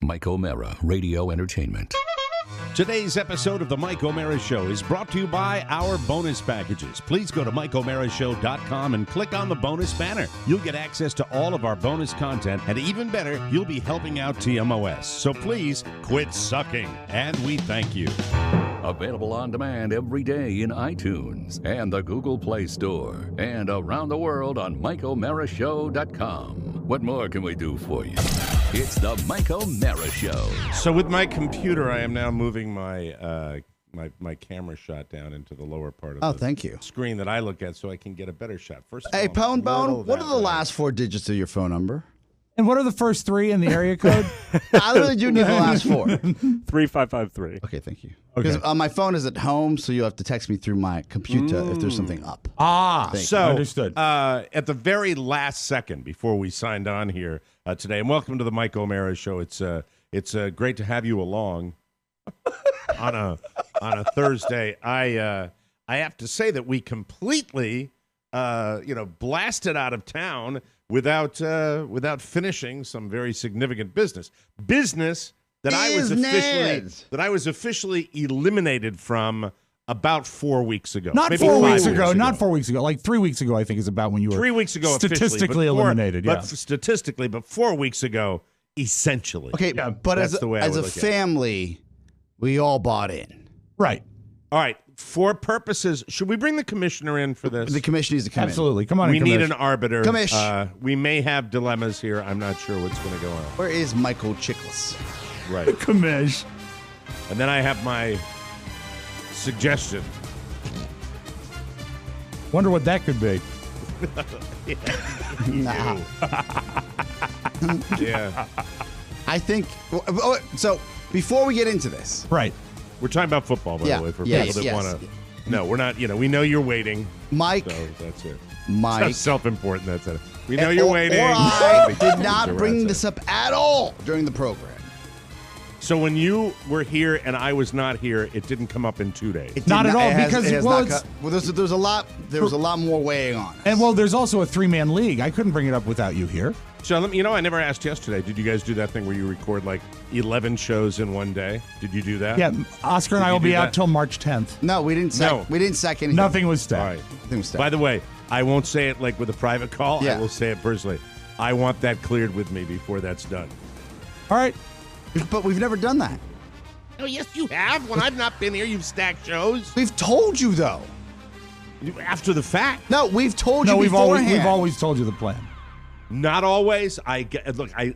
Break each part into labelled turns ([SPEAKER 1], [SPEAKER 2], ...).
[SPEAKER 1] Mike O'Mara, Radio Entertainment.
[SPEAKER 2] Today's episode of The Mike O'Mara Show is brought to you by our bonus packages. Please go to MikeO'MaraShow.com and click on the bonus banner. You'll get access to all of our bonus content, and even better, you'll be helping out TMOS. So please quit sucking, and we thank you.
[SPEAKER 1] Available on demand every day in iTunes and the Google Play Store, and around the world on MikeO'MaraShow.com. What more can we do for you? It's the Mike O'Mara Show.
[SPEAKER 2] So with my computer, I am now moving my my camera shot down into the lower part of
[SPEAKER 3] thank you.
[SPEAKER 2] Screen that I look at so I can get a better shot. First of
[SPEAKER 3] Hey,
[SPEAKER 2] all,
[SPEAKER 3] Bone, what are the last four digits of your phone number?
[SPEAKER 4] And what are the first three in the area code?
[SPEAKER 3] I really do need the last four.
[SPEAKER 5] 3553.
[SPEAKER 3] Okay, thank you. Because my phone is at home, so you'll have to text me through my computer if there's something up.
[SPEAKER 2] So
[SPEAKER 4] understood.
[SPEAKER 2] At the very last second before we signed on here today, and welcome to the Mike O'Mara Show. It's great to have you along on a Thursday. I have to say that we completely blasted out of town without finishing some very significant business that I was officially eliminated from about 4 weeks ago.
[SPEAKER 4] Not
[SPEAKER 2] Maybe
[SPEAKER 4] 4 weeks
[SPEAKER 2] 5
[SPEAKER 4] ago.
[SPEAKER 2] years
[SPEAKER 4] Not 4 weeks ago. Like 3 weeks ago, I think is about when you were
[SPEAKER 2] 3 weeks ago
[SPEAKER 4] statistically eliminated.
[SPEAKER 2] But 4 weeks ago, essentially.
[SPEAKER 3] Okay, but
[SPEAKER 2] That's
[SPEAKER 3] as
[SPEAKER 2] the way I
[SPEAKER 3] a
[SPEAKER 2] would look at it.
[SPEAKER 3] family, we all bought in.
[SPEAKER 4] Right.
[SPEAKER 2] All right. For purposes, should we bring the commissioner in for this?
[SPEAKER 3] The commission needs to come
[SPEAKER 4] Absolutely. Come on
[SPEAKER 2] We
[SPEAKER 4] in,
[SPEAKER 2] need
[SPEAKER 4] Commish.
[SPEAKER 2] an arbiter.
[SPEAKER 3] Commish.
[SPEAKER 2] We may have dilemmas here. I'm not sure what's going to go on.
[SPEAKER 3] Where is Michael Chiklis?
[SPEAKER 2] Right.
[SPEAKER 4] Commish.
[SPEAKER 2] And then I have my suggestion.
[SPEAKER 4] Wonder what that could be.
[SPEAKER 3] Nah.
[SPEAKER 2] Yeah.
[SPEAKER 3] I think, so before we get into this.
[SPEAKER 4] Right.
[SPEAKER 2] We're talking about football, by the way, for
[SPEAKER 3] yes,
[SPEAKER 2] people that
[SPEAKER 3] yes.
[SPEAKER 2] want to. No, we're not. We know you're waiting.
[SPEAKER 3] Mike,
[SPEAKER 2] So that's it.
[SPEAKER 3] Mike.
[SPEAKER 2] It's not self-important. That's it. We know you're waiting.
[SPEAKER 3] Or I
[SPEAKER 2] Big
[SPEAKER 3] did
[SPEAKER 2] things
[SPEAKER 3] not
[SPEAKER 2] around
[SPEAKER 3] bring
[SPEAKER 2] it.
[SPEAKER 3] this up at all during the program.
[SPEAKER 2] So when you were here and I was not here, it didn't come up in 2 days.
[SPEAKER 3] It did
[SPEAKER 4] Not at all,
[SPEAKER 3] it has-
[SPEAKER 4] because,
[SPEAKER 3] it has
[SPEAKER 4] well,
[SPEAKER 3] not
[SPEAKER 4] it's-
[SPEAKER 3] well, there's a lot. There was a lot more weighing on us.
[SPEAKER 4] And well, there's also a 3-man league. I couldn't bring it up without you here.
[SPEAKER 2] So I never asked yesterday. Did you guys do that thing where you record like 11 shows in one day? Did you do that?
[SPEAKER 4] Yeah, Oscar and
[SPEAKER 2] Did
[SPEAKER 4] I
[SPEAKER 2] you
[SPEAKER 4] will
[SPEAKER 2] do
[SPEAKER 4] be out
[SPEAKER 2] that?
[SPEAKER 4] till March 10th.
[SPEAKER 3] No, we didn't.
[SPEAKER 2] No.
[SPEAKER 3] We didn't sack anything.
[SPEAKER 4] Nothing was
[SPEAKER 2] All
[SPEAKER 4] stacked.
[SPEAKER 2] right.
[SPEAKER 3] Nothing was sacked.
[SPEAKER 2] By the way, I won't say it like with a private call.
[SPEAKER 3] Yeah.
[SPEAKER 2] I will say it personally. I want that cleared with me before that's done.
[SPEAKER 4] All right.
[SPEAKER 3] But we've never done that.
[SPEAKER 2] Oh, yes, you have. When I've not been here, you've stacked shows.
[SPEAKER 3] We've told you though.
[SPEAKER 2] After the fact.
[SPEAKER 3] No, we've told
[SPEAKER 4] No,
[SPEAKER 3] you
[SPEAKER 4] we've
[SPEAKER 3] beforehand.
[SPEAKER 4] always told you the plan.
[SPEAKER 2] Not always.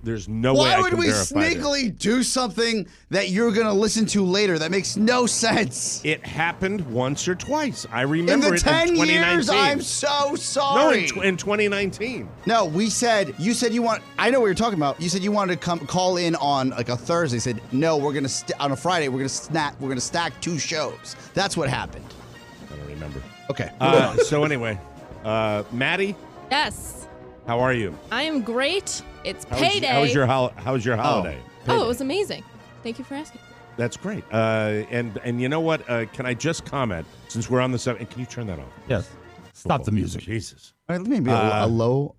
[SPEAKER 2] There's no way
[SPEAKER 3] Why
[SPEAKER 2] I
[SPEAKER 3] would
[SPEAKER 2] can
[SPEAKER 3] we
[SPEAKER 2] verify this.
[SPEAKER 3] sneakily do something that you're going to listen to later? That makes no sense.
[SPEAKER 2] It happened once or twice. I
[SPEAKER 3] In
[SPEAKER 2] remember
[SPEAKER 3] the
[SPEAKER 2] it
[SPEAKER 3] 10
[SPEAKER 2] in 2019.
[SPEAKER 3] years, I'm so
[SPEAKER 2] No,
[SPEAKER 3] sorry.
[SPEAKER 2] in 2019.
[SPEAKER 3] No, you said you want. I know what you're talking about. You said you wanted to call in on like a Thursday. Said no, we're gonna on a Friday. We're gonna stack 2 shows. That's what happened.
[SPEAKER 2] I don't remember.
[SPEAKER 3] Okay.
[SPEAKER 2] So anyway, Maddie,
[SPEAKER 6] Yes,
[SPEAKER 2] how are you?
[SPEAKER 6] I am great. It's
[SPEAKER 2] How
[SPEAKER 6] payday.
[SPEAKER 2] was your holiday?
[SPEAKER 6] Oh, it was amazing. Thank you for asking.
[SPEAKER 2] That's great. And you know what? Can I just comment since we're on the subject? Can you turn that off?
[SPEAKER 4] Yes. Stop the music.
[SPEAKER 2] Jesus.
[SPEAKER 3] All right, maybe a low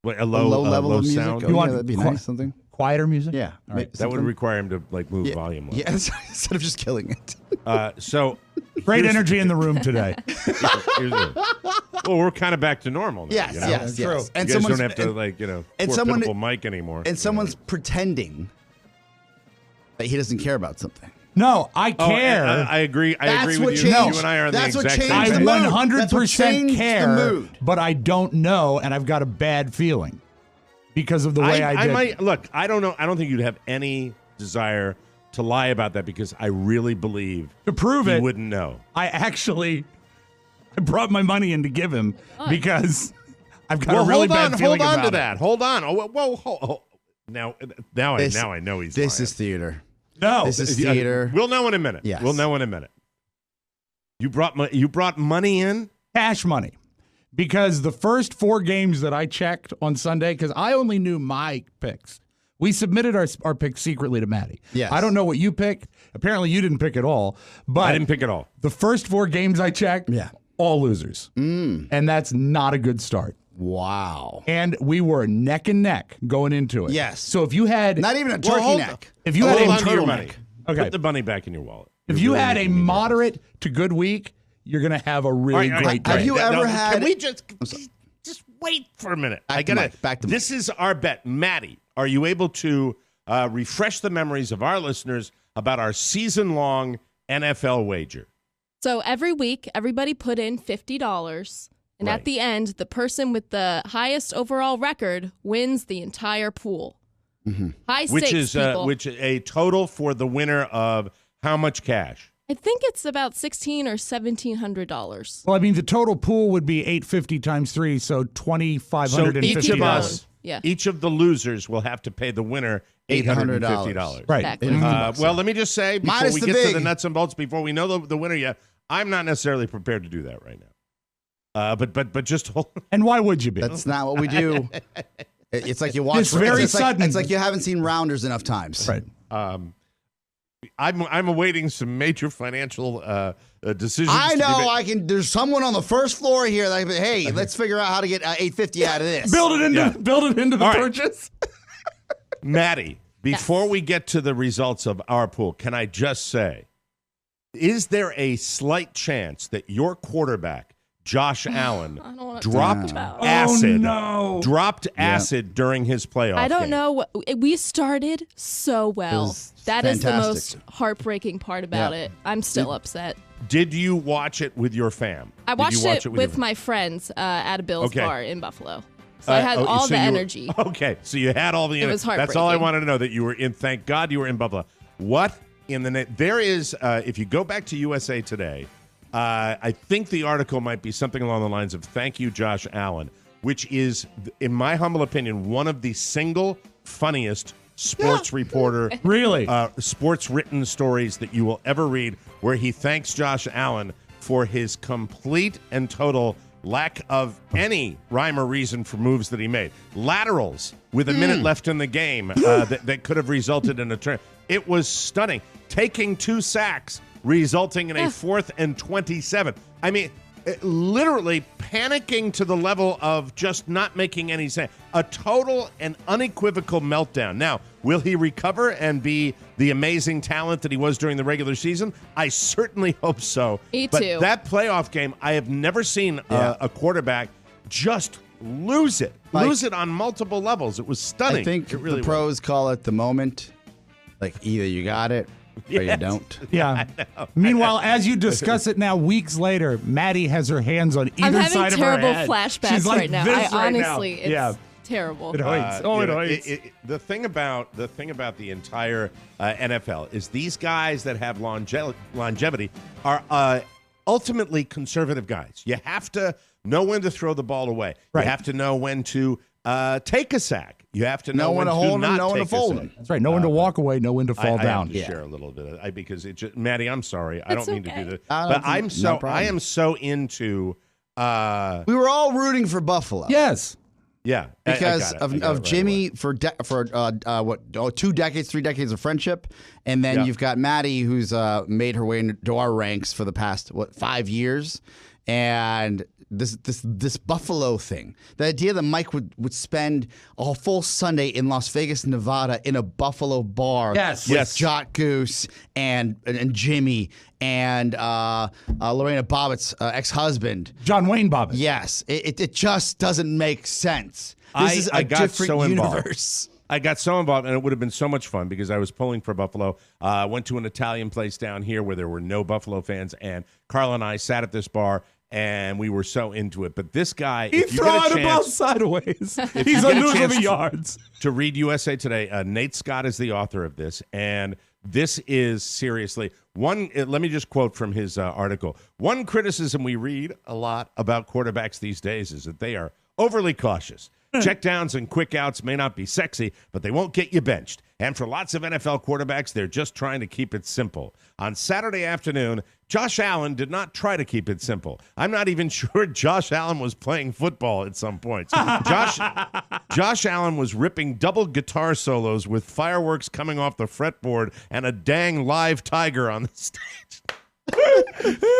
[SPEAKER 2] Wait,
[SPEAKER 3] level of music.
[SPEAKER 2] sound.
[SPEAKER 3] Oh,
[SPEAKER 4] You want
[SPEAKER 3] that'd be
[SPEAKER 4] qui-
[SPEAKER 3] nice. Something.
[SPEAKER 4] Quieter music?
[SPEAKER 3] Yeah.
[SPEAKER 4] All right.
[SPEAKER 2] That would require him to like move volume.
[SPEAKER 3] Yeah. Instead of just killing it.
[SPEAKER 2] So
[SPEAKER 4] Great
[SPEAKER 2] here's-
[SPEAKER 4] energy in the room today.
[SPEAKER 2] here's well, we're kind of back to normal now.
[SPEAKER 3] Yes.
[SPEAKER 2] you know?
[SPEAKER 3] Yes.
[SPEAKER 4] True.
[SPEAKER 3] Yes. And
[SPEAKER 2] You guys
[SPEAKER 3] someone's
[SPEAKER 2] don't have to
[SPEAKER 3] and
[SPEAKER 2] poor
[SPEAKER 3] someone-
[SPEAKER 2] pitiful Mike anymore.
[SPEAKER 3] and someone's pretending that he doesn't care about something.
[SPEAKER 4] No, I
[SPEAKER 2] Oh,
[SPEAKER 4] care.
[SPEAKER 2] I agree. I
[SPEAKER 3] That's
[SPEAKER 2] agree
[SPEAKER 3] what
[SPEAKER 2] with you.
[SPEAKER 3] changed-
[SPEAKER 2] You and I are on the
[SPEAKER 3] that's what
[SPEAKER 2] exact same
[SPEAKER 3] changed
[SPEAKER 4] I
[SPEAKER 3] the
[SPEAKER 2] page.
[SPEAKER 3] mood.
[SPEAKER 4] 100%
[SPEAKER 3] changed the
[SPEAKER 4] care,
[SPEAKER 3] mood.
[SPEAKER 4] but I don't know, and I've got a bad feeling because of the way I did.
[SPEAKER 2] might look. I don't know. I don't think you'd have any desire to lie about that because I really believe
[SPEAKER 4] To prove
[SPEAKER 2] he
[SPEAKER 4] it,
[SPEAKER 2] wouldn't know.
[SPEAKER 4] I brought my money in to give him because I've got
[SPEAKER 2] Well,
[SPEAKER 4] a really
[SPEAKER 2] hold
[SPEAKER 4] bad
[SPEAKER 2] on.
[SPEAKER 4] feeling
[SPEAKER 2] Hold on
[SPEAKER 4] about
[SPEAKER 2] to
[SPEAKER 4] it.
[SPEAKER 2] that. Hold on. Oh, whoa. Now I know he's
[SPEAKER 3] This
[SPEAKER 2] lying.
[SPEAKER 3] is theater.
[SPEAKER 4] No,
[SPEAKER 3] This is theater.
[SPEAKER 2] We'll know in a minute.
[SPEAKER 3] Yes.
[SPEAKER 2] We'll know in a minute. You brought money in?
[SPEAKER 4] cash money. Because the first 4 games that I checked on Sunday, because I only knew my picks. We submitted our picks secretly to Maddie.
[SPEAKER 3] Yes.
[SPEAKER 4] I don't know what you picked. Apparently you didn't pick at all. But
[SPEAKER 2] I didn't pick it all.
[SPEAKER 4] the first 4 games I checked,
[SPEAKER 3] Yeah.
[SPEAKER 4] all losers. And that's not a good start.
[SPEAKER 3] Wow.
[SPEAKER 4] And we were neck and neck going into it.
[SPEAKER 3] Yes.
[SPEAKER 4] So if you had
[SPEAKER 3] Not even a turkey
[SPEAKER 2] hold
[SPEAKER 3] neck.
[SPEAKER 4] if you had
[SPEAKER 2] Hold
[SPEAKER 4] a
[SPEAKER 2] on to your
[SPEAKER 4] turtleneck,
[SPEAKER 2] money.
[SPEAKER 4] okay.
[SPEAKER 2] Put the money back in your wallet.
[SPEAKER 4] If
[SPEAKER 2] You're
[SPEAKER 4] you
[SPEAKER 2] really
[SPEAKER 4] had a
[SPEAKER 2] making me nervous.
[SPEAKER 4] moderate to good week, you're going to have a really
[SPEAKER 2] All right,
[SPEAKER 4] great
[SPEAKER 3] Have
[SPEAKER 4] day.
[SPEAKER 3] you ever
[SPEAKER 2] No,
[SPEAKER 3] had?
[SPEAKER 2] Can we just wait for a minute?
[SPEAKER 3] Back to Mike, back to
[SPEAKER 2] This is our bet, Maddie. Are you able to refresh the memories of our listeners about our season-long NFL wager?
[SPEAKER 6] So every week, everybody put in $50. And
[SPEAKER 2] Right.
[SPEAKER 6] at the end, the person with the highest overall record wins the entire pool. High
[SPEAKER 2] Which
[SPEAKER 6] stakes,
[SPEAKER 2] is
[SPEAKER 6] people.
[SPEAKER 2] which a total for the winner of how much cash?
[SPEAKER 6] I think it's about $1,600 or $1,700.
[SPEAKER 4] Well, I mean, the total pool would be $850 times 3, so $2,550.
[SPEAKER 2] each of us,
[SPEAKER 6] Yeah.
[SPEAKER 2] each of the losers will have to pay the winner $850.
[SPEAKER 4] Right.
[SPEAKER 6] Exactly.
[SPEAKER 2] Well, let me just say before
[SPEAKER 3] Minus
[SPEAKER 2] we
[SPEAKER 3] the
[SPEAKER 2] get to
[SPEAKER 3] big.
[SPEAKER 2] the nuts and bolts, before we know the winner yet, I'm not necessarily prepared to do that right now. But just hold.
[SPEAKER 4] And why would you be?
[SPEAKER 3] That's not what we do. It's like you watch.
[SPEAKER 4] It's very
[SPEAKER 3] it's like-
[SPEAKER 4] sudden.
[SPEAKER 3] It's like you haven't seen Rounders enough times.
[SPEAKER 4] Right.
[SPEAKER 2] I'm awaiting some major financial decisions.
[SPEAKER 3] I
[SPEAKER 2] to be
[SPEAKER 3] know.
[SPEAKER 2] made.
[SPEAKER 3] I can. There's someone on the first floor here. That I can, hey, let's figure out how to get $850 out of this.
[SPEAKER 4] Build it into the
[SPEAKER 2] All right.
[SPEAKER 4] purchase.
[SPEAKER 2] Maddie, before we get to the results of our pool, can I just say, is there a slight chance that your quarterback, Josh Allen,
[SPEAKER 6] I don't want to
[SPEAKER 2] dropped
[SPEAKER 6] talk about it.
[SPEAKER 2] acid?
[SPEAKER 4] no.
[SPEAKER 2] Dropped acid during his playoff.
[SPEAKER 6] I don't
[SPEAKER 2] game.
[SPEAKER 6] know. We started so well.
[SPEAKER 3] was
[SPEAKER 6] That is the
[SPEAKER 3] fantastic.
[SPEAKER 6] most heartbreaking part about
[SPEAKER 3] Yeah.
[SPEAKER 6] it. I'm still upset.
[SPEAKER 2] Did you watch it with your fam?
[SPEAKER 6] I
[SPEAKER 2] Did you
[SPEAKER 6] watched
[SPEAKER 2] watch
[SPEAKER 6] it
[SPEAKER 2] with
[SPEAKER 6] with
[SPEAKER 2] your-
[SPEAKER 6] my friends at a Bill's
[SPEAKER 2] Okay.
[SPEAKER 6] bar in Buffalo. So I had
[SPEAKER 2] oh,
[SPEAKER 6] all
[SPEAKER 2] so
[SPEAKER 6] the
[SPEAKER 2] you were-
[SPEAKER 6] energy.
[SPEAKER 2] Okay, so you had all the energy.
[SPEAKER 6] was
[SPEAKER 2] That's all I
[SPEAKER 6] heartbreaking.
[SPEAKER 2] wanted to know, that you were in. Thank God you were in Buffalo. What in the there is, if you go back to USA Today, I think the article might be something along the lines of "Thank you, Josh Allen," which is, in my humble opinion, one of the single funniest sports reporter,
[SPEAKER 4] Really?
[SPEAKER 2] sports written stories that you will ever read, where he thanks Josh Allen for his complete and total lack of any rhyme or reason for moves that he made. Laterals with a minute left in the game that could have resulted in a turn. It was stunning. Taking 2 sacks, resulting in a 4th and 27. I mean, literally panicking to the level of just not making any sense. A total and unequivocal meltdown. Now, will he recover and be the amazing talent that he was during the regular season? I certainly hope so.
[SPEAKER 6] Me
[SPEAKER 2] but
[SPEAKER 6] too.
[SPEAKER 2] that playoff game, I have never seen a quarterback just lose it.
[SPEAKER 3] Like-
[SPEAKER 2] lose it on multiple levels. It was stunning.
[SPEAKER 3] I think
[SPEAKER 2] it really
[SPEAKER 3] the pros call it the moment. Like either you got it or you
[SPEAKER 2] Yes.
[SPEAKER 3] don't.
[SPEAKER 4] Yeah. Meanwhile, as you discuss it now, weeks later, Maddie has her hands on either
[SPEAKER 6] I'm having
[SPEAKER 4] side of her
[SPEAKER 6] terrible
[SPEAKER 4] head.
[SPEAKER 6] flashbacks
[SPEAKER 4] She's like
[SPEAKER 6] right now.
[SPEAKER 4] this
[SPEAKER 6] I
[SPEAKER 4] right now.
[SPEAKER 6] honestly, it's
[SPEAKER 4] yeah.
[SPEAKER 6] terrible.
[SPEAKER 4] It hurts.
[SPEAKER 2] You
[SPEAKER 4] it
[SPEAKER 2] know,
[SPEAKER 4] hurts.
[SPEAKER 2] the thing about the entire NFL is these guys that have longevity are ultimately conservative guys. You have to know when to throw the ball away.
[SPEAKER 4] Right.
[SPEAKER 2] You have to know when to take a sack. You have to know
[SPEAKER 3] Know when to hold
[SPEAKER 2] not
[SPEAKER 3] him, know when to
[SPEAKER 2] take a
[SPEAKER 3] fold
[SPEAKER 2] sack.
[SPEAKER 3] him.
[SPEAKER 4] That's right. Know when to walk away, know when to fall
[SPEAKER 2] I
[SPEAKER 4] down.
[SPEAKER 2] have to share a little bit of because it just, Maddie, I'm sorry. I
[SPEAKER 6] It's
[SPEAKER 2] don't mean to
[SPEAKER 6] okay.
[SPEAKER 2] do this.
[SPEAKER 3] No,
[SPEAKER 2] But
[SPEAKER 3] it's
[SPEAKER 2] I'm
[SPEAKER 3] no
[SPEAKER 2] so
[SPEAKER 3] problem.
[SPEAKER 2] I am so into
[SPEAKER 3] We were all rooting for Buffalo.
[SPEAKER 4] Yes.
[SPEAKER 2] yeah. I
[SPEAKER 3] Because
[SPEAKER 2] got it. I got it
[SPEAKER 3] of
[SPEAKER 2] right
[SPEAKER 3] Jimmy for 2 decades, 3 decades of friendship, and then
[SPEAKER 2] Yeah.
[SPEAKER 3] you've got Maddie who's made her way into our ranks for the past 5 years, and this Buffalo thing, the idea that Mike would spend a full Sunday in Las Vegas, Nevada, in a Buffalo bar,
[SPEAKER 4] Yes.
[SPEAKER 3] with
[SPEAKER 2] Yes.
[SPEAKER 3] Jot Goose and Jimmy and Lorena Bobbitt's ex-husband.
[SPEAKER 4] John Wayne Bobbitt.
[SPEAKER 3] Yes, it just doesn't make sense. This is
[SPEAKER 2] I
[SPEAKER 3] a
[SPEAKER 2] got
[SPEAKER 3] different
[SPEAKER 2] so involved.
[SPEAKER 3] universe.
[SPEAKER 2] I got so involved, and it would have been so much fun because I was pulling for Buffalo. Went to an Italian place down here where there were no Buffalo fans, and Carl and I sat at this bar, and we were so into it. But this guy,
[SPEAKER 4] He
[SPEAKER 2] if you
[SPEAKER 4] threw
[SPEAKER 2] get a
[SPEAKER 4] it about
[SPEAKER 2] chance
[SPEAKER 4] sideways.
[SPEAKER 2] you
[SPEAKER 4] He's
[SPEAKER 2] get
[SPEAKER 4] on
[SPEAKER 2] a
[SPEAKER 4] news of
[SPEAKER 2] chance
[SPEAKER 4] the
[SPEAKER 2] to-
[SPEAKER 4] yards.
[SPEAKER 2] to read USA Today, Nate Scott is the author of this, and this is seriously one. Let me just quote from his article. One criticism we read a lot about quarterbacks these days is that they are overly cautious. Checkdowns and quick outs may not be sexy, but they won't get you benched. And for lots of NFL quarterbacks, they're just trying to keep it simple. On Saturday afternoon, Josh Allen did not try to keep it simple. I'm not even sure Josh Allen was playing football at some points. Josh Allen was ripping double guitar solos with fireworks coming off the fretboard and a dang live tiger on the stage.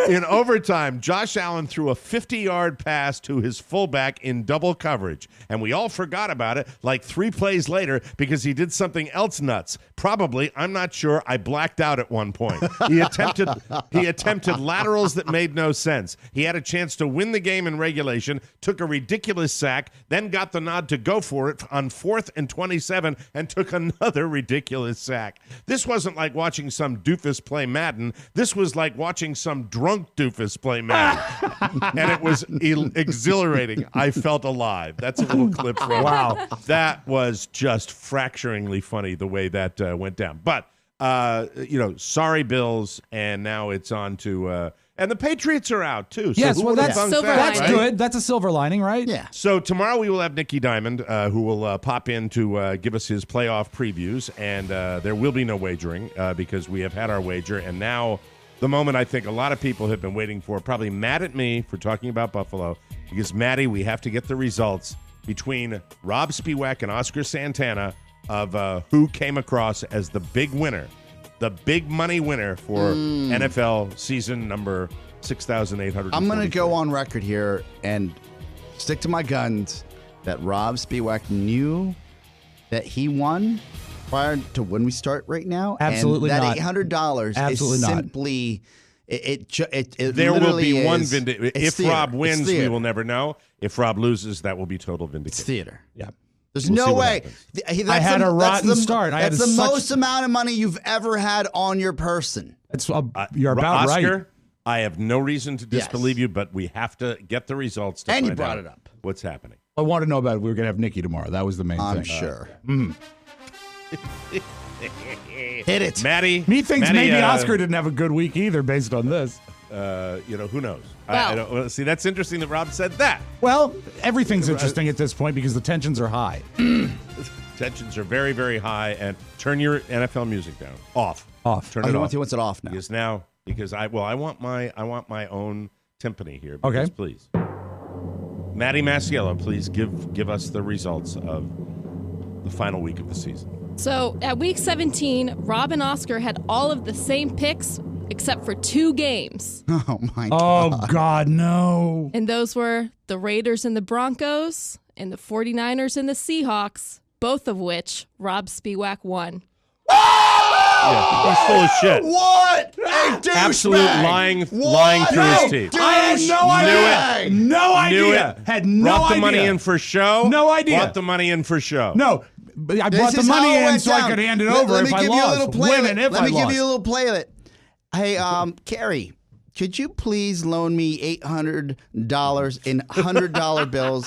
[SPEAKER 2] In overtime, Josh Allen threw a 50-yard pass to his fullback in double coverage, and we all forgot about it like 3 plays later because he did something else nuts. Probably, I'm not sure, I blacked out at one point. He attempted laterals that made no sense. He had a chance to win the game in regulation, took a ridiculous sack, then got the nod to go for it on 4th and 27 and took another ridiculous sack. This wasn't like watching some doofus play Madden. This was like watching some drunk doofus play Madden. And it was exhilarating. I felt alive. That's a little clip from
[SPEAKER 4] Wow.
[SPEAKER 2] That was just fracturingly funny the way that went down. But, sorry, Bills, and now it's on to and the Patriots are out, too. So
[SPEAKER 4] Yes,
[SPEAKER 2] who
[SPEAKER 4] well,
[SPEAKER 2] would have
[SPEAKER 4] that's
[SPEAKER 2] thunk that,
[SPEAKER 4] that's
[SPEAKER 2] right?
[SPEAKER 4] good. That's a silver lining, right?
[SPEAKER 3] Yeah.
[SPEAKER 2] So tomorrow we will have Nikki Diamond, who will pop in to give us his playoff previews, and there will be no wagering because we have had our wager, and now the moment I think a lot of people have been waiting for, probably mad at me for talking about Buffalo, because, Maddie, we have to get the results between Rob Spiewak and Oscar Santana of who came across as the big winner, the big money winner for NFL season number 6,800.
[SPEAKER 3] I'm going to go on record here and stick to my guns that Rob Spiewak knew that he won prior to when we start right now.
[SPEAKER 4] Absolutely
[SPEAKER 3] and
[SPEAKER 4] not.
[SPEAKER 3] That $800
[SPEAKER 4] Absolutely
[SPEAKER 3] is
[SPEAKER 4] not.
[SPEAKER 3] simply it
[SPEAKER 2] There will
[SPEAKER 3] literally
[SPEAKER 2] be one
[SPEAKER 3] is-
[SPEAKER 2] vindication.
[SPEAKER 3] it's
[SPEAKER 2] If
[SPEAKER 3] theater.
[SPEAKER 2] Rob
[SPEAKER 3] It's
[SPEAKER 2] wins, we
[SPEAKER 3] theater.
[SPEAKER 2] will never know. If Rob loses, that will be total
[SPEAKER 3] It's
[SPEAKER 2] vindication.
[SPEAKER 3] theater.
[SPEAKER 4] Yeah.
[SPEAKER 3] There's
[SPEAKER 2] We'll see
[SPEAKER 3] no
[SPEAKER 2] what
[SPEAKER 3] way.
[SPEAKER 2] happens.
[SPEAKER 3] That's
[SPEAKER 4] had a
[SPEAKER 3] that's
[SPEAKER 4] rotten start. I had
[SPEAKER 3] That's the
[SPEAKER 4] such-
[SPEAKER 3] most amount of money you've ever had on your person.
[SPEAKER 4] It's you're about
[SPEAKER 2] Oscar,
[SPEAKER 4] right.
[SPEAKER 2] I have no reason to
[SPEAKER 3] Yes.
[SPEAKER 2] disbelieve you, but we have to get the results to
[SPEAKER 3] And you
[SPEAKER 2] find
[SPEAKER 3] brought
[SPEAKER 2] out
[SPEAKER 3] it up.
[SPEAKER 2] what's happening.
[SPEAKER 4] I want to know about it. We were going to have Nikki tomorrow. That was the main
[SPEAKER 3] I'm
[SPEAKER 4] thing.
[SPEAKER 3] sure. Hit it.
[SPEAKER 2] Maddie,
[SPEAKER 4] Me thinks
[SPEAKER 2] Maddie,
[SPEAKER 4] maybe Oscar didn't have a good week either based on this.
[SPEAKER 2] Who knows?
[SPEAKER 6] Wow.
[SPEAKER 2] I don't, see, that's interesting that Rob said that.
[SPEAKER 4] Well, everything's interesting at this point because the tensions are high.
[SPEAKER 2] Tensions are very, very high, and turn your NFL music down. Off. Turn
[SPEAKER 3] Oh,
[SPEAKER 2] it
[SPEAKER 3] he
[SPEAKER 2] off.
[SPEAKER 3] wants it off now.
[SPEAKER 2] Because I want my own timpani here. Because,
[SPEAKER 4] Okay.
[SPEAKER 2] please, Maddie Masiello, please give us the results of the final week of the season.
[SPEAKER 6] So at week 17, Rob and Oscar had all of the same picks except for 2 games.
[SPEAKER 3] Oh my
[SPEAKER 4] Oh,
[SPEAKER 3] God.
[SPEAKER 4] God, no.
[SPEAKER 6] And those were the Raiders and the Broncos and the 49ers and the Seahawks, both of which Rob Spiewak won.
[SPEAKER 2] Yeah, he's full of shit.
[SPEAKER 3] What? A douchebag.
[SPEAKER 2] Absolute lying through his teeth.
[SPEAKER 4] I had no idea. No
[SPEAKER 2] Knew
[SPEAKER 4] idea.
[SPEAKER 2] it.
[SPEAKER 4] Had no
[SPEAKER 2] Brought
[SPEAKER 4] idea.
[SPEAKER 2] the money in for show.
[SPEAKER 4] No idea.
[SPEAKER 2] Brought the money in for show.
[SPEAKER 4] No, but I
[SPEAKER 3] This
[SPEAKER 4] brought the
[SPEAKER 3] is how
[SPEAKER 4] money
[SPEAKER 3] it
[SPEAKER 4] in
[SPEAKER 3] went
[SPEAKER 4] so I
[SPEAKER 3] down.
[SPEAKER 4] could hand it
[SPEAKER 3] Let
[SPEAKER 4] over
[SPEAKER 3] me
[SPEAKER 4] if I
[SPEAKER 3] give you a
[SPEAKER 4] lost.
[SPEAKER 3] little play.
[SPEAKER 4] Win it if
[SPEAKER 3] Let
[SPEAKER 4] I
[SPEAKER 3] me give
[SPEAKER 4] lost.
[SPEAKER 3] you a little play of it. Hey, Carrie, could you please loan me $800 in $100 bills?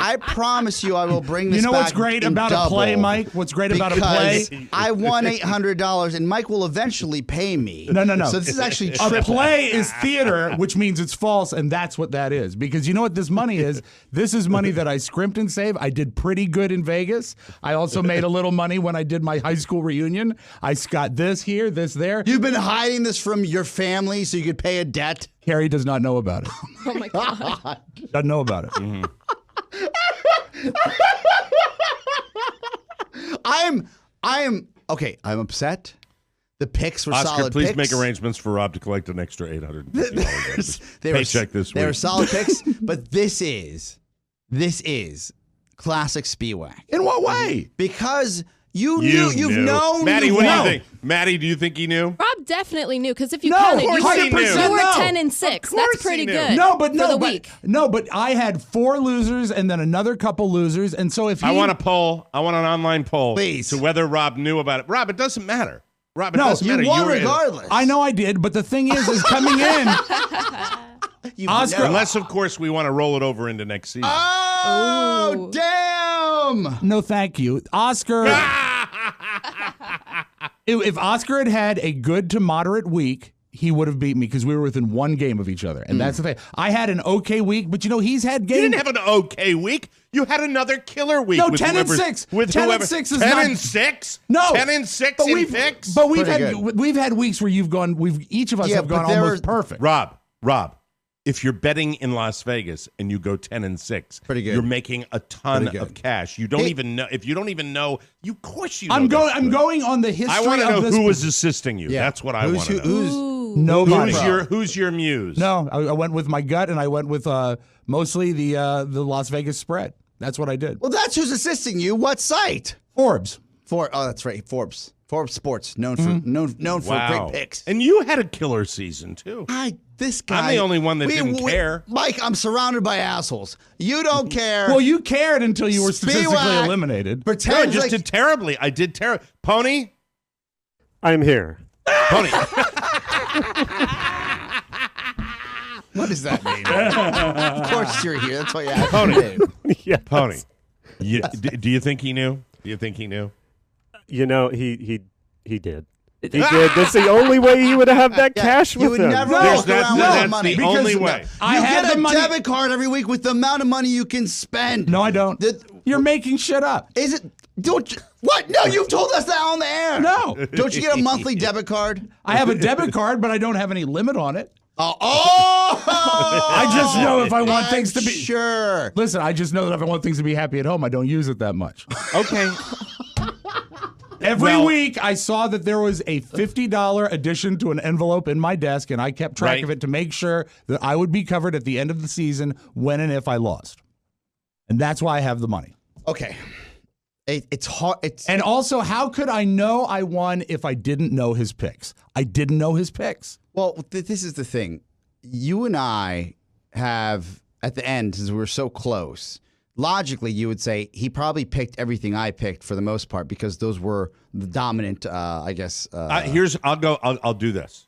[SPEAKER 3] I promise you I will bring this
[SPEAKER 4] You know
[SPEAKER 3] back
[SPEAKER 4] what's great
[SPEAKER 3] in
[SPEAKER 4] about a play,
[SPEAKER 3] double.
[SPEAKER 4] Mike? What's great about a play?
[SPEAKER 3] Because I won $800 and Mike will eventually pay me.
[SPEAKER 4] No.
[SPEAKER 3] So this is actually
[SPEAKER 4] A
[SPEAKER 3] triple.
[SPEAKER 4] play is theater, which means it's false, and that's what that is. Because you know what this money is? This is money that I scrimped and saved. I did pretty good in Vegas. I also made a little money when I did my high school reunion. I got this here, this there.
[SPEAKER 3] You've been hiding this from your family so you could pay a debt?
[SPEAKER 4] Carrie does not know about it.
[SPEAKER 6] Oh my God.
[SPEAKER 4] Doesn't know about it.
[SPEAKER 3] I am okay. I'm upset. The picks were
[SPEAKER 2] Oscar,
[SPEAKER 3] solid
[SPEAKER 2] please
[SPEAKER 3] picks.
[SPEAKER 2] make arrangements for Rob to collect an extra $850.
[SPEAKER 3] They were,
[SPEAKER 2] Paycheck this
[SPEAKER 3] They were
[SPEAKER 2] week.
[SPEAKER 3] solid picks, but this is classic Spiewak.
[SPEAKER 4] In what way?
[SPEAKER 3] Because you've
[SPEAKER 2] knew.
[SPEAKER 3] known.
[SPEAKER 2] Maddie,
[SPEAKER 3] you've
[SPEAKER 2] what do you
[SPEAKER 3] known.
[SPEAKER 2] think? Maddie, do you think he knew?
[SPEAKER 6] Rob definitely knew because if you
[SPEAKER 4] No,
[SPEAKER 6] counted,
[SPEAKER 4] of
[SPEAKER 6] you
[SPEAKER 4] course
[SPEAKER 6] were,
[SPEAKER 4] he knew.
[SPEAKER 6] you were
[SPEAKER 4] No.
[SPEAKER 6] 10 and 6.
[SPEAKER 2] Of course
[SPEAKER 6] That's pretty
[SPEAKER 2] he knew.
[SPEAKER 6] good.
[SPEAKER 4] No, but
[SPEAKER 6] for
[SPEAKER 4] no,
[SPEAKER 6] the
[SPEAKER 4] but
[SPEAKER 6] week.
[SPEAKER 4] no, but I had 4 losers and then another couple losers, and so if he,
[SPEAKER 2] I want a poll. I want an online poll.
[SPEAKER 3] Please.
[SPEAKER 2] To whether Rob knew about it. Rob, it doesn't matter. Rob, it
[SPEAKER 4] No,
[SPEAKER 2] doesn't
[SPEAKER 3] You
[SPEAKER 2] matter.
[SPEAKER 3] won
[SPEAKER 2] were in.
[SPEAKER 3] regardless.
[SPEAKER 4] I know I did, but the thing is coming in.
[SPEAKER 3] You've
[SPEAKER 4] Oscar-
[SPEAKER 3] never-
[SPEAKER 2] Unless, of course, we want to roll it over into next season.
[SPEAKER 3] Oh,
[SPEAKER 6] Ooh.
[SPEAKER 3] damn.
[SPEAKER 4] No, thank you, Oscar. If Oscar had had a good to moderate week, he would have beat me because we were within 1 game of each other, and that's the thing. I had an okay week, but he's had
[SPEAKER 2] You
[SPEAKER 4] games.
[SPEAKER 2] didn't have an okay week. You had another killer week.
[SPEAKER 4] No,
[SPEAKER 2] with
[SPEAKER 4] 10 and
[SPEAKER 2] whoever-
[SPEAKER 4] 6.
[SPEAKER 2] With
[SPEAKER 4] 10 and
[SPEAKER 2] whoever.
[SPEAKER 4] 6 is
[SPEAKER 2] 10
[SPEAKER 4] not-
[SPEAKER 2] and 6?
[SPEAKER 4] No,
[SPEAKER 2] 10 and 6
[SPEAKER 4] but
[SPEAKER 2] in
[SPEAKER 4] we've
[SPEAKER 2] picks?
[SPEAKER 4] But we've
[SPEAKER 3] Pretty
[SPEAKER 4] had
[SPEAKER 3] good.
[SPEAKER 4] we've had weeks where each of us
[SPEAKER 3] Yeah,
[SPEAKER 4] have gone
[SPEAKER 3] but there
[SPEAKER 4] almost
[SPEAKER 3] were-
[SPEAKER 4] perfect.
[SPEAKER 2] Rob, if you're betting in Las Vegas and you go 10 and 6,
[SPEAKER 3] Pretty good.
[SPEAKER 2] you're making a ton
[SPEAKER 3] Pretty good.
[SPEAKER 2] of cash. You don't
[SPEAKER 3] Hey-
[SPEAKER 2] even know. If you don't even know, of course you know.
[SPEAKER 4] I'm
[SPEAKER 2] that's
[SPEAKER 4] going
[SPEAKER 2] good.
[SPEAKER 4] on the history.
[SPEAKER 2] I want to know
[SPEAKER 4] of this.
[SPEAKER 2] who was assisting you.
[SPEAKER 3] Yeah.
[SPEAKER 2] That's what I
[SPEAKER 3] Who's
[SPEAKER 2] want to
[SPEAKER 3] who-
[SPEAKER 2] know.
[SPEAKER 3] who's-
[SPEAKER 6] Ooh.
[SPEAKER 4] Nobody.
[SPEAKER 2] Who's your muse?
[SPEAKER 4] No, I went with my gut, and I went with mostly the Las Vegas spread. That's what I did.
[SPEAKER 3] Well, that's who's assisting you. What site?
[SPEAKER 4] Forbes.
[SPEAKER 3] Oh, that's right. Forbes Sports, known for
[SPEAKER 2] Wow.
[SPEAKER 3] great picks.
[SPEAKER 2] And you had a killer season too.
[SPEAKER 3] This guy.
[SPEAKER 2] I'm the only one that didn't care.
[SPEAKER 3] Mike, I'm surrounded by assholes. You don't care.
[SPEAKER 4] Well, you cared until you were statistically
[SPEAKER 3] Spiewak
[SPEAKER 4] eliminated.
[SPEAKER 2] No, I
[SPEAKER 3] Pretend
[SPEAKER 2] just
[SPEAKER 3] like
[SPEAKER 2] did terribly. I did terrible. Pony.
[SPEAKER 5] I'm here.
[SPEAKER 2] Pony.
[SPEAKER 3] what does that mean? Of course you're here. That's why you asked
[SPEAKER 2] Pony.
[SPEAKER 3] me.
[SPEAKER 5] Yes.
[SPEAKER 2] Pony. Do you think he knew? Do you think he knew?
[SPEAKER 5] You know, he did. He did. That's the only way he would have that cash
[SPEAKER 3] You
[SPEAKER 5] with
[SPEAKER 3] would
[SPEAKER 5] him.
[SPEAKER 3] never
[SPEAKER 2] There's
[SPEAKER 3] walk
[SPEAKER 2] that-
[SPEAKER 3] around with
[SPEAKER 2] that's
[SPEAKER 3] that money.
[SPEAKER 2] the only way.
[SPEAKER 4] I
[SPEAKER 3] You
[SPEAKER 4] had
[SPEAKER 3] get
[SPEAKER 4] the
[SPEAKER 3] a
[SPEAKER 4] money.
[SPEAKER 3] debit card every week with the amount of money you can spend.
[SPEAKER 4] No, I don't.
[SPEAKER 3] The-
[SPEAKER 4] You're making shit up.
[SPEAKER 3] Is it? Don't you, what? No, you've told us that on the air.
[SPEAKER 4] No.
[SPEAKER 3] Don't you get a monthly debit card?
[SPEAKER 4] I have a debit card, but I don't have any limit on it.
[SPEAKER 3] Oh!
[SPEAKER 4] I just know if I want things to be.
[SPEAKER 3] Sure.
[SPEAKER 4] Listen, I just know that if I want things to be happy at home, I don't use it that much.
[SPEAKER 2] Okay.
[SPEAKER 4] Every
[SPEAKER 2] Well-
[SPEAKER 4] week, I saw that there was a $50 addition to an envelope in my desk, and I kept track
[SPEAKER 2] Right.
[SPEAKER 4] of it to make sure that I would be covered at the end of the season when and if I lost. And that's why I have the money.
[SPEAKER 3] Okay. It's hard.
[SPEAKER 4] And also, how could I know I won if I didn't know his picks? I didn't know his picks.
[SPEAKER 3] Well, this is the thing. You and I have, at the end, since we're so close, logically, you would say he probably picked everything I picked for the most part because those were the dominant, I guess.
[SPEAKER 2] I'll do this.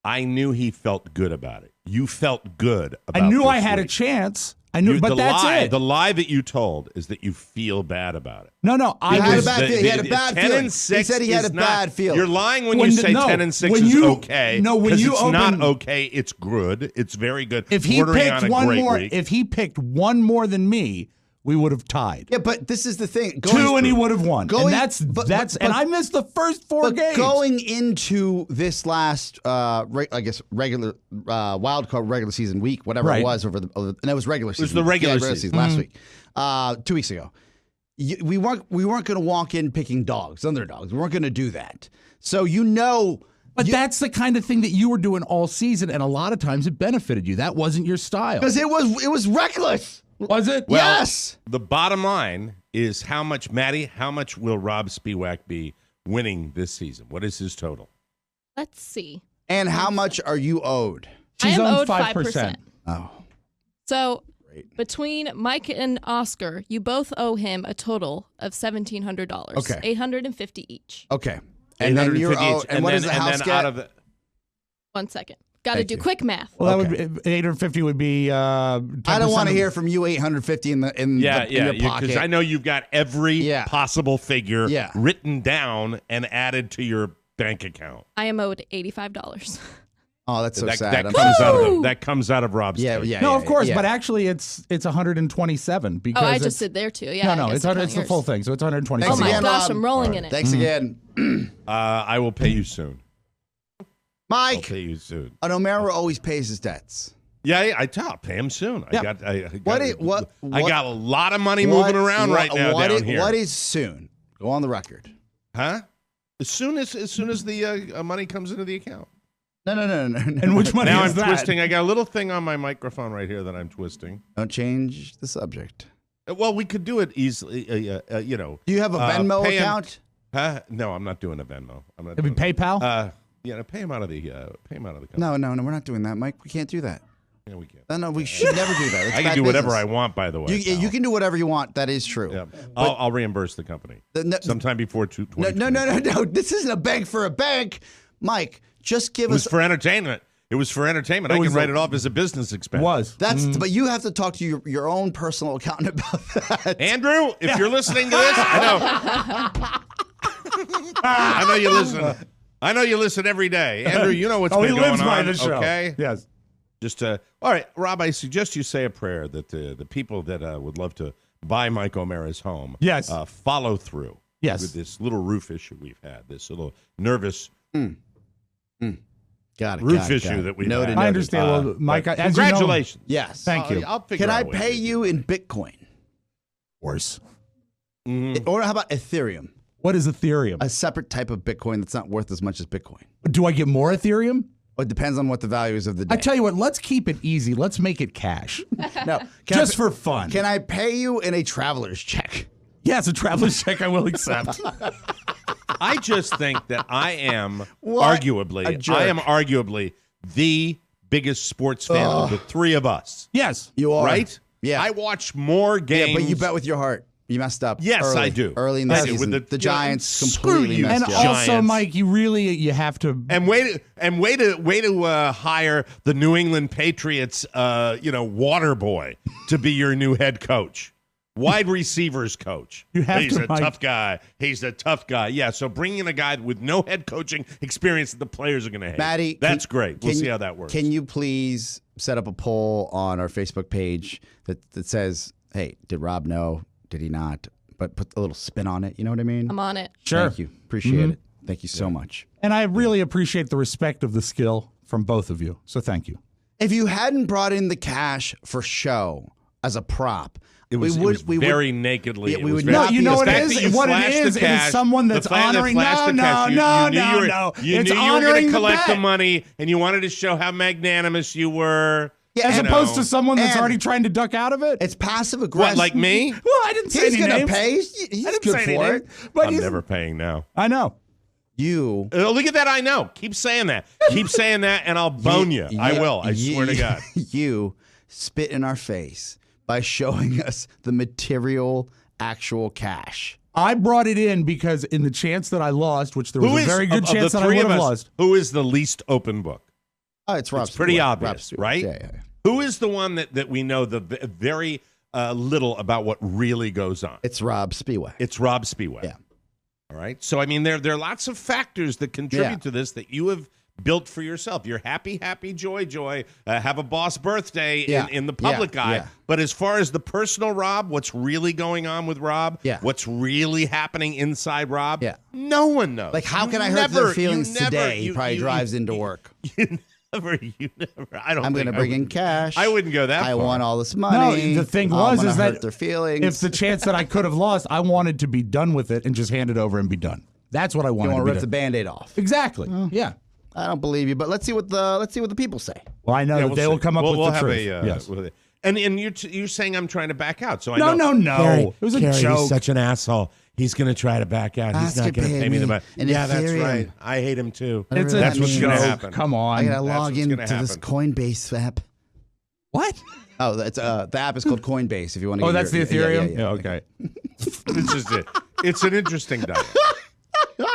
[SPEAKER 2] I knew he felt good about it. You felt good about it.
[SPEAKER 4] I knew
[SPEAKER 2] this
[SPEAKER 4] I had a
[SPEAKER 2] week.
[SPEAKER 4] chance. I knew, but
[SPEAKER 2] the
[SPEAKER 4] that's
[SPEAKER 2] lie,
[SPEAKER 4] it.
[SPEAKER 2] The lie that you told is that you feel bad about it.
[SPEAKER 4] No, I
[SPEAKER 3] He had a
[SPEAKER 4] was.
[SPEAKER 3] bad feeling. He had a bad
[SPEAKER 2] 10
[SPEAKER 3] feeling.
[SPEAKER 2] and 6
[SPEAKER 3] He said he had
[SPEAKER 2] is
[SPEAKER 3] a bad feeling.
[SPEAKER 2] You're lying when
[SPEAKER 4] When
[SPEAKER 2] you
[SPEAKER 4] the-
[SPEAKER 2] say
[SPEAKER 4] no,
[SPEAKER 2] 10 and 6
[SPEAKER 4] when
[SPEAKER 2] is
[SPEAKER 4] you-
[SPEAKER 2] okay.
[SPEAKER 4] no, when
[SPEAKER 2] 'cause
[SPEAKER 4] you
[SPEAKER 2] it's not
[SPEAKER 4] open-
[SPEAKER 2] okay. It's good. It's very good.
[SPEAKER 4] If he
[SPEAKER 2] Bordering on
[SPEAKER 4] picked
[SPEAKER 2] a
[SPEAKER 4] one
[SPEAKER 2] great
[SPEAKER 4] more,
[SPEAKER 2] week.
[SPEAKER 4] if he picked one more than me, we would have tied.
[SPEAKER 3] Yeah, but this is the thing.
[SPEAKER 4] Two, and he would have won.
[SPEAKER 3] Going-
[SPEAKER 4] and that's
[SPEAKER 3] but-
[SPEAKER 4] and I missed the first four
[SPEAKER 3] But
[SPEAKER 4] games.
[SPEAKER 3] going into this last, regular wild card regular season week, whatever
[SPEAKER 4] Right.
[SPEAKER 3] it was and it was regular season.
[SPEAKER 2] the regular
[SPEAKER 3] Yeah,
[SPEAKER 2] season.
[SPEAKER 3] last week, 2 weeks ago. We weren't going to walk in picking underdogs. We weren't going to do that. So
[SPEAKER 4] But that's the kind of thing that you were doing all season, and a lot of times it benefited you. That wasn't your style.
[SPEAKER 3] because it was reckless.
[SPEAKER 4] Was it?
[SPEAKER 2] Well,
[SPEAKER 3] Yes.
[SPEAKER 2] The bottom line is how much will Rob Spiewak be winning this season? What is his total?
[SPEAKER 6] Let's see.
[SPEAKER 3] And how much are you owed?
[SPEAKER 4] She's
[SPEAKER 6] I am
[SPEAKER 4] on
[SPEAKER 6] owed
[SPEAKER 4] 5%.
[SPEAKER 3] Oh,
[SPEAKER 6] So between Mike and Oscar, you both owe him a total of $1,700.
[SPEAKER 3] Okay.
[SPEAKER 6] $850 each.
[SPEAKER 3] okay. And then you're
[SPEAKER 2] 850
[SPEAKER 3] owed.
[SPEAKER 2] each,
[SPEAKER 3] And what
[SPEAKER 2] then,
[SPEAKER 3] does the
[SPEAKER 2] and
[SPEAKER 3] house
[SPEAKER 2] then
[SPEAKER 3] get?
[SPEAKER 2] out of the,
[SPEAKER 6] 1 second. Got to
[SPEAKER 3] Thank
[SPEAKER 6] do
[SPEAKER 3] you.
[SPEAKER 6] quick math.
[SPEAKER 4] Well, that would be 850 would be. 10%
[SPEAKER 3] I don't want to
[SPEAKER 4] of-
[SPEAKER 3] hear from you 850 in your pocket.
[SPEAKER 2] because I know you've got every
[SPEAKER 3] Yeah.
[SPEAKER 2] possible figure
[SPEAKER 3] Yeah.
[SPEAKER 2] written down and added to your bank account.
[SPEAKER 6] I am owed $85.
[SPEAKER 3] Oh, that's so
[SPEAKER 2] that,
[SPEAKER 3] sad.
[SPEAKER 2] that
[SPEAKER 3] I'm
[SPEAKER 2] comes
[SPEAKER 3] so
[SPEAKER 2] out
[SPEAKER 3] sorry.
[SPEAKER 2] of that comes out of Rob's.
[SPEAKER 3] Yeah,
[SPEAKER 2] take.
[SPEAKER 3] yeah.
[SPEAKER 4] No, of course,
[SPEAKER 3] yeah.
[SPEAKER 4] but actually it's 127 because
[SPEAKER 6] Oh, I
[SPEAKER 4] it's-
[SPEAKER 6] just did there too. Yeah. I
[SPEAKER 4] no,
[SPEAKER 6] guess
[SPEAKER 4] it's
[SPEAKER 6] I
[SPEAKER 4] 100,
[SPEAKER 6] count
[SPEAKER 4] it's the
[SPEAKER 6] yours.
[SPEAKER 4] full thing, so it's
[SPEAKER 6] Oh
[SPEAKER 4] 127.
[SPEAKER 6] my
[SPEAKER 3] again,
[SPEAKER 6] gosh,
[SPEAKER 3] Rob.
[SPEAKER 6] I'm rolling in it.
[SPEAKER 3] Thanks again.
[SPEAKER 2] I will pay you soon. I'll
[SPEAKER 3] Mike,
[SPEAKER 2] pay you soon.
[SPEAKER 3] an O'Mara always pays his debts.
[SPEAKER 2] Yeah, I'll pay him soon.
[SPEAKER 4] Yeah.
[SPEAKER 2] I got a lot of money moving around right now down here.
[SPEAKER 3] What is soon? Go on the record.
[SPEAKER 2] Huh? As soon as the money comes into the account.
[SPEAKER 3] No.
[SPEAKER 4] And which money
[SPEAKER 2] Now
[SPEAKER 4] is
[SPEAKER 2] I'm
[SPEAKER 4] that?
[SPEAKER 2] twisting. I got a little thing on my microphone right here that I'm twisting.
[SPEAKER 3] Don't change the subject.
[SPEAKER 2] Well, we could do it easily.
[SPEAKER 3] Do you have a Venmo
[SPEAKER 2] pay him-
[SPEAKER 3] account?
[SPEAKER 2] Huh? No, I'm not doing a Venmo. I'm not.
[SPEAKER 4] It'd be
[SPEAKER 2] doing
[SPEAKER 4] PayPal?
[SPEAKER 2] pay him out of the company.
[SPEAKER 3] No, we're not doing that, Mike. We can't do that.
[SPEAKER 2] Yeah, we can't.
[SPEAKER 3] No, we should never do that. It's
[SPEAKER 2] I can
[SPEAKER 3] bad
[SPEAKER 2] do whatever
[SPEAKER 3] business.
[SPEAKER 2] I want. By the way,
[SPEAKER 3] You can do whatever you want. That is true.
[SPEAKER 2] Yeah. I'll reimburse the company
[SPEAKER 3] No,
[SPEAKER 2] sometime before
[SPEAKER 3] no. This isn't a bank for a bank, Mike. Just give
[SPEAKER 2] It was
[SPEAKER 3] us.
[SPEAKER 2] for entertainment. It was for enentertainment. I
[SPEAKER 4] was
[SPEAKER 2] can write it off as a business expense.
[SPEAKER 4] Was.
[SPEAKER 3] But you have to talk to your own personal accountant about that.
[SPEAKER 2] Andrew, if you're listening to this, I know you listen. I know you listen every day. Andrew, you know what's
[SPEAKER 4] Oh,
[SPEAKER 2] been
[SPEAKER 4] he
[SPEAKER 2] going
[SPEAKER 4] lives by
[SPEAKER 2] on,
[SPEAKER 4] the show.
[SPEAKER 2] okay?
[SPEAKER 4] Yes.
[SPEAKER 2] Just all right, Rob, I suggest you say a prayer that the people that would love to buy Mike O'Mara's home
[SPEAKER 4] Yes.
[SPEAKER 2] follow through
[SPEAKER 4] Yes.
[SPEAKER 2] with this little roof issue we've had, this little nervous
[SPEAKER 3] Got it.
[SPEAKER 2] roof
[SPEAKER 3] got it,
[SPEAKER 2] issue
[SPEAKER 3] got it.
[SPEAKER 2] that we
[SPEAKER 3] Noted,
[SPEAKER 2] had.
[SPEAKER 4] I understand. Well, Mike,
[SPEAKER 2] but
[SPEAKER 4] as you know-
[SPEAKER 2] congratulations.
[SPEAKER 3] Yes.
[SPEAKER 4] Thank you.
[SPEAKER 2] I'll figure
[SPEAKER 3] Can
[SPEAKER 2] out
[SPEAKER 3] I
[SPEAKER 2] a way to
[SPEAKER 3] pay
[SPEAKER 2] do
[SPEAKER 3] you in Bitcoin?
[SPEAKER 4] Worse.
[SPEAKER 3] Or how about Ethereum?
[SPEAKER 4] What is Ethereum?
[SPEAKER 3] A separate type of Bitcoin that's not worth as much as Bitcoin.
[SPEAKER 4] Do I get more Ethereum?
[SPEAKER 3] It depends on what the value is of the day.
[SPEAKER 4] I tell you what, let's keep it easy. Let's make it cash.
[SPEAKER 3] No,
[SPEAKER 4] Just for fun.
[SPEAKER 3] Can I pay you in a traveler's check?
[SPEAKER 4] Yes, a traveler's check I will accept.
[SPEAKER 2] I just think that I am
[SPEAKER 3] What a
[SPEAKER 2] arguably,
[SPEAKER 3] jerk.
[SPEAKER 2] the biggest sports fan of the three of us.
[SPEAKER 4] Yes.
[SPEAKER 3] You are.
[SPEAKER 2] Right?
[SPEAKER 3] Yeah.
[SPEAKER 2] I watch more games.
[SPEAKER 3] Yeah, but you bet with your heart. You messed up.
[SPEAKER 2] Yes,
[SPEAKER 3] early,
[SPEAKER 2] I do.
[SPEAKER 3] Early in the
[SPEAKER 2] I do.
[SPEAKER 3] season.
[SPEAKER 2] With
[SPEAKER 3] The Giants
[SPEAKER 2] screw
[SPEAKER 3] completely
[SPEAKER 2] you,
[SPEAKER 3] messed
[SPEAKER 4] And
[SPEAKER 3] you up.
[SPEAKER 4] also,
[SPEAKER 2] Giants.
[SPEAKER 4] Mike, you have to.
[SPEAKER 2] And way to hire the New England Patriots, water boy to be your new head coach, wide receivers coach.
[SPEAKER 4] You have
[SPEAKER 2] He's
[SPEAKER 4] to,
[SPEAKER 2] a
[SPEAKER 4] Mike.
[SPEAKER 2] tough guy. He's a tough guy. Yeah. So bringing in a guy with no head coaching experience that the players are going to hate.
[SPEAKER 3] Maddie,
[SPEAKER 2] that's great. We'll see how that works.
[SPEAKER 3] Can you please set up a poll on our Facebook page that says, "Hey, did Rob know? Did he not?" But put a little spin on it. You know what I mean?
[SPEAKER 6] I'm on it.
[SPEAKER 4] Sure.
[SPEAKER 3] Thank you. Appreciate it. Thank you so much.
[SPEAKER 4] And I really appreciate the respect of the skill from both of you. So thank you.
[SPEAKER 3] If you hadn't brought in the cash for show as a prop,
[SPEAKER 2] It was very nakedly.
[SPEAKER 3] Yeah,
[SPEAKER 2] it
[SPEAKER 3] we
[SPEAKER 2] was
[SPEAKER 3] would
[SPEAKER 2] very-
[SPEAKER 3] not
[SPEAKER 4] No, you
[SPEAKER 3] be
[SPEAKER 4] know
[SPEAKER 3] as
[SPEAKER 4] what
[SPEAKER 3] bad.
[SPEAKER 4] it
[SPEAKER 2] fact that
[SPEAKER 4] is?
[SPEAKER 2] you
[SPEAKER 4] What it
[SPEAKER 2] flashed the
[SPEAKER 4] is
[SPEAKER 2] cash,
[SPEAKER 4] someone
[SPEAKER 2] the
[SPEAKER 4] that's
[SPEAKER 2] fact that
[SPEAKER 4] honoring.
[SPEAKER 2] flashed
[SPEAKER 4] No,
[SPEAKER 2] the cash,
[SPEAKER 4] no,
[SPEAKER 2] you knew you were-
[SPEAKER 4] no.
[SPEAKER 2] You
[SPEAKER 4] It's
[SPEAKER 2] knew you were
[SPEAKER 4] honoring
[SPEAKER 2] going to
[SPEAKER 4] the
[SPEAKER 2] collect the
[SPEAKER 4] bet.
[SPEAKER 2] money, and you wanted to show how magnanimous you were.
[SPEAKER 3] Yeah,
[SPEAKER 4] As
[SPEAKER 3] and-
[SPEAKER 4] opposed to someone that's
[SPEAKER 3] And-
[SPEAKER 4] already trying to duck out of it.
[SPEAKER 3] It's passive
[SPEAKER 2] What,
[SPEAKER 3] aggressive.
[SPEAKER 2] like me?
[SPEAKER 4] Well, I didn't say
[SPEAKER 3] He's
[SPEAKER 4] any
[SPEAKER 3] gonna
[SPEAKER 4] names.
[SPEAKER 3] pay. He's
[SPEAKER 4] I didn't
[SPEAKER 3] good
[SPEAKER 4] say any
[SPEAKER 3] for
[SPEAKER 4] names.
[SPEAKER 3] it.
[SPEAKER 4] But
[SPEAKER 2] I'm
[SPEAKER 4] he's-
[SPEAKER 2] never paying now.
[SPEAKER 4] I know.
[SPEAKER 3] You.
[SPEAKER 2] Look at that. I know. Keep saying that. Keep saying that, and I'll bone you. I will. I swear to God.
[SPEAKER 3] You spit in our face by showing us the material, actual cash.
[SPEAKER 4] I brought it in because in the chance that I lost, which there was a very good
[SPEAKER 2] of
[SPEAKER 4] chance
[SPEAKER 2] the
[SPEAKER 4] that I
[SPEAKER 2] three
[SPEAKER 4] would
[SPEAKER 2] of
[SPEAKER 4] have
[SPEAKER 2] us,
[SPEAKER 4] lost.
[SPEAKER 2] who is the least open book?
[SPEAKER 3] Oh, it's Rob.
[SPEAKER 2] It's pretty
[SPEAKER 3] Stewart.
[SPEAKER 2] obvious,
[SPEAKER 3] Rob Stewart.
[SPEAKER 2] right?
[SPEAKER 3] Yeah.
[SPEAKER 2] Who is the one that we know very little about what really goes on?
[SPEAKER 3] It's Rob Spiewak.
[SPEAKER 2] It's Rob Spiewak.
[SPEAKER 3] Yeah.
[SPEAKER 2] All right. So, I mean, there are lots of factors that contribute
[SPEAKER 3] Yeah.
[SPEAKER 2] to this that you have built for yourself. You're happy, joy, have a boss birthday
[SPEAKER 3] Yeah.
[SPEAKER 2] in the public eye.
[SPEAKER 3] Yeah.
[SPEAKER 2] But as far as the personal Rob, what's really going on with Rob,
[SPEAKER 3] Yeah.
[SPEAKER 2] what's really happening inside Rob,
[SPEAKER 3] Yeah.
[SPEAKER 2] no one knows.
[SPEAKER 3] Like, how
[SPEAKER 2] You
[SPEAKER 3] can I hurt
[SPEAKER 2] never-
[SPEAKER 3] their
[SPEAKER 2] you
[SPEAKER 3] feelings
[SPEAKER 2] never-
[SPEAKER 3] today? He
[SPEAKER 2] you-
[SPEAKER 3] probably
[SPEAKER 2] you-
[SPEAKER 3] drives into work.
[SPEAKER 2] You never. I don't
[SPEAKER 3] I'm
[SPEAKER 2] think
[SPEAKER 3] going to
[SPEAKER 2] I
[SPEAKER 3] bring in
[SPEAKER 2] would-
[SPEAKER 3] cash.
[SPEAKER 2] I wouldn't go that
[SPEAKER 3] I
[SPEAKER 2] far.
[SPEAKER 3] want all this money.
[SPEAKER 4] No, the thing
[SPEAKER 3] I'm
[SPEAKER 4] was
[SPEAKER 3] gonna
[SPEAKER 4] is
[SPEAKER 3] hurt
[SPEAKER 4] that
[SPEAKER 3] their feelings.
[SPEAKER 4] if the chance that I could have lost, I wanted to be done with it and just hand it over and be done. That's what I
[SPEAKER 3] you
[SPEAKER 4] wanted
[SPEAKER 3] want
[SPEAKER 4] to
[SPEAKER 3] to
[SPEAKER 4] be
[SPEAKER 3] rip the
[SPEAKER 4] done.
[SPEAKER 3] Band-Aid off.
[SPEAKER 4] Exactly. Yeah.
[SPEAKER 3] I don't believe you, but let's see what the people say.
[SPEAKER 4] Well, I know
[SPEAKER 2] Yeah,
[SPEAKER 4] that
[SPEAKER 2] we'll
[SPEAKER 4] they
[SPEAKER 2] see.
[SPEAKER 4] will come up
[SPEAKER 2] We'll
[SPEAKER 4] with the
[SPEAKER 2] have
[SPEAKER 4] truth.
[SPEAKER 2] yes. And you're saying I'm trying to back out. So I
[SPEAKER 4] No,
[SPEAKER 2] know.
[SPEAKER 4] no.
[SPEAKER 2] Gary,
[SPEAKER 4] It was a
[SPEAKER 2] Gary,
[SPEAKER 4] joke.
[SPEAKER 2] He's such an asshole. He's going to try to back out. He's
[SPEAKER 3] Oscar
[SPEAKER 2] not going to
[SPEAKER 3] paid
[SPEAKER 2] pay me the
[SPEAKER 3] me
[SPEAKER 2] money.
[SPEAKER 3] an
[SPEAKER 2] Yeah, that's
[SPEAKER 3] Ethereum.
[SPEAKER 2] right. I hate him too.
[SPEAKER 4] It's a
[SPEAKER 2] That's what's
[SPEAKER 4] joke.
[SPEAKER 2] going to happen.
[SPEAKER 4] Come on.
[SPEAKER 3] I got to
[SPEAKER 2] That's
[SPEAKER 3] log
[SPEAKER 2] what's
[SPEAKER 3] into
[SPEAKER 2] gonna
[SPEAKER 3] this
[SPEAKER 2] happen.
[SPEAKER 3] Coinbase app.
[SPEAKER 4] What?
[SPEAKER 3] Oh, that's the app is called Coinbase. If you want to.
[SPEAKER 4] Oh, that's the Ethereum?
[SPEAKER 3] Yeah.
[SPEAKER 4] Okay.
[SPEAKER 2] It's just it. It's an interesting diet.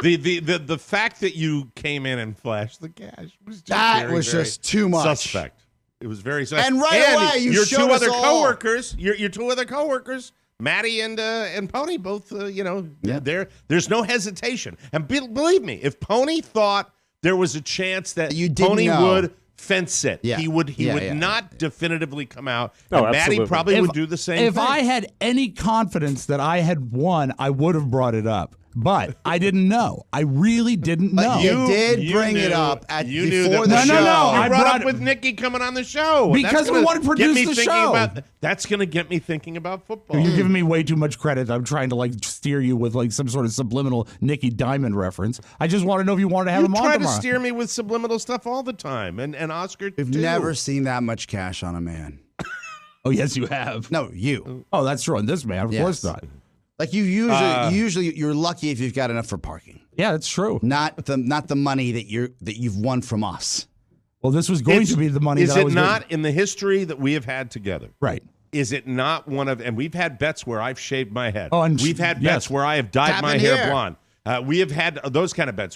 [SPEAKER 2] The fact that you came in and flashed the cash was just
[SPEAKER 3] That
[SPEAKER 2] very,
[SPEAKER 3] was
[SPEAKER 2] very
[SPEAKER 3] just too much.
[SPEAKER 2] suspect. It was very suspect.
[SPEAKER 3] And right away, you
[SPEAKER 2] your
[SPEAKER 3] showed
[SPEAKER 2] two
[SPEAKER 3] us
[SPEAKER 2] other
[SPEAKER 3] all.
[SPEAKER 2] coworkers, your two other coworkers, Maddie and Pony, both
[SPEAKER 3] Yeah.
[SPEAKER 2] there's no hesitation. And believe me, if Pony thought there was a chance that
[SPEAKER 3] You didn't
[SPEAKER 2] Pony
[SPEAKER 3] know.
[SPEAKER 2] would fence it,
[SPEAKER 3] Yeah.
[SPEAKER 2] he would
[SPEAKER 3] Yeah.
[SPEAKER 2] not definitively come out.
[SPEAKER 5] No,
[SPEAKER 2] and Maddie
[SPEAKER 5] absolutely.
[SPEAKER 2] probably would do the same
[SPEAKER 4] If
[SPEAKER 2] thing.
[SPEAKER 4] I had any confidence that I had won, I would have brought it up. But I didn't know. I really didn't know.
[SPEAKER 3] But you did
[SPEAKER 2] you
[SPEAKER 3] bring
[SPEAKER 2] knew-
[SPEAKER 3] it up
[SPEAKER 2] you knew
[SPEAKER 3] before
[SPEAKER 2] that
[SPEAKER 3] the
[SPEAKER 4] No,
[SPEAKER 3] show.
[SPEAKER 4] no, no.
[SPEAKER 2] You
[SPEAKER 4] I
[SPEAKER 2] brought
[SPEAKER 4] brought
[SPEAKER 2] up with Nikki coming on the show
[SPEAKER 4] Because
[SPEAKER 2] That's
[SPEAKER 4] we
[SPEAKER 2] gonna
[SPEAKER 4] want to
[SPEAKER 2] get
[SPEAKER 4] produce
[SPEAKER 2] me
[SPEAKER 4] the
[SPEAKER 2] thinking
[SPEAKER 4] show.
[SPEAKER 2] That's going to get me thinking about football.
[SPEAKER 4] You're giving me way too much credit. I'm trying to steer you with some sort of subliminal Nicky Diamond reference. I just want to know if you want to have
[SPEAKER 2] You
[SPEAKER 4] him on
[SPEAKER 2] try to
[SPEAKER 4] tomorrow.
[SPEAKER 2] steer me with subliminal stuff all the time, and Oscar
[SPEAKER 3] We've
[SPEAKER 2] too.
[SPEAKER 3] never seen that much cash on a man.
[SPEAKER 4] Oh, yes, you have.
[SPEAKER 3] No, you.
[SPEAKER 4] Oh, that's true. On this man, of
[SPEAKER 3] Yes.
[SPEAKER 4] course not.
[SPEAKER 3] Like you usually you're lucky if you've got enough for parking.
[SPEAKER 4] Yeah, that's true.
[SPEAKER 3] Not the money that you've won from us.
[SPEAKER 4] Well, this was going
[SPEAKER 2] It's-
[SPEAKER 4] to be the money
[SPEAKER 2] Is
[SPEAKER 4] that I
[SPEAKER 2] it
[SPEAKER 4] was
[SPEAKER 2] not in the history that we have had together?
[SPEAKER 4] right.
[SPEAKER 2] Is it not one of? And we've had bets where I've shaved my head.
[SPEAKER 4] Oh, and
[SPEAKER 2] we've had
[SPEAKER 4] yes.
[SPEAKER 2] bets where I have dyed
[SPEAKER 3] Tap
[SPEAKER 2] my
[SPEAKER 3] in
[SPEAKER 2] hair
[SPEAKER 3] here.
[SPEAKER 2] blonde. We have had those kind of bets.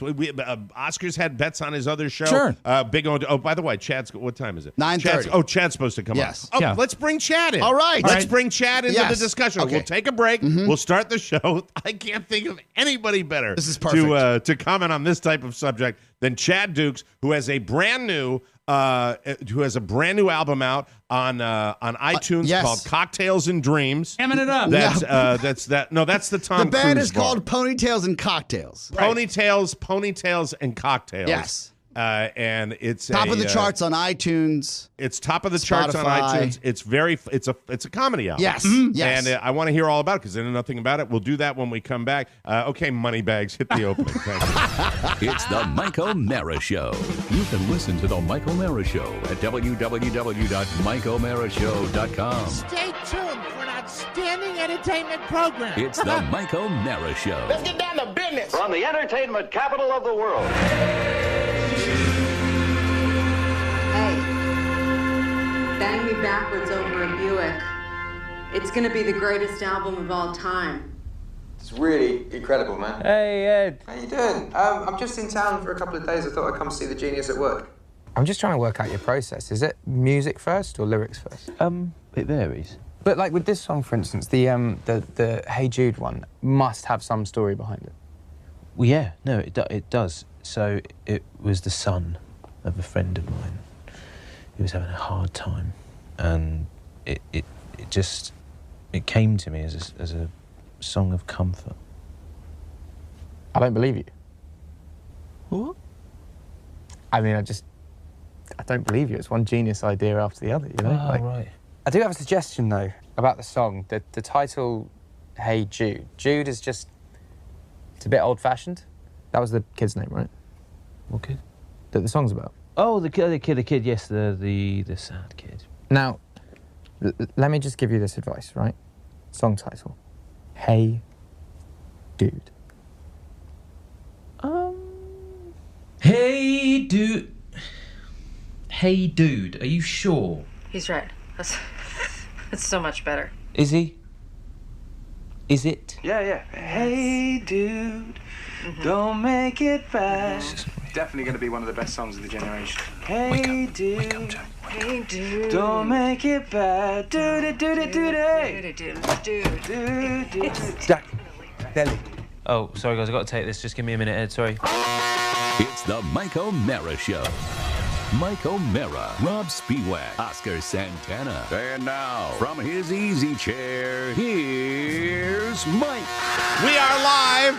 [SPEAKER 2] Oscar's had bets on his other show.
[SPEAKER 4] Sure.
[SPEAKER 2] Big on. Oh, by the way, Chad's. What time is it?
[SPEAKER 3] 9:30.
[SPEAKER 2] Chad's supposed to come
[SPEAKER 3] Yes.
[SPEAKER 2] on. Oh,
[SPEAKER 4] Yeah.
[SPEAKER 2] let's bring Chad in.
[SPEAKER 3] All right.
[SPEAKER 2] Let's
[SPEAKER 3] All right.
[SPEAKER 2] bring Chad into
[SPEAKER 3] Yes.
[SPEAKER 2] the discussion.
[SPEAKER 3] Okay.
[SPEAKER 2] We'll take a break. We'll start the show. I can't think of anybody better.
[SPEAKER 3] This is perfect.
[SPEAKER 2] To comment on this type of subject than Chad Dukes, who has a brand new album out on iTunes
[SPEAKER 3] yes.
[SPEAKER 2] called Cocktails and Dreams.
[SPEAKER 4] Hamming it up.
[SPEAKER 2] That's that's the Tom
[SPEAKER 3] The band
[SPEAKER 2] Cruise
[SPEAKER 3] is
[SPEAKER 2] bar.
[SPEAKER 3] called Ponytails and Cocktails.
[SPEAKER 2] Ponytails and Cocktails.
[SPEAKER 3] Yes.
[SPEAKER 2] and it's
[SPEAKER 3] Top of the charts on iTunes.
[SPEAKER 2] It's top of the charts on
[SPEAKER 3] Spotify.
[SPEAKER 2] iTunes. It's a comedy album.
[SPEAKER 3] Yes, yes.
[SPEAKER 2] And I want to hear all about it because I know nothing about it. We'll do that when we come back. Okay, Moneybags, hit the opening. Thank you.
[SPEAKER 1] It's the Mike O'Mara Show. You can listen to the Mike O'Mara Show at www.mikeomarashow.com.
[SPEAKER 7] Stay tuned for an outstanding entertainment program.
[SPEAKER 1] It's the Mike O'Mara Show.
[SPEAKER 7] Let's get down to business.
[SPEAKER 8] From the entertainment capital of the world.
[SPEAKER 9] Hey, bang me backwards over a Buick. It's gonna be the greatest album of all time.
[SPEAKER 10] It's really incredible, man.
[SPEAKER 11] Hey, Ed.
[SPEAKER 10] How you doing? I'm just in town for a couple of days. I thought I'd come see the genius at work.
[SPEAKER 11] I'm just trying to work out your process. Is it music first or lyrics first?
[SPEAKER 12] It varies.
[SPEAKER 11] But like with this song, for instance, the Hey Jude one must have some story behind it.
[SPEAKER 12] Well, yeah, no, it does. So it was the son of a friend of mine who was having a hard time, and it came to me as a song of comfort.
[SPEAKER 11] I don't believe you.
[SPEAKER 12] What?
[SPEAKER 11] I mean, I don't believe you. It's one genius idea after the other, you know?
[SPEAKER 12] Oh, right.
[SPEAKER 11] I do have a suggestion, though, about the song. The title, Hey Jude. Jude is just, it's a bit old-fashioned. That was the kid's name, right?
[SPEAKER 12] What kid?
[SPEAKER 11] That the song's about.
[SPEAKER 12] Oh, the kid, yes, the sad kid.
[SPEAKER 11] Now, let me just give you this advice, right? Song title. Hey Dude.
[SPEAKER 13] Hey dude. Hey dude, are you sure?
[SPEAKER 9] He's right. That's so much better.
[SPEAKER 12] Is he? Is it?
[SPEAKER 10] Yeah. Hey, dude, don't make it bad. Definitely going to be one of the best songs of the generation. Hey, dude.
[SPEAKER 9] Hey, dude.
[SPEAKER 10] Don't make it bad.
[SPEAKER 11] Jack. Delhi.
[SPEAKER 12] Oh, sorry guys, I've got to take this. Just give me a minute, Ed, sorry.
[SPEAKER 1] It's the Mike O'Mara Show. Mike O'Mara, Rob Spiewak, Oscar Santana. And now, from his easy chair, here's Mike.
[SPEAKER 2] We are live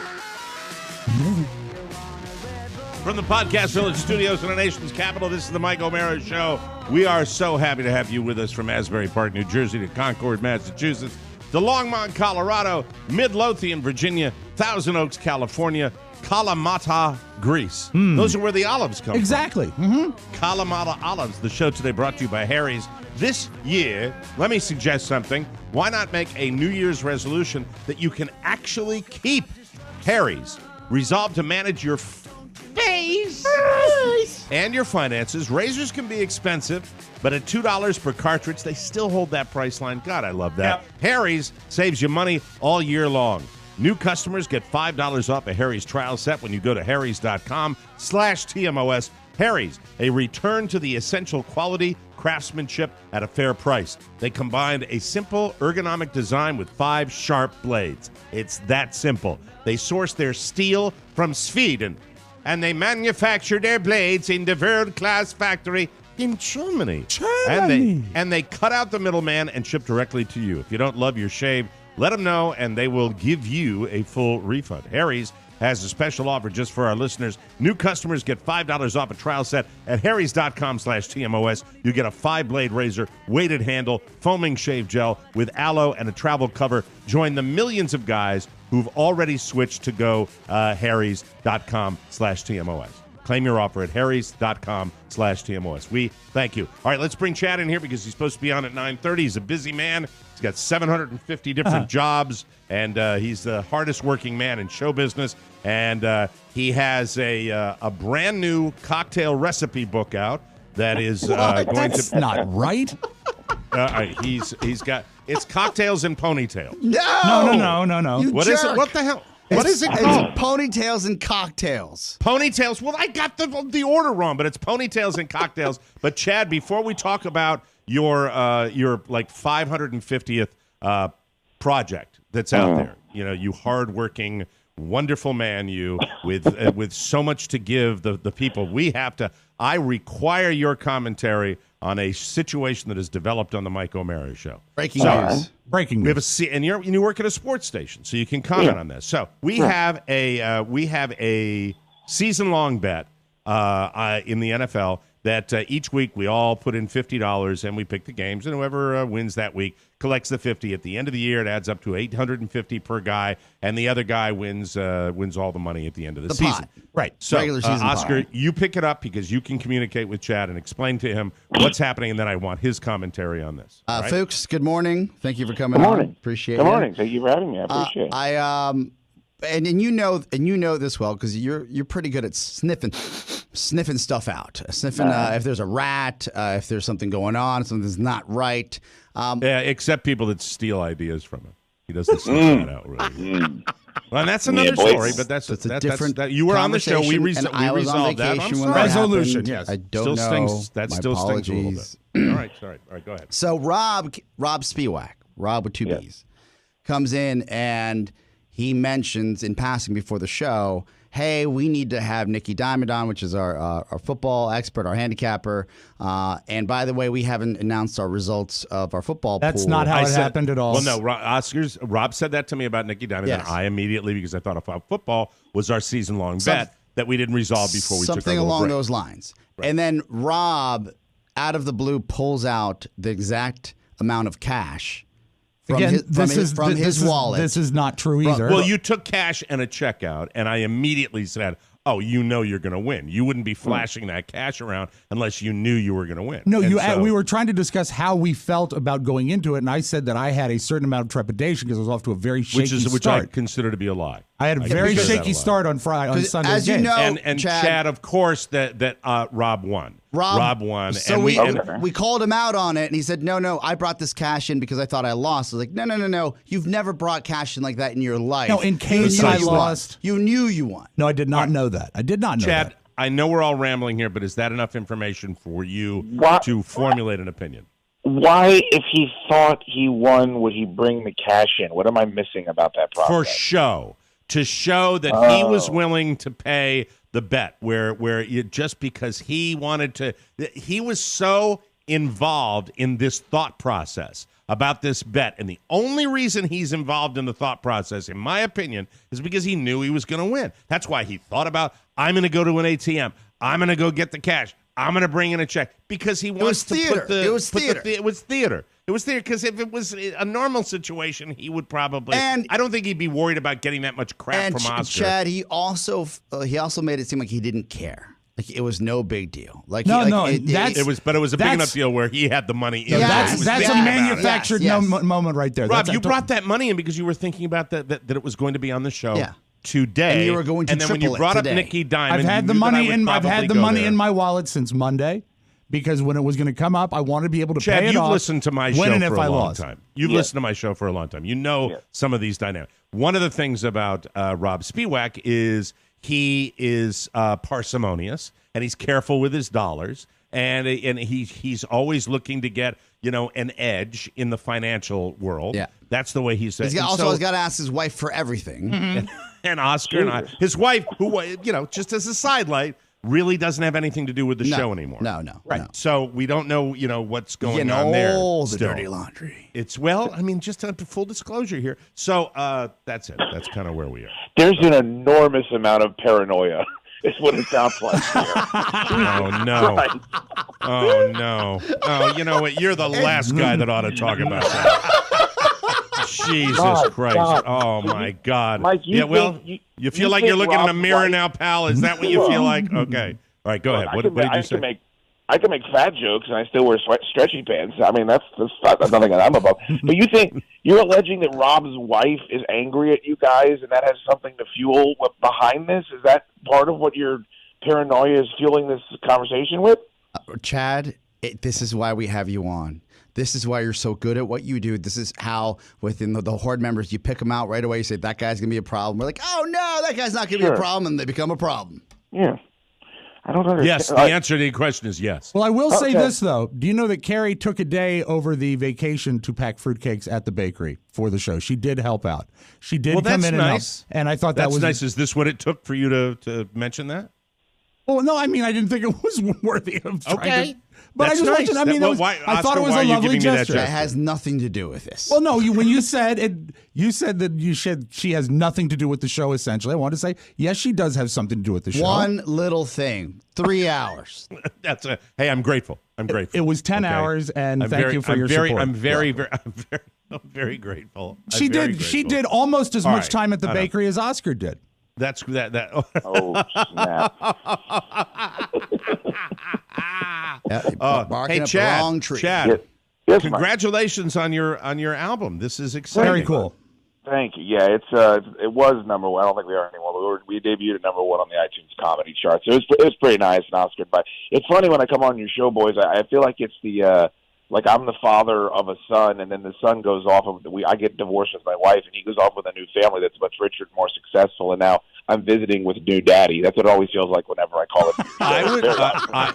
[SPEAKER 2] from the Podcast Village Studios in the nation's capital. This is the Mike O'Mara Show. We are so happy to have you with us from Asbury Park, New Jersey to Concord, Massachusetts, to Longmont, Colorado, Midlothian, Virginia, Thousand Oaks, California, Kalamata, Greece. Those are where the olives come
[SPEAKER 4] Exactly.
[SPEAKER 2] from. Kalamata Olives. The show today brought to you by Harry's. This year, let me suggest something. Why not make a New Year's resolution that you can actually keep? Harry's. Resolve to manage your face and your finances. Razors can be expensive, but at $2 per cartridge, they still hold that price line. God, I love that.
[SPEAKER 4] Yep.
[SPEAKER 2] Harry's saves you money all year long. New customers get $5 off a Harry's trial set when you go to harrys.com/TMOS. Harry's, a return to the essential quality craftsmanship at a fair price. They combined a simple ergonomic design with 5 sharp blades. It's that simple. They source their steel from Sweden, and they manufacture their blades in the world-class factory in Germany. And they cut out the middleman and ship directly to you. If you don't love your shave, let them know, and they will give you a full refund. Harry's has a special offer just for our listeners. New customers get $5 off a trial set at harrys.com/TMOS. You get a 5-blade razor, weighted handle, foaming shave gel with aloe and a travel cover. Join the millions of guys who've already switched to go harrys.com/TMOS. Claim your offer at harrys.com/TMOS. We thank you. All right, let's bring Chad in here because he's supposed to be on at 9:30. He's a busy man. He's got 750 different jobs, and he's the hardest working man in show business. And he has a brand new cocktail recipe book out that is going
[SPEAKER 4] That's
[SPEAKER 2] to.
[SPEAKER 4] not right.
[SPEAKER 2] He's got it's cocktails and ponytail.
[SPEAKER 4] No.
[SPEAKER 3] You
[SPEAKER 2] What is
[SPEAKER 3] jerk.
[SPEAKER 2] it? What the hell? What is it
[SPEAKER 3] It's
[SPEAKER 2] called?
[SPEAKER 3] ponytails and cocktails.
[SPEAKER 2] Ponytails. Well, I got the order wrong, but it's ponytails and cocktails. But Chad, before we talk about your like 550th project that's out there, you hardworking, wonderful man, you with so much to give the people. I require your commentary on a situation that is developed on the Mike O'Mara Show.
[SPEAKER 3] Breaking news.
[SPEAKER 4] Breaking
[SPEAKER 2] We
[SPEAKER 4] news.
[SPEAKER 2] have and you work at a sports station, so you can comment on this. So we have a season-long bet in the NFL that each week we all put in $50 and we pick the games, and whoever wins that week collects the 50. At the end of the year, it adds up to $850 per guy, and the other guy wins all the money at the end of the season.
[SPEAKER 3] pot.
[SPEAKER 2] Right. So,
[SPEAKER 3] Regular season
[SPEAKER 2] Oscar,
[SPEAKER 3] pot.
[SPEAKER 2] you pick it up because you can communicate with Chad and explain to him what's happening, and then I want his commentary on this. Right?
[SPEAKER 3] Fuchs, good morning. Thank you for coming
[SPEAKER 14] Good morning.
[SPEAKER 3] on. Appreciate it.
[SPEAKER 14] Good morning. Thank you for having me. I appreciate it.
[SPEAKER 3] And you know this well because you're pretty good at sniffing stuff out. Sniffing if there's a rat, if there's something going on, something's not right.
[SPEAKER 2] Yeah, except people that steal ideas from him. He doesn't sniff that out really. Well, and that's another story, but that's a different. You were on the show. We resolved that.
[SPEAKER 4] Resolution. Yes.
[SPEAKER 3] I don't know.
[SPEAKER 2] That
[SPEAKER 3] My
[SPEAKER 2] still stings a little
[SPEAKER 3] apologies.
[SPEAKER 2] bit. All right, sorry. All right, go ahead.
[SPEAKER 3] So Rob Spiewak, Rob with two B's, comes in and he mentions in passing before the show, hey, we need to have Nikki Diamond on, which is our football expert, our handicapper. And by the way, we haven't announced our results of our football pool.
[SPEAKER 4] That's not how it happened at all.
[SPEAKER 2] Well, no, Rob said that to me about Nikki Diamond, and I immediately, because I thought if football was our season-long bet, that we didn't resolve before we took our
[SPEAKER 3] something
[SPEAKER 2] little
[SPEAKER 3] along
[SPEAKER 2] break.
[SPEAKER 3] those lines.
[SPEAKER 2] Right.
[SPEAKER 3] And then Rob, out of the blue, pulls out the exact amount of cash from his wallet.
[SPEAKER 4] This is not true either.
[SPEAKER 2] Well, you took cash and a check out, and I immediately said, oh, you know you're going to win. You wouldn't be flashing that cash around unless you knew you were going to win.
[SPEAKER 4] No, we were trying to discuss how we felt about going into it, and I said that I had a certain amount of trepidation because I was off to a very shaky start.
[SPEAKER 2] Which I consider to be a lie.
[SPEAKER 4] I had a very shaky start on Sunday's
[SPEAKER 3] as you
[SPEAKER 4] game.
[SPEAKER 3] know,
[SPEAKER 2] and Chad, of course, that Rob won. Rob won.
[SPEAKER 3] So we called him out on it, and he said, no, I brought this cash in because I thought I lost. I was like, no. You've never brought cash in like that in your life.
[SPEAKER 4] No, in case I lost.
[SPEAKER 3] You knew you won.
[SPEAKER 4] No, I did not know that. I did not know
[SPEAKER 2] Chad,
[SPEAKER 4] that.
[SPEAKER 2] I know we're all rambling here, but is that enough information for you to formulate an opinion?
[SPEAKER 14] Why, if he thought he won, would he bring the cash in? What am I missing about that process?
[SPEAKER 2] For show. To show that he was willing to pay the bet, just because he wanted to, he was so involved in this thought process about this bet, and the only reason he's involved in the thought process, in my opinion, is because he knew he was going to win. That's why he thought about, I'm going to go to an ATM, I'm going to go get the cash, I'm going to bring in a check, because he wants to put the...
[SPEAKER 3] It was theater.
[SPEAKER 2] It was theater. It was there because if it was a normal situation, he would probably. And I don't think he'd be worried about getting that much crap from Oscar.
[SPEAKER 3] Chad, he also made it seem like he didn't care. Like it was no big deal. Like
[SPEAKER 2] it was a big enough deal where he had the money in.
[SPEAKER 4] That's a manufactured moment right there.
[SPEAKER 2] Rob, you brought that money in because you were thinking about that it was going to be on the show. Today,
[SPEAKER 3] and you were going to
[SPEAKER 2] and then when you brought up Nikki Diamond,
[SPEAKER 4] I've had the money in my wallet since Monday. Because when it was going to come up, I wanted to be able to
[SPEAKER 2] Chad,
[SPEAKER 4] pay it off.
[SPEAKER 2] you've listened to my show for a long time. You've
[SPEAKER 4] Yeah.
[SPEAKER 2] listened to my show for a long time. You know some of these dynamics. One of the things about Rob Spiewak is he is parsimonious and he's careful with his dollars, and he's always looking to get an edge in the financial world. Yeah, that's the way he's.
[SPEAKER 3] He's also got to ask his wife for everything.
[SPEAKER 2] Mm-hmm. And Oscar his wife, who just as a sidelight, really doesn't have anything to do with the show anymore.
[SPEAKER 3] No.
[SPEAKER 2] Right.
[SPEAKER 3] No.
[SPEAKER 2] So we don't know, what's going on there.
[SPEAKER 3] All the
[SPEAKER 2] still.
[SPEAKER 3] dirty laundry.
[SPEAKER 2] It's just a full disclosure here. So that's it. That's kind of where we are.
[SPEAKER 14] There's an enormous amount of paranoia. Is what it sounds like here.
[SPEAKER 2] Oh, no.
[SPEAKER 14] Right.
[SPEAKER 2] Oh, no. Oh, you know what? You're the last guy that ought to talk about that. Jesus Christ.
[SPEAKER 14] God.
[SPEAKER 2] Oh, my God.
[SPEAKER 14] Mike, you
[SPEAKER 2] feel like you're looking in a mirror now, pal? Is that what you feel like? Okay. All right, go ahead. What did you say?
[SPEAKER 14] I can make fat jokes, and I still wear stretchy pants. I mean, that's nothing that I'm above. But you think you're alleging that Rob's wife is angry at you guys, and that has something to fuel behind this? Is that part of what your paranoia is fueling this conversation with?
[SPEAKER 3] Chad, this is why we have you on. This is why you're so good at what you do. This is how, within the Horde members, you pick them out right away. You say, that guy's going to be a problem. We're like, oh, no, that guy's not going to be a problem. And they become a problem.
[SPEAKER 14] Yeah. I don't understand.
[SPEAKER 2] Yes, the answer to your question is yes.
[SPEAKER 4] Well, I will say this, though. Do you know that Carrie took a day over the vacation to pack fruitcakes at the bakery for the show? She did help out. She did come in and help. And I thought that was
[SPEAKER 2] nice. Is this what it took for you to mention that?
[SPEAKER 4] Oh no, I mean I didn't think it was worthy of trying to. But
[SPEAKER 2] That's
[SPEAKER 4] I just
[SPEAKER 2] nice.
[SPEAKER 4] mentioned. I mean, I thought it was a lovely gesture.
[SPEAKER 3] That has nothing to do with this.
[SPEAKER 4] Well, no, when you said it, you said that she has nothing to do with the show. Essentially, I want to say yes, she does have something to do with the show.
[SPEAKER 3] One little thing, 3 hours.
[SPEAKER 2] Hey, I'm grateful. I'm grateful.
[SPEAKER 4] It was 10 hours, and thank you for your support.
[SPEAKER 2] I'm very grateful.
[SPEAKER 4] She did almost as much time at the bakery as Oscar did.
[SPEAKER 2] That's that.
[SPEAKER 14] Oh snap!
[SPEAKER 2] Hey, Chad. Chad,
[SPEAKER 14] yes,
[SPEAKER 2] congratulations on your album. This is exciting.
[SPEAKER 4] Very cool.
[SPEAKER 14] Thank you. Yeah, it was number one. I don't think we are anymore. But we debuted at number one on the iTunes comedy charts. It was pretty nice and Oscar. But it's funny when I come on your show, boys. I feel like it's the like I'm the father of a son, and then the son goes off of I get divorced with my wife, and he goes off with a new family that's much richer and more successful, and now I'm visiting with new daddy. That's what it always feels like whenever I call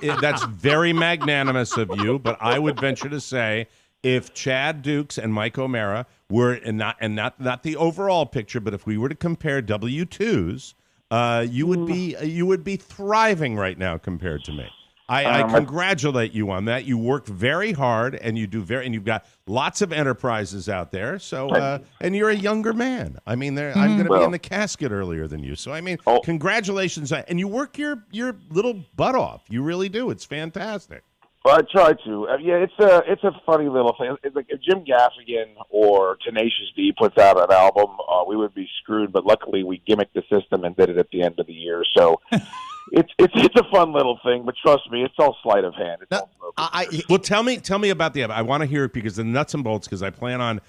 [SPEAKER 14] it.
[SPEAKER 2] That's very magnanimous of you, but I would venture to say if Chad Dukes and Mike O'Mara were not the overall picture, but if we were to compare W-2s, you would be thriving right now compared to me. I congratulate you on that. You work very hard, and and you've got lots of enterprises out there. So, and you're a younger man. I mean, I'm going to be in the casket earlier than you. So, I mean, congratulations. And you work your little butt off. You really do. It's fantastic.
[SPEAKER 14] Well, I try to. Yeah, it's a funny little thing. It's like if Jim Gaffigan or Tenacious D puts out an album, we would be screwed. But luckily, we gimmicked the system and did it at the end of the year. So. It's a fun little thing, but trust me, it's all sleight of hand.
[SPEAKER 2] Well, tell me about the album. I want to hear it because the nuts and bolts. Because I plan on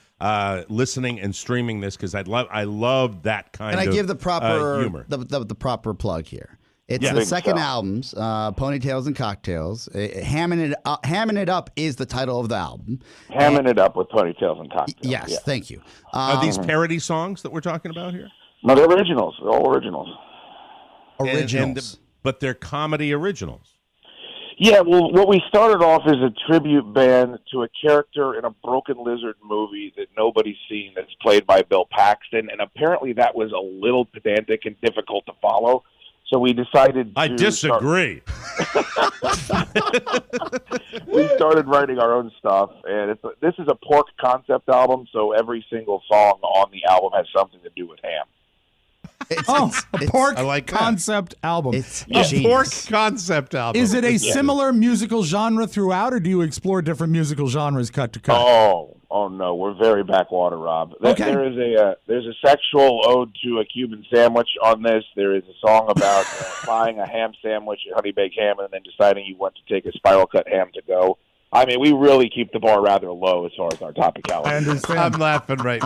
[SPEAKER 2] listening and streaming this because I love that kind of.
[SPEAKER 3] And I give the proper
[SPEAKER 2] humor.
[SPEAKER 3] The proper plug here. It's the second album's Ponytails and Cocktails. Hamming It Up is the title of the album.
[SPEAKER 14] Hamming It Up with Ponytails and Cocktails.
[SPEAKER 3] Yes, thank you.
[SPEAKER 2] Are these parody songs that we're talking about here?
[SPEAKER 14] No, they're originals. They're all originals.
[SPEAKER 2] But they're comedy originals.
[SPEAKER 14] Yeah, well, what we started off as a tribute band to a character in a Broken Lizard movie that nobody's seen that's played by Bill Paxton, and apparently that was a little pedantic and difficult to follow. So we decided to...
[SPEAKER 2] I disagree.
[SPEAKER 14] We started writing our own stuff, and this is a pork concept album, so every single song on the album has something to do with ham.
[SPEAKER 4] A pork concept album.
[SPEAKER 2] It's a pork concept album.
[SPEAKER 4] Is it a similar musical genre throughout, or do you explore different musical genres cut to cut?
[SPEAKER 14] Oh no, we're very backwater, Rob.
[SPEAKER 4] Okay.
[SPEAKER 14] There's a sexual ode to a Cuban sandwich on this. There is a song about buying a ham sandwich, a honey baked ham, and then deciding you want to take a spiral cut ham to go. I mean, we really keep the bar rather low as far as our topicality.
[SPEAKER 4] I understand.
[SPEAKER 2] I'm laughing right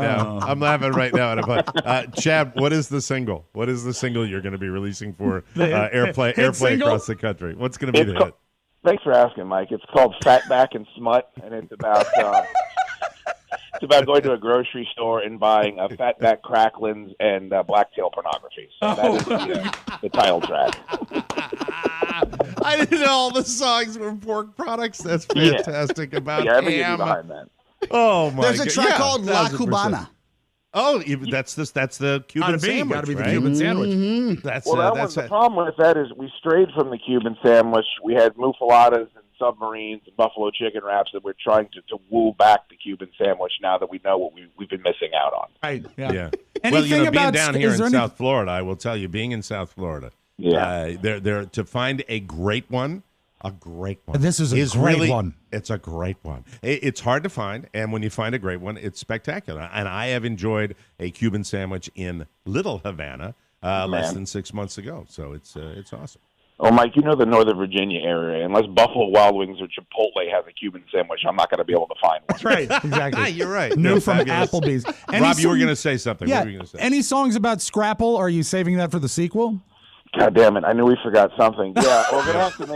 [SPEAKER 2] now. Chad, what is the single? What is the single you're going to be releasing for airplay across the country? What's going to be the hit?
[SPEAKER 14] Thanks for asking, Mike. It's called Fatback and Smut, and it's about going to a grocery store and buying Fatback cracklins and blacktail pornography. So that is the title track.
[SPEAKER 2] I didn't know all the songs were pork products. That's fantastic. About
[SPEAKER 14] ham. Behind that.
[SPEAKER 2] Oh my!
[SPEAKER 3] There's a track called La
[SPEAKER 2] 1000%.
[SPEAKER 3] Cubana.
[SPEAKER 2] Oh, that's the Cuban sandwich.
[SPEAKER 4] Got to be the
[SPEAKER 2] right?
[SPEAKER 4] Cuban sandwich.
[SPEAKER 3] Mm-hmm.
[SPEAKER 2] That's
[SPEAKER 14] the problem with that is we strayed from the Cuban sandwich. We had mufaladas and submarines and buffalo chicken wraps that we're trying to woo back the Cuban sandwich now that we know what we've been missing out on.
[SPEAKER 4] Right. Yeah.
[SPEAKER 2] Well, being down here in South Florida, I will tell you, being in South Florida, there to find a great one. A great one.
[SPEAKER 4] This is a great one.
[SPEAKER 2] It's a great one. It's hard to find, and when you find a great one, it's spectacular. And I have enjoyed a Cuban sandwich in Little Havana less than 6 months ago. So it's awesome.
[SPEAKER 14] Oh, Mike, you know the Northern Virginia area. Unless Buffalo Wild Wings or Chipotle has a Cuban sandwich, I'm not going to be able to find one.
[SPEAKER 4] That's right. Exactly.
[SPEAKER 2] You're right.
[SPEAKER 4] New from Applebee's.
[SPEAKER 2] Rob, you were going to say something.
[SPEAKER 4] Yeah.
[SPEAKER 2] What were you going to say?
[SPEAKER 4] Any songs about Scrapple? Are you saving that for the sequel?
[SPEAKER 14] God damn it! I knew we forgot something. Yeah, we're gonna have to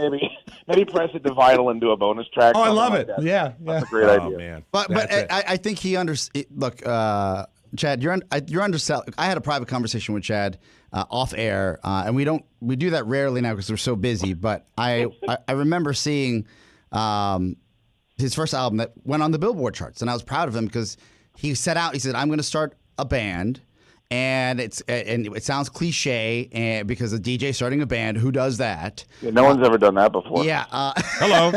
[SPEAKER 14] maybe press it to vinyl and do a bonus track.
[SPEAKER 4] Oh, I love
[SPEAKER 14] like
[SPEAKER 4] it.
[SPEAKER 14] That.
[SPEAKER 4] Yeah,
[SPEAKER 14] that's a great idea.
[SPEAKER 2] Man.
[SPEAKER 3] But I think he look, Chad, you're underselling. I had a private conversation with Chad off air, and we do that rarely now because we're so busy. But I remember seeing his first album that went on the Billboard charts, and I was proud of him because he set out. He said, "I'm going to start a band." And it sounds cliche, and because the DJ starting a band, who does that?
[SPEAKER 14] Yeah, no one's ever done that before.
[SPEAKER 3] Yeah.
[SPEAKER 2] Hello.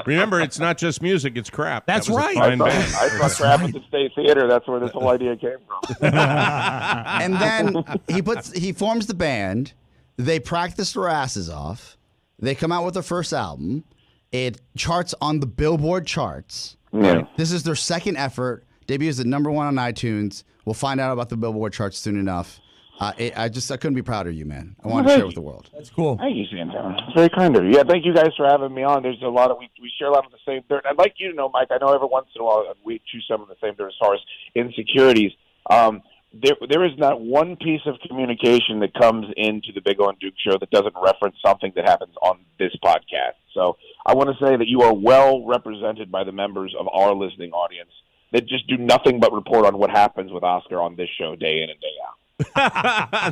[SPEAKER 2] Remember, it's not just music; it's crap.
[SPEAKER 4] That's right.
[SPEAKER 14] I saw crap at the State Theater. That's where this whole idea came from.
[SPEAKER 3] And then he forms the band. They practice their asses off. They come out with their first album. It charts on the Billboard charts.
[SPEAKER 14] Yeah.
[SPEAKER 3] This is their second effort. Debuts at #1 on iTunes. We'll find out about the Billboard charts soon enough. I couldn't be prouder of you, man. I want to share it with the world.
[SPEAKER 4] That's cool.
[SPEAKER 14] Thank you, Santana. It's very kind of you. Yeah, thank you guys for having me on. There's a lot of we share a lot of the same dirt. I'd like you to know, Mike. I know every once in a while we choose some of the same dirt as far as insecurities. There is not one piece of communication that comes into the Big O and Duke show that doesn't reference something that happens on this podcast. So I want to say that you are well represented by the members of our listening audience that just do nothing but report on what happens with Oscar on this show day in and day out.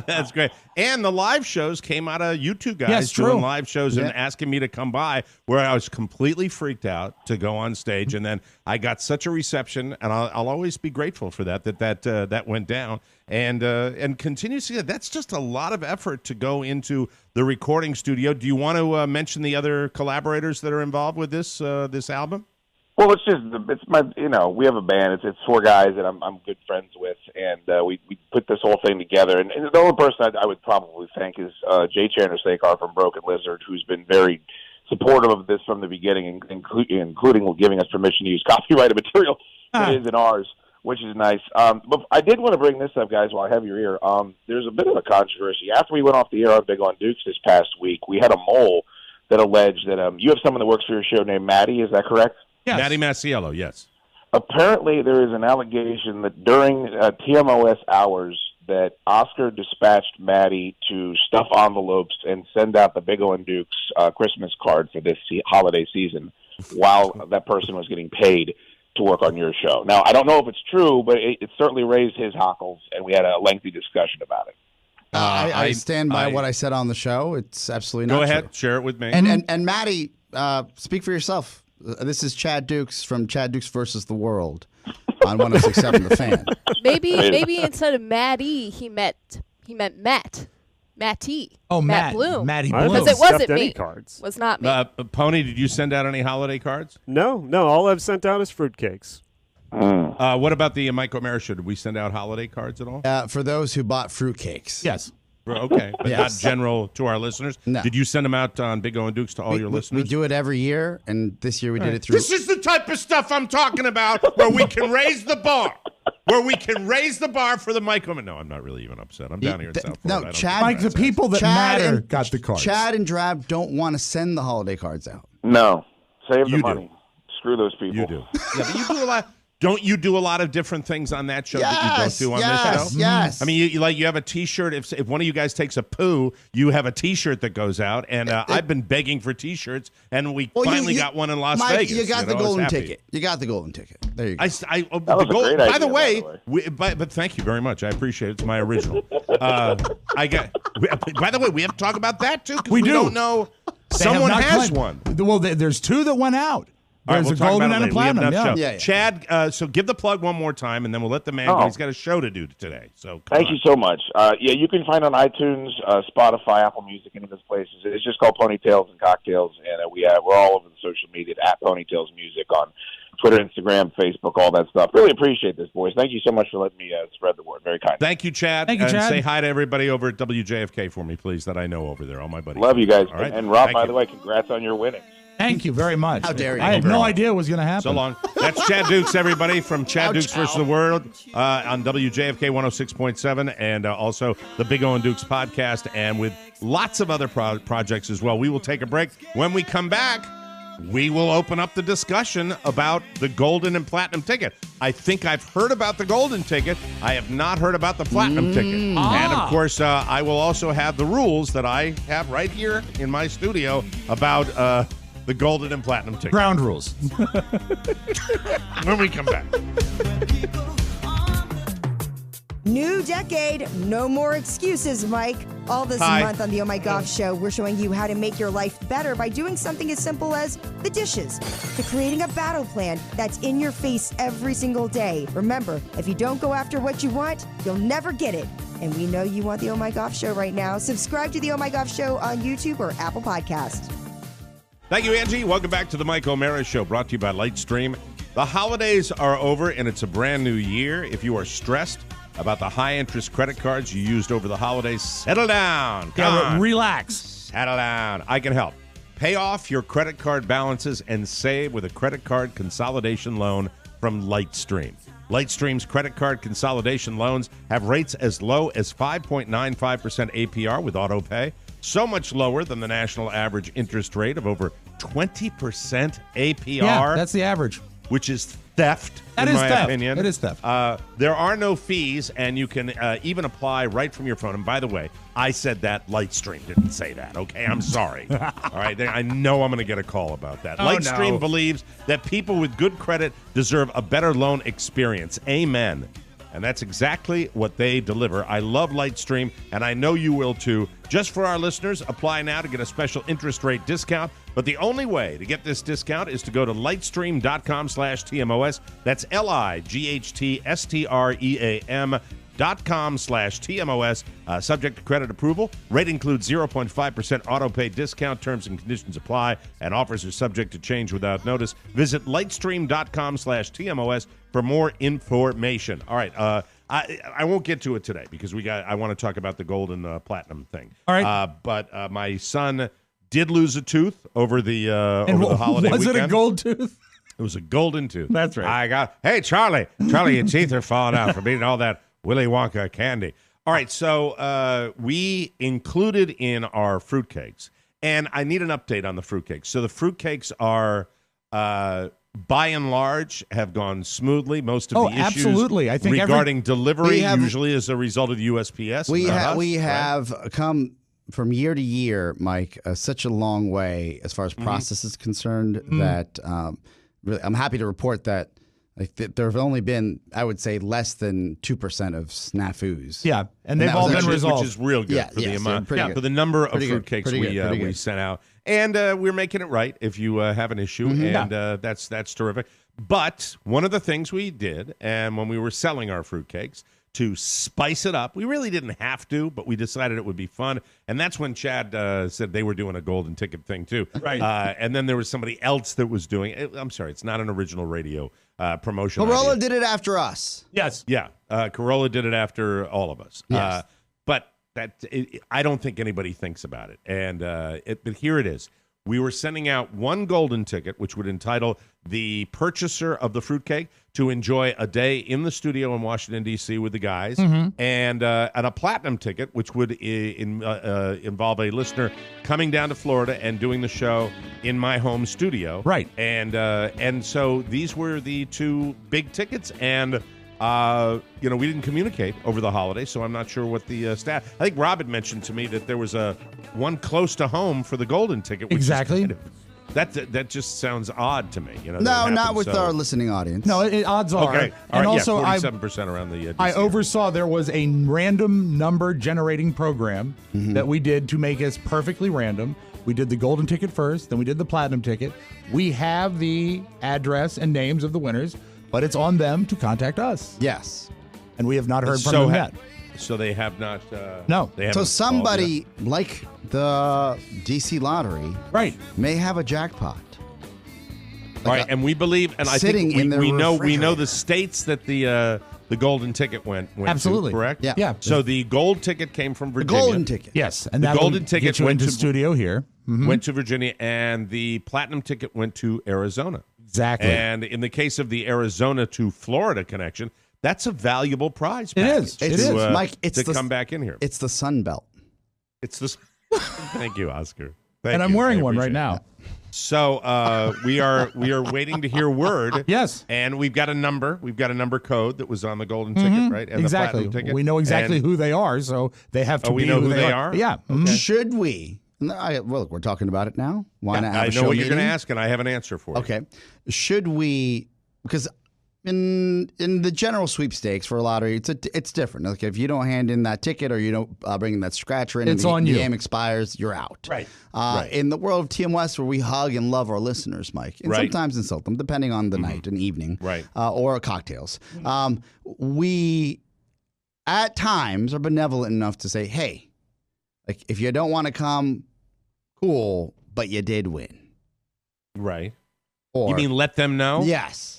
[SPEAKER 2] That's great. And the live shows came out of you two guys
[SPEAKER 4] Yes,
[SPEAKER 2] doing
[SPEAKER 4] true.
[SPEAKER 2] live shows and asking me to come by, where I was completely freaked out to go on stage. And then I got such a reception, and I'll always be grateful for that went down. And continue to see that. That's just a lot of effort to go into the recording studio. Do you want to mention the other collaborators that are involved with this album?
[SPEAKER 14] Well, it's my, we have a band. It's 4 guys that I'm good friends with, and we put this whole thing together. And the only person I would probably thank is Jay Chandrasekhar from Broken Lizard, who's been very supportive of this from the beginning, including giving us permission to use copyrighted material that isn't ours, which is nice. But I did want to bring this up, guys, while I have your ear. There's a bit of a controversy. After we went off the air on Big on Dukes this past week, we had a mole that alleged that you have someone that works for your show named Maddie. Is that correct?
[SPEAKER 2] Yes. Maddie Masiello, yes.
[SPEAKER 14] Apparently, there is an allegation that during TMOS hours that Oscar dispatched Maddie to stuff envelopes and send out the Big O and Dukes Christmas card for this holiday season while that person was getting paid to work on your show. Now, I don't know if it's true, but it certainly raised his hackles, and we had a lengthy discussion about it.
[SPEAKER 3] I stand by what I said on the show. It's absolutely not
[SPEAKER 2] Go ahead,
[SPEAKER 3] true.
[SPEAKER 2] share it with me.
[SPEAKER 3] And Maddie, speak for yourself. This is Chad Dukes from Chad Dukes versus the World on 106.7 The Fan.
[SPEAKER 6] Maybe instead of Maddie, he meant Matt. Matty.
[SPEAKER 4] Oh,
[SPEAKER 6] Matt Bloom.
[SPEAKER 4] Matty Bloom.
[SPEAKER 6] Because it wasn't
[SPEAKER 5] any
[SPEAKER 6] me.
[SPEAKER 5] cards.
[SPEAKER 6] Was not me.
[SPEAKER 2] Pony, did you send out any holiday cards?
[SPEAKER 5] No. All I've sent out is fruitcakes.
[SPEAKER 2] What about the Mike O'Mara show? Did we send out holiday cards at all?
[SPEAKER 3] For those who bought fruitcakes.
[SPEAKER 4] Yes.
[SPEAKER 2] Okay, but not general to our listeners.
[SPEAKER 3] No.
[SPEAKER 2] Did you send them out on Big O and Dukes to all your listeners?
[SPEAKER 3] We do it every year, and this year we did it through.
[SPEAKER 2] This is the type of stuff I'm talking about, where we can raise the bar. Where we can raise the bar for the Mike O'Mara. No, I'm not really even upset. I'm down here in South Florida.
[SPEAKER 3] No, Chad.
[SPEAKER 4] Mike, the people that matter got the cards.
[SPEAKER 3] Chad and Drab don't want to send the holiday cards out.
[SPEAKER 14] No. Save the
[SPEAKER 2] You
[SPEAKER 14] money.
[SPEAKER 2] do.
[SPEAKER 14] Screw those people.
[SPEAKER 2] You do. Yeah, but you do a lot. Don't you do a lot of different things on that show that you don't do on this show?
[SPEAKER 3] Yes.
[SPEAKER 2] I mean, you have a T-shirt. If one of you guys takes a poo, you have a T-shirt that goes out. And I've been begging for T-shirts, and we finally got one in Las
[SPEAKER 3] Mike,
[SPEAKER 2] Vegas.
[SPEAKER 3] You got the golden ticket. You got the golden ticket. There you go.
[SPEAKER 14] That was a great
[SPEAKER 2] by
[SPEAKER 14] idea,
[SPEAKER 2] the way, but thank you very much. I appreciate it. It's my original. By the way, we have to talk about that too, because we don't know. Someone has one.
[SPEAKER 4] Well, there's 2 that went out. There's
[SPEAKER 2] we'll
[SPEAKER 4] a golden and a
[SPEAKER 2] We have
[SPEAKER 4] platinum.
[SPEAKER 2] enough
[SPEAKER 4] Yeah.
[SPEAKER 2] show. Chad, so give the plug one more time, and then we'll let the man go. He's got a show to do today. So
[SPEAKER 14] Thank you so much. You can find on iTunes, Spotify, Apple Music, any of those places. It's just called Ponytails and Cocktails, and we're all over the social media at Ponytails Music on Twitter, Instagram, Facebook, all that stuff. Really appreciate this, boys. Thank you so much for letting me spread the word. Very kind.
[SPEAKER 2] Thank you, Chad.
[SPEAKER 4] Thank you, Chad.
[SPEAKER 2] And say hi to everybody over at WJFK for me, please, that I know over there. All my buddies.
[SPEAKER 14] Love you guys.
[SPEAKER 2] All right?
[SPEAKER 14] And Rob,
[SPEAKER 2] Thank
[SPEAKER 14] by
[SPEAKER 2] you.
[SPEAKER 14] the way, congrats on your winning.
[SPEAKER 4] Thank you very much.
[SPEAKER 3] How dare you.
[SPEAKER 4] I had no idea it was going to happen.
[SPEAKER 2] So long. That's Chad Dukes, everybody, from Chad Dukes versus the World on WJFK 106.7 and also the Big O and Dukes podcast, and with lots of other projects as well. We will take a break. When we come back, we will open up the discussion about the golden and platinum ticket. I think I've heard about the golden ticket. I have not heard about the platinum ticket. And, of course, I will also have the rules that I have right here in my studio about the golden and platinum ticket.
[SPEAKER 4] Ground rules.
[SPEAKER 2] When we come back.
[SPEAKER 15] New decade, no more excuses, Mike. All this month on the Oh My Gosh Show, we're showing you how to make your life better by doing something as simple as the dishes, to creating a battle plan that's in your face every single day. Remember, if you don't go after what you want, you'll never get it. And we know you want the Oh My Gosh Show right now. Subscribe to the Oh My Gosh Show on YouTube or Apple Podcasts.
[SPEAKER 2] Thank you, Angie. Welcome back to the Mike O'Mara Show, brought to you by Lightstream. The holidays are over, and it's a brand new year. If you are stressed about the high-interest credit cards you used over the holidays, settle down. Come on.
[SPEAKER 4] Relax.
[SPEAKER 2] Settle down. I can help. Pay off your credit card balances and save with a credit card consolidation loan from Lightstream. Lightstream's credit card consolidation loans have rates as low as 5.95% APR with autopay, so much lower than the national average interest rate of over 20% APR.
[SPEAKER 4] Yeah, that's the average.
[SPEAKER 2] Which is theft,
[SPEAKER 4] That
[SPEAKER 2] in
[SPEAKER 4] is
[SPEAKER 2] my
[SPEAKER 4] theft.
[SPEAKER 2] opinion.
[SPEAKER 4] It is theft.
[SPEAKER 2] There are no fees, and you can even apply right from your phone. And by the way, I said that. Lightstream didn't say that, okay? I'm sorry. All right? I know I'm going to get a call about that.
[SPEAKER 4] Oh,
[SPEAKER 2] Lightstream
[SPEAKER 4] no.
[SPEAKER 2] believes that people with good credit deserve a better loan experience. Amen. And that's exactly what they deliver. I love Lightstream, and I know you will too. Just for our listeners, apply now to get a special interest rate discount. But the only way to get this discount is to go to lightstream.com/TMOS. That's lightstream.com/TMOS. Subject to credit approval. Rate includes 0.5% autopay discount. Terms and conditions apply, and offers are subject to change without notice. Visit lightstream.com/TMOS for more information. All right. I won't get to it today because I want to talk about the gold and platinum thing.
[SPEAKER 4] All right.
[SPEAKER 2] But my son did lose a tooth over the holiday
[SPEAKER 4] was
[SPEAKER 2] weekend.
[SPEAKER 4] it a gold tooth?
[SPEAKER 2] It was a golden tooth.
[SPEAKER 4] That's right.
[SPEAKER 2] Hey, Charlie, your teeth are falling out from eating all that Willy Wonka candy. All right, so we included in our fruitcakes, and I need an update on the fruitcakes. So the fruitcakes are, by and large, have gone smoothly. Most of the issues
[SPEAKER 4] absolutely. I think
[SPEAKER 2] regarding delivery usually as a result of the USPS.
[SPEAKER 3] We have come from year to year, Mike, such a long way as far as process is concerned that really, I'm happy to report that there have only been, I would say, less than 2% of snafus.
[SPEAKER 4] Yeah, and they've all been resolved.
[SPEAKER 2] Which is real good for the amount, for the number of fruitcakes we sent out. And we're making it right if you have an issue, and that's terrific. But one of the things we did, and when we were selling our fruitcakes, to spice it up. We really didn't have to, but we decided it would be fun. And that's when Chad said they were doing a golden ticket thing, too.
[SPEAKER 4] Right.
[SPEAKER 2] And then there was somebody else that was doing it. I'm sorry, it's not an original radio promotion.
[SPEAKER 3] Corolla did it after us.
[SPEAKER 4] Yes.
[SPEAKER 2] Yeah. Corolla did it after all of us.
[SPEAKER 3] Yes.
[SPEAKER 2] But I don't think anybody thinks about it. And but here it is. We were sending out one golden ticket, which would entitle the purchaser of the fruitcake to enjoy a day in the studio in Washington, D.C. with the guys, and a platinum ticket, which would involve a listener coming down to Florida and doing the show in my home studio.
[SPEAKER 4] Right.
[SPEAKER 2] And so these were the two big tickets, and we didn't communicate over the holiday, so I'm not sure what the staff. I think Rob had mentioned to me that there was one close to home for the golden ticket. Which
[SPEAKER 4] exactly.
[SPEAKER 2] That just sounds odd to me.
[SPEAKER 3] No, not with our listening audience.
[SPEAKER 4] No, odds are.
[SPEAKER 2] Okay.
[SPEAKER 4] And also,
[SPEAKER 2] 47% around the.
[SPEAKER 4] I oversaw there was a random number generating program that we did to make us perfectly random. We did the golden ticket first, then we did the platinum ticket. We have the address and names of the winners, but it's on them to contact us.
[SPEAKER 3] Yes.
[SPEAKER 4] And we have not heard from them yet.
[SPEAKER 2] So they have not.
[SPEAKER 4] No.
[SPEAKER 2] They haven't
[SPEAKER 3] so somebody like the DC Lottery,
[SPEAKER 4] right,
[SPEAKER 3] may have a jackpot.
[SPEAKER 2] All right, and we believe, and I think we know the states that the golden ticket went
[SPEAKER 4] absolutely
[SPEAKER 2] to, correct?
[SPEAKER 3] Yeah.
[SPEAKER 2] So the gold ticket came from Virginia.
[SPEAKER 3] The golden ticket,
[SPEAKER 4] yes, and
[SPEAKER 2] the golden ticket
[SPEAKER 4] went to studio here.
[SPEAKER 2] Went to Virginia, and the platinum ticket went to Arizona.
[SPEAKER 4] Exactly.
[SPEAKER 2] And in the case of the Arizona to Florida connection, that's a valuable prize.
[SPEAKER 4] It is.
[SPEAKER 3] It is, Mike. It's
[SPEAKER 2] to come back in here.
[SPEAKER 3] It's the Sun Belt.
[SPEAKER 2] It's the. Thank you, Oscar.
[SPEAKER 4] And I'm wearing one right now.
[SPEAKER 2] So we are waiting to hear word.
[SPEAKER 4] Yes.
[SPEAKER 2] And we've got a number. We've got a number code that was on the golden ticket, right? And
[SPEAKER 4] exactly.
[SPEAKER 2] The platinum ticket.
[SPEAKER 4] We know exactly who they are, so they have to be
[SPEAKER 2] we know who they are?
[SPEAKER 4] Yeah.
[SPEAKER 3] Okay. Should we? Well, we're talking about it now. Why not have a show
[SPEAKER 2] I know what
[SPEAKER 3] meeting?
[SPEAKER 2] you're going to ask, and I have an answer for you.
[SPEAKER 3] Okay. Should we? Because in the general sweepstakes for a lottery, it's different. Like if you don't hand in that ticket or you don't bring in that scratcher in,
[SPEAKER 4] it's
[SPEAKER 3] and
[SPEAKER 4] on
[SPEAKER 3] the
[SPEAKER 4] you.
[SPEAKER 3] game expires, you're out.
[SPEAKER 2] Right.
[SPEAKER 3] In the world of TMS, where we hug and love our listeners, Mike, and sometimes insult them, depending on the night and evening, or cocktails, we at times are benevolent enough to say, hey, like if you don't want to come, cool, but you did win.
[SPEAKER 2] Right.
[SPEAKER 3] Or,
[SPEAKER 2] you mean let them know?
[SPEAKER 3] Yes.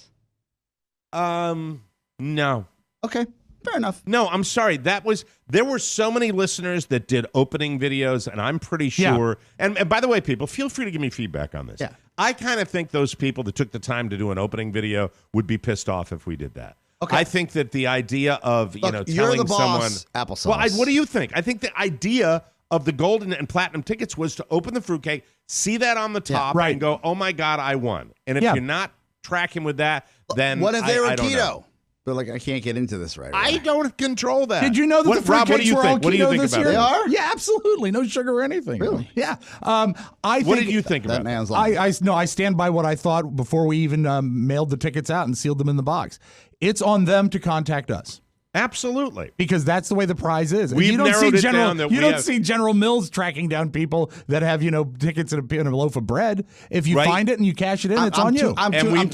[SPEAKER 2] No.
[SPEAKER 3] Okay, fair enough.
[SPEAKER 2] No, I'm sorry. There were so many listeners that did opening videos, and I'm pretty sure. Yeah. And by the way, people, feel free to give me feedback on this.
[SPEAKER 3] Yeah.
[SPEAKER 2] I kind of think those people that took the time to do an opening video would be pissed off if we did that.
[SPEAKER 3] Okay.
[SPEAKER 2] I think that the idea of telling
[SPEAKER 3] you're the
[SPEAKER 2] someone
[SPEAKER 3] boss, applesauce.
[SPEAKER 2] Well, what do you think? I think the idea of the golden and platinum tickets was to open the fruitcake, see that on the top, and go, "Oh my God, I won!" And if you're not tracking with that, then
[SPEAKER 3] what if they were
[SPEAKER 2] I don't
[SPEAKER 3] keto?
[SPEAKER 2] know.
[SPEAKER 3] They're like, I can't get into this right away.
[SPEAKER 2] I don't control that.
[SPEAKER 4] Did you know that the
[SPEAKER 2] Rob, what do
[SPEAKER 4] fruitcakes
[SPEAKER 2] you
[SPEAKER 4] were all
[SPEAKER 2] think? What do you
[SPEAKER 4] keto
[SPEAKER 2] think
[SPEAKER 4] this
[SPEAKER 2] about
[SPEAKER 4] year?
[SPEAKER 2] that?
[SPEAKER 4] They are? Yeah, absolutely. No sugar or anything.
[SPEAKER 3] Really?
[SPEAKER 4] Yeah.
[SPEAKER 2] What did you think about
[SPEAKER 3] that? Man's
[SPEAKER 4] I stand by what I thought before we even mailed the tickets out and sealed them in the box. It's on them to contact us.
[SPEAKER 2] Absolutely.
[SPEAKER 4] Because that's the way the prize is.
[SPEAKER 2] We've narrowed it down that
[SPEAKER 4] you
[SPEAKER 2] we
[SPEAKER 4] don't
[SPEAKER 2] have-
[SPEAKER 4] see General Mills tracking down people that have, tickets in a loaf of bread. If you find it and you cash it in, it's on you.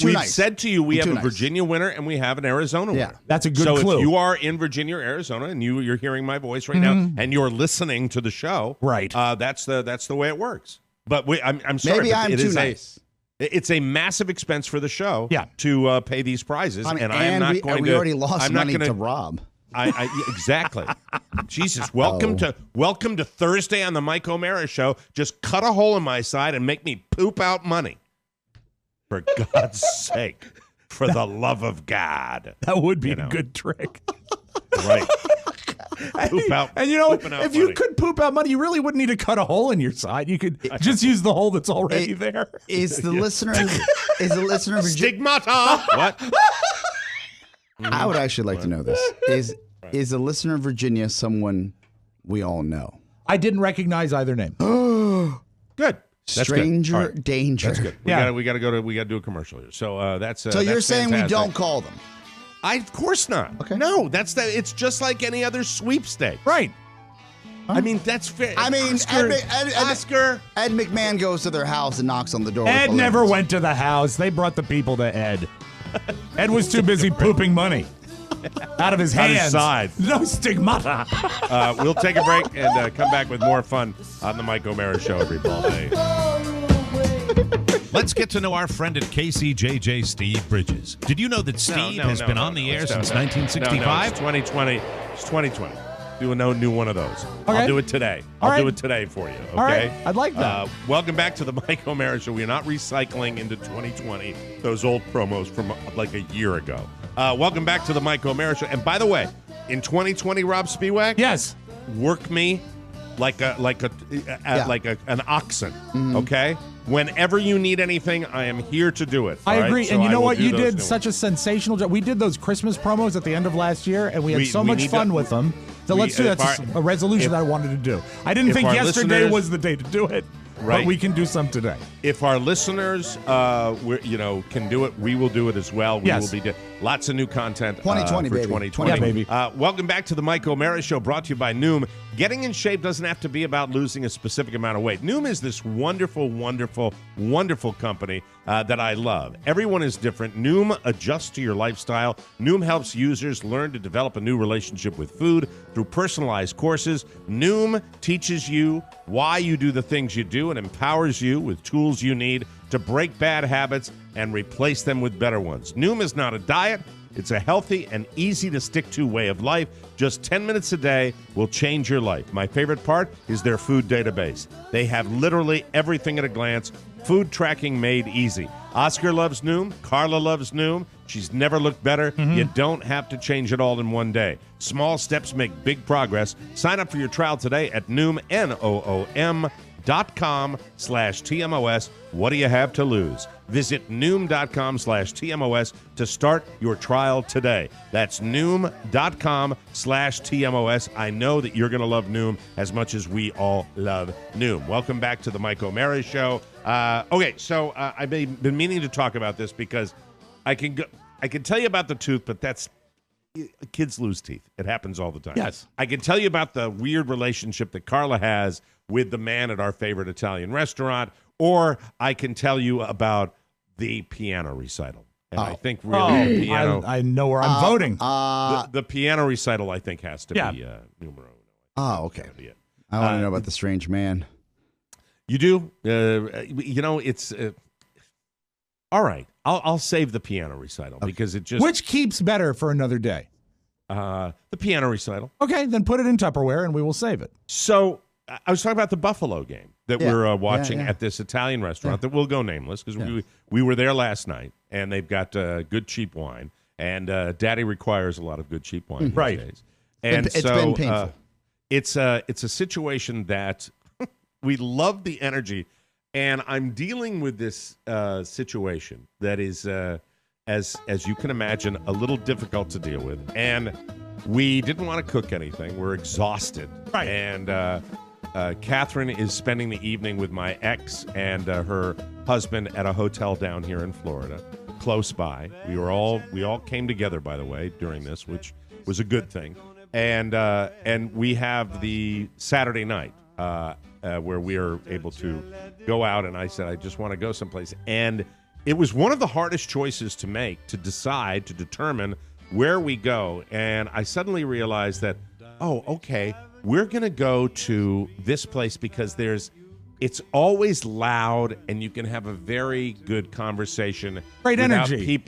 [SPEAKER 2] We've said to you, we have a
[SPEAKER 3] nice.
[SPEAKER 2] Virginia winner and we have an Arizona winner.
[SPEAKER 4] That's a good
[SPEAKER 2] clue.
[SPEAKER 4] clue.
[SPEAKER 2] So if you are in Virginia or Arizona and you're hearing my voice right now and you're listening to the show, that's the way it works. But I'm sorry.
[SPEAKER 3] Maybe I'm too nice.
[SPEAKER 2] It's a massive expense for the show to pay these prizes, and I am not going to.
[SPEAKER 3] We already lost money to Rob.
[SPEAKER 2] Exactly. Jesus, welcome to Thursday on the Mike O'Mara Show. Just cut a hole in my side and make me poop out money. For God's sake, for the love of God.
[SPEAKER 4] That would be a good trick.
[SPEAKER 2] Right. Poop out.
[SPEAKER 4] And if you could poop out money, you really wouldn't need to cut a hole in your side. You could just use the hole that's already there.
[SPEAKER 3] Is the listener
[SPEAKER 2] Stigmata? What?
[SPEAKER 3] I would actually like to know this. Is a listener of Virginia someone we all know?
[SPEAKER 4] I didn't recognize either name.
[SPEAKER 2] Good. That's
[SPEAKER 3] Stranger
[SPEAKER 2] good.
[SPEAKER 3] danger.
[SPEAKER 2] That's good. We got to do a commercial here. So that's
[SPEAKER 3] so you're
[SPEAKER 2] that's
[SPEAKER 3] saying
[SPEAKER 2] fantastic.
[SPEAKER 3] we don't call them?
[SPEAKER 2] Of course not.
[SPEAKER 3] Okay.
[SPEAKER 2] No, it's just like any other sweepstake.
[SPEAKER 4] Right.
[SPEAKER 2] I mean, that's fair.
[SPEAKER 3] I mean,
[SPEAKER 2] Oscar.
[SPEAKER 3] Ed McMahon goes to their house and knocks on the door.
[SPEAKER 4] Ed never went to the house. They brought the people to Ed. Ed was too busy pooping money out of his hands.
[SPEAKER 2] On his side.
[SPEAKER 4] No stigmata.
[SPEAKER 2] We'll take a break and come back with more fun on the Mike O'Mara Show every ball day.
[SPEAKER 16] Let's get to know our friend at KCJJ, Steve Bridges. Did you know that Steve has been on the air since 1965?
[SPEAKER 2] No, it's 2020. It's 2020. Do a new one of those.
[SPEAKER 4] Okay.
[SPEAKER 2] I'll do it today.
[SPEAKER 4] All
[SPEAKER 2] I'll do
[SPEAKER 4] right.
[SPEAKER 2] it today for you. Okay.
[SPEAKER 4] All right. I'd like that.
[SPEAKER 2] Welcome back to the Mike O'Mara Show. We're not recycling into 2020 those old promos from like a year ago. Welcome back to the Mike O'Mara Show. And by the way, in 2020, Rob Spiewak,
[SPEAKER 4] yes,
[SPEAKER 2] work me like an oxen. Okay. Whenever you need anything, I am here to do it.
[SPEAKER 4] I agree.
[SPEAKER 2] So
[SPEAKER 4] and you know what? You did
[SPEAKER 2] new
[SPEAKER 4] such a sensational job. We did those Christmas promos at the end of last year, and we had so
[SPEAKER 2] we
[SPEAKER 4] much
[SPEAKER 2] need
[SPEAKER 4] fun
[SPEAKER 2] to-
[SPEAKER 4] with them. So let's do that. That's a resolution that I wanted to do. I didn't
[SPEAKER 2] if
[SPEAKER 4] think
[SPEAKER 2] our
[SPEAKER 4] yesterday
[SPEAKER 2] listeners-
[SPEAKER 4] was the day to do it,
[SPEAKER 2] Right.
[SPEAKER 4] but we can do some today.
[SPEAKER 2] If our listeners, can do it, we will do it as well. We will be lots of new content
[SPEAKER 3] 2020,
[SPEAKER 2] for
[SPEAKER 3] baby.
[SPEAKER 2] 2020.
[SPEAKER 4] Yeah, baby.
[SPEAKER 2] Welcome back to the Mike O'Mara Show, brought to you by Noom. Getting in shape doesn't have to be about losing a specific amount of weight. Noom is this wonderful, wonderful, wonderful company that I love. Everyone is different. Noom adjusts to your lifestyle. Noom helps users learn to develop a new relationship with food through personalized courses. Noom teaches you why you do the things you do and empowers you with tools you need to break bad habits and replace them with better ones. Noom is not a diet. It's a healthy and easy-to-stick-to way of life. Just 10 minutes a day will change your life. My favorite part is their food database. They have literally everything at a glance. Food tracking made easy. Oscar loves Noom. Carla loves Noom. She's never looked better. You don't have to change it all in one day. Small steps make big progress. Sign up for your trial today at Noom, Noom.com/TMOS. What do you have to lose? Visit Noom.com/TMOS to start your trial today. That's Noom.com/TMOS. I know that you're going to love Noom as much as we all love Noom. Welcome back to the Mike O'Mara Show. Okay, so I've been meaning to talk about this because I can go. I can tell you about the tooth, but that's kids lose teeth. It happens all the time.
[SPEAKER 4] Yes.
[SPEAKER 2] I can tell you about the weird relationship that Carla has with the man at our favorite Italian restaurant, or I can tell you about the piano recital. And I think really the piano.
[SPEAKER 4] I know where I'm voting.
[SPEAKER 2] The piano recital, I think, has to be numero uno.
[SPEAKER 3] Oh, okay. I want to know about the strange man.
[SPEAKER 2] You do? It's all right. I'll save the piano recital because it just
[SPEAKER 4] Which keeps better for another day?
[SPEAKER 2] the piano recital.
[SPEAKER 4] Okay, then put it in Tupperware and we will save it.
[SPEAKER 2] So I was talking about the Buffalo game that we're watching at this Italian restaurant that will go nameless because we were there last night and they've got good cheap wine and Daddy requires a lot of good cheap wine these days. And
[SPEAKER 3] it's been painful.
[SPEAKER 2] It's a situation that we love the energy, and I'm dealing with this situation that is, as you can imagine, a little difficult to deal with. And we didn't want to cook anything. We're exhausted. Right. And Catherine is spending the evening with my ex and her husband at a hotel down here in Florida, close by. We all came together, by the way, during this, which was a good thing. And we have the Saturday night where we are able to go out, and I said, I just want to go someplace. And it was one of the hardest choices to make, to decide, to determine where we go. And I suddenly realized that, we're going to go to this place because it's always loud, and you can have a very good conversation.
[SPEAKER 4] Great
[SPEAKER 2] without
[SPEAKER 4] energy.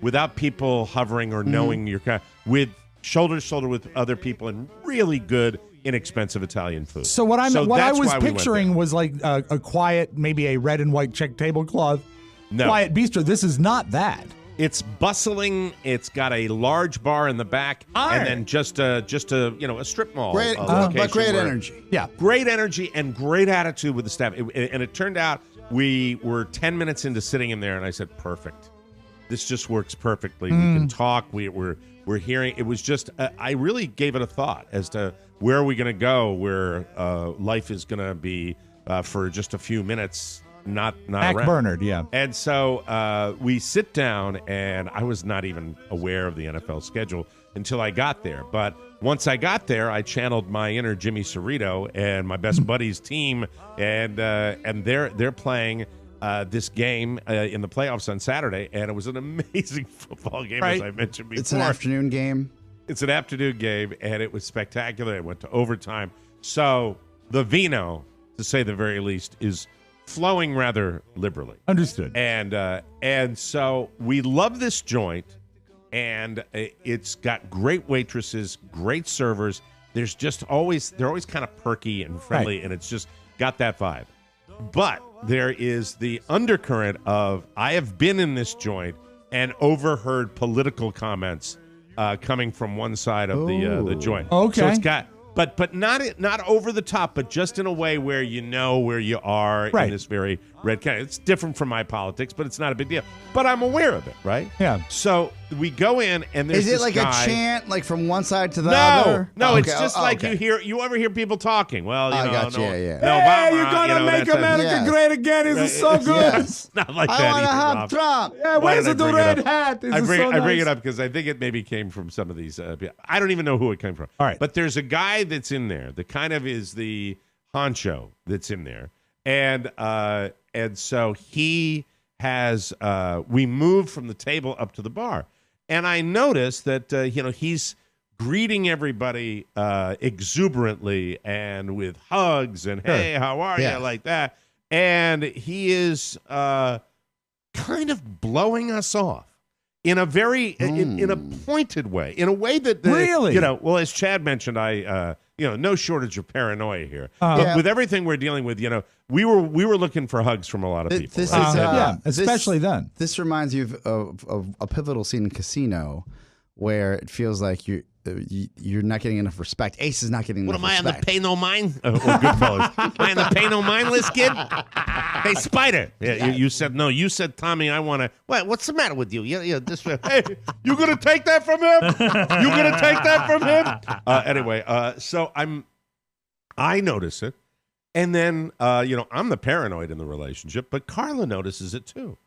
[SPEAKER 2] Without people hovering or knowing your with shoulder to shoulder with other people, and really good, inexpensive Italian food.
[SPEAKER 4] So what I
[SPEAKER 2] that's
[SPEAKER 4] was
[SPEAKER 2] why we went
[SPEAKER 4] picturing
[SPEAKER 2] there.
[SPEAKER 4] was like a quiet, maybe a red and white check tablecloth, quiet bistro. This is not that.
[SPEAKER 2] It's bustling. It's got a large bar in the back, and then just a strip mall.
[SPEAKER 3] Great, but great energy.
[SPEAKER 4] Yeah,
[SPEAKER 2] great energy and great attitude with the staff. And it turned out we were 10 minutes into sitting in there, and I said, "Perfect. This just works perfectly. We can talk. We're hearing." It was just I really gave it a thought as to where are we going to go, where life is going to be for just a few minutes. Not
[SPEAKER 4] Mac
[SPEAKER 2] around.
[SPEAKER 4] Bernard, yeah.
[SPEAKER 2] And so we sit down, and I was not even aware of the NFL schedule until I got there. But once I got there, I channeled my inner Jimmy Cerrito and my best buddy's team, and they're playing this game in the playoffs on Saturday, and it was an amazing football game, as I mentioned before.
[SPEAKER 3] It's an afternoon game.
[SPEAKER 2] It's an afternoon game, and it was spectacular. It went to overtime. So the vino, to say the very least, is flowing rather liberally.
[SPEAKER 4] Understood.
[SPEAKER 2] And so we love this joint, and it's got great waitresses, great servers. They're always kind of perky and friendly, and it's just got that vibe. But there is the undercurrent of I have been in this joint and overheard political comments coming from one side of the joint.
[SPEAKER 4] Okay.
[SPEAKER 2] So it's got. But not over the top, but just in a way where you know where you are in this very red county. It's different from my politics, but it's not a big deal. But I'm aware of it, right?
[SPEAKER 4] Yeah.
[SPEAKER 2] So we go in, and there's
[SPEAKER 3] Is it
[SPEAKER 2] this
[SPEAKER 3] like
[SPEAKER 2] guy.
[SPEAKER 3] a chant, like from one side to the other?
[SPEAKER 2] No,
[SPEAKER 3] Okay.
[SPEAKER 2] it's just like you ever hear people talking. Well,
[SPEAKER 3] I
[SPEAKER 2] know,
[SPEAKER 3] got you,
[SPEAKER 2] no,
[SPEAKER 3] yeah.
[SPEAKER 2] no,
[SPEAKER 4] Hey,
[SPEAKER 2] Obama,
[SPEAKER 4] you're gonna make
[SPEAKER 2] that's
[SPEAKER 4] America great again. This is so good.
[SPEAKER 3] Yes.
[SPEAKER 2] not like
[SPEAKER 3] I
[SPEAKER 2] that
[SPEAKER 3] want to
[SPEAKER 2] either,
[SPEAKER 3] have
[SPEAKER 2] Rob.
[SPEAKER 3] Trump.
[SPEAKER 4] Yeah,
[SPEAKER 2] Why
[SPEAKER 4] where's
[SPEAKER 2] did I
[SPEAKER 4] the
[SPEAKER 2] bring it
[SPEAKER 4] red
[SPEAKER 2] up?
[SPEAKER 4] hat? This
[SPEAKER 2] I
[SPEAKER 4] is
[SPEAKER 2] bring
[SPEAKER 4] so
[SPEAKER 2] it
[SPEAKER 4] nice.
[SPEAKER 2] up because I think it maybe came from some of these. I don't even know who it came from.
[SPEAKER 4] All right.
[SPEAKER 2] But there's a guy that's in there that kind of is the honcho that's in there. And so he has we moved from the table up to the bar. And I noticed that he's greeting everybody exuberantly and with hugs and hey, how are you, like that. And he is kind of blowing us off in a very in a pointed way, in a way that
[SPEAKER 4] really,
[SPEAKER 2] well, as Chad mentioned, no shortage of paranoia here. But with everything we're dealing with, we were looking for hugs from a lot of people.
[SPEAKER 3] This
[SPEAKER 2] right?
[SPEAKER 3] is
[SPEAKER 4] especially then.
[SPEAKER 3] This reminds you of a pivotal scene in Casino where it feels like you're not getting enough respect. Ace is not getting enough respect.
[SPEAKER 14] What am I on the pay no mind? Or Goodfellas? Am I on the pay no mind list, kid? Hey, Spider.
[SPEAKER 2] Yeah, you said no. You said, Tommy, I want to.
[SPEAKER 14] What's the matter with you? This.
[SPEAKER 2] Hey, you gonna take that from him? You gonna take that from him? Anyway, so I notice it, and then I'm the paranoid in the relationship, but Carla notices it too.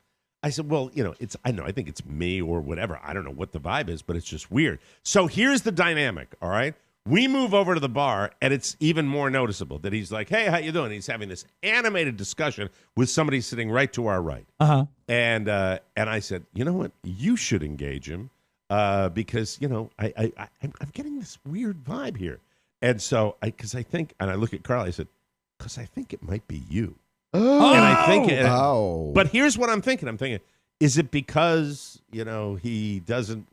[SPEAKER 2] I said, well, I think it's me or whatever. I don't know what the vibe is, but it's just weird. So here's the dynamic, all right? We move over to the bar, and it's even more noticeable that he's like, hey, how you doing? He's having this animated discussion with somebody sitting right to our right.
[SPEAKER 4] Uh-huh.
[SPEAKER 2] And I said, you know what? You should engage him because, I'm getting this weird vibe here. And so, because I think, and I look at Carl, I said, because I think it might be you.
[SPEAKER 3] Oh.
[SPEAKER 2] And I think, but here's what I'm thinking. I'm thinking, is it because, he doesn't,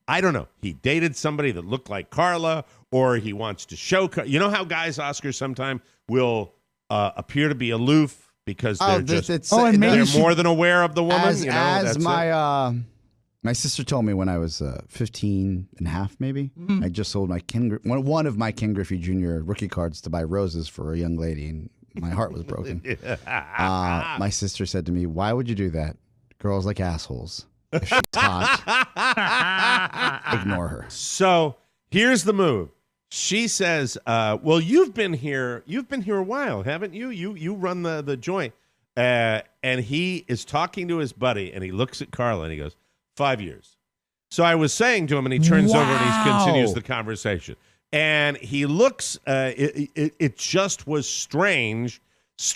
[SPEAKER 2] I don't know. He dated somebody that looked like Carla, or he wants to show, you know how guys, Oscar, sometimes will appear to be aloof because they're they're more than aware of the woman.
[SPEAKER 3] As my sister told me when I was 15 and a half, maybe. I just sold my one of my Ken Griffey Jr. rookie cards to buy roses for a young lady, and my heart was broken. My sister said to me, why would you do that? Girls like assholes. If she's hot, ignore her.
[SPEAKER 2] So here's the move. She says, well, you've been here a while, haven't you? You run the joint. And he is talking to his buddy, and he looks at Carla, and he goes, 5 years. So I was saying to him, and he turns over and he continues the conversation. And he looks, it just was strange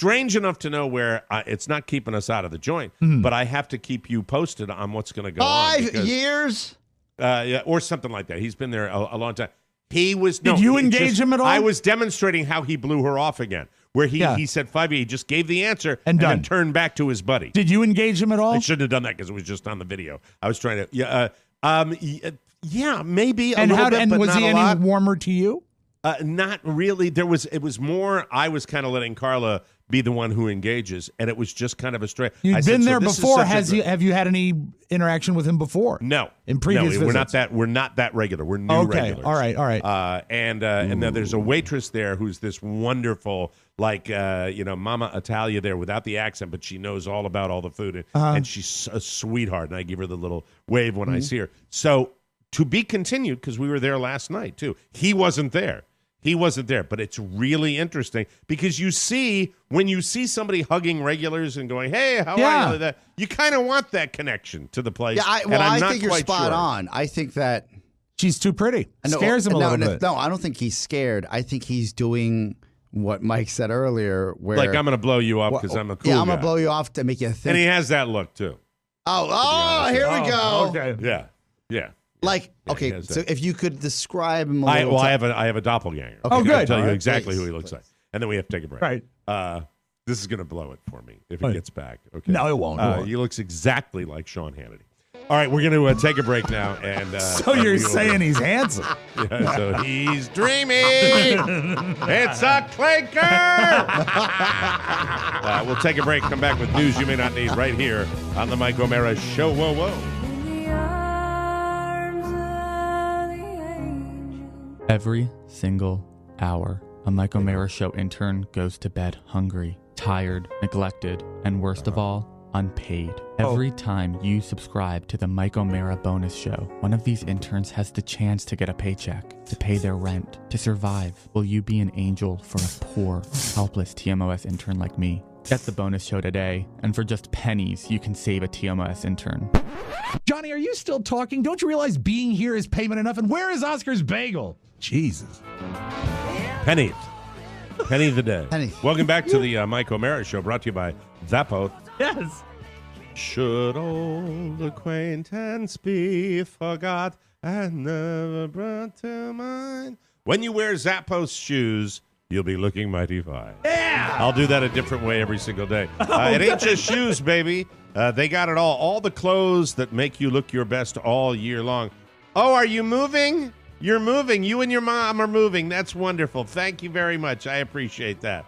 [SPEAKER 2] enough to know where it's not keeping us out of the joint, but I have to keep you posted on what's going to go on.
[SPEAKER 3] 5 years?
[SPEAKER 2] Yeah, or something like that. He's been there a long time.
[SPEAKER 4] Did you engage him at all?
[SPEAKER 2] I was demonstrating how he blew her off again, where he said 5 years. He just gave the answer and then turned back to his buddy.
[SPEAKER 4] Did you engage him at all?
[SPEAKER 2] I shouldn't have done that because it was just on the video. I was trying to, maybe a little bit, but
[SPEAKER 4] was
[SPEAKER 2] not
[SPEAKER 4] he
[SPEAKER 2] a lot.
[SPEAKER 4] any warmer to you?
[SPEAKER 2] Not really. It was more, I was kind of letting Carla be the one who engages, and it was just kind of a straight.
[SPEAKER 4] You've been there before. Have you had any interaction with him before?
[SPEAKER 2] No.
[SPEAKER 4] In previous visits?
[SPEAKER 2] We're not that regular. We're new regulars.
[SPEAKER 4] All right.
[SPEAKER 2] And then there's a waitress there who's this wonderful, Mama Italia there without the accent, but she knows all about all the food, and she's a sweetheart. And I give her the little wave when I see her. So to be continued, because we were there last night too. He wasn't there. But it's really interesting because when you see somebody hugging regulars and going, hey, how are you? You kind of want that connection to the place.
[SPEAKER 3] Yeah, I think you're spot on. I think that
[SPEAKER 4] she's too pretty. Scares him a little bit.
[SPEAKER 3] No, I don't think he's scared. I think he's doing what Mike said earlier. Where
[SPEAKER 2] I'm going to blow you up because I'm a cool guy.
[SPEAKER 3] I'm going to blow you off to make you think.
[SPEAKER 2] And he has that look too.
[SPEAKER 3] Here we go.
[SPEAKER 2] Okay. Yeah.
[SPEAKER 3] So if you could describe him a little.
[SPEAKER 2] I have a doppelganger.
[SPEAKER 4] Okay. Oh, good.
[SPEAKER 2] I'll tell you exactly who he looks like. And then we have to take a break.
[SPEAKER 4] Right.
[SPEAKER 2] This is going to blow it for me if it gets back. Okay.
[SPEAKER 4] No, it won't.
[SPEAKER 2] He looks exactly like Sean Hannity. All right, we're going to take a break now. And
[SPEAKER 4] so you're saying he's handsome.
[SPEAKER 2] Yeah, so he's dreaming. It's a clinker. We'll take a break, come back with news you may not need right here on the Mike O'Mara Show. Whoa, whoa.
[SPEAKER 17] Every single hour, a Mike O'Mara Show intern goes to bed hungry, tired, neglected, and worst of all, unpaid. Every time you subscribe to the Mike O'Mara bonus show, one of these interns has the chance to get a paycheck, to pay their rent, to survive. Will you be an angel for a poor, helpless TMOS intern like me? Get the bonus show today, and for just pennies, you can save a TMOS intern.
[SPEAKER 4] Johnny, are you still talking? Don't you realize being here is payment enough? And where is Oscar's bagel? Jesus.
[SPEAKER 2] Penny of the day.
[SPEAKER 3] Penny.
[SPEAKER 2] Welcome back to the Mike O'Mara Show, brought to you by Zappos.
[SPEAKER 4] Yes.
[SPEAKER 2] Should old acquaintance be forgot and never brought to mind? When you wear Zappos shoes, you'll be looking mighty fine.
[SPEAKER 4] Yeah!
[SPEAKER 2] I'll do that a different way every single day. It ain't just shoes, baby. They got it all. All the clothes that make you look your best all year long. Oh, are you moving? You're moving. You and your mom are moving. That's wonderful. Thank you very much. I appreciate that.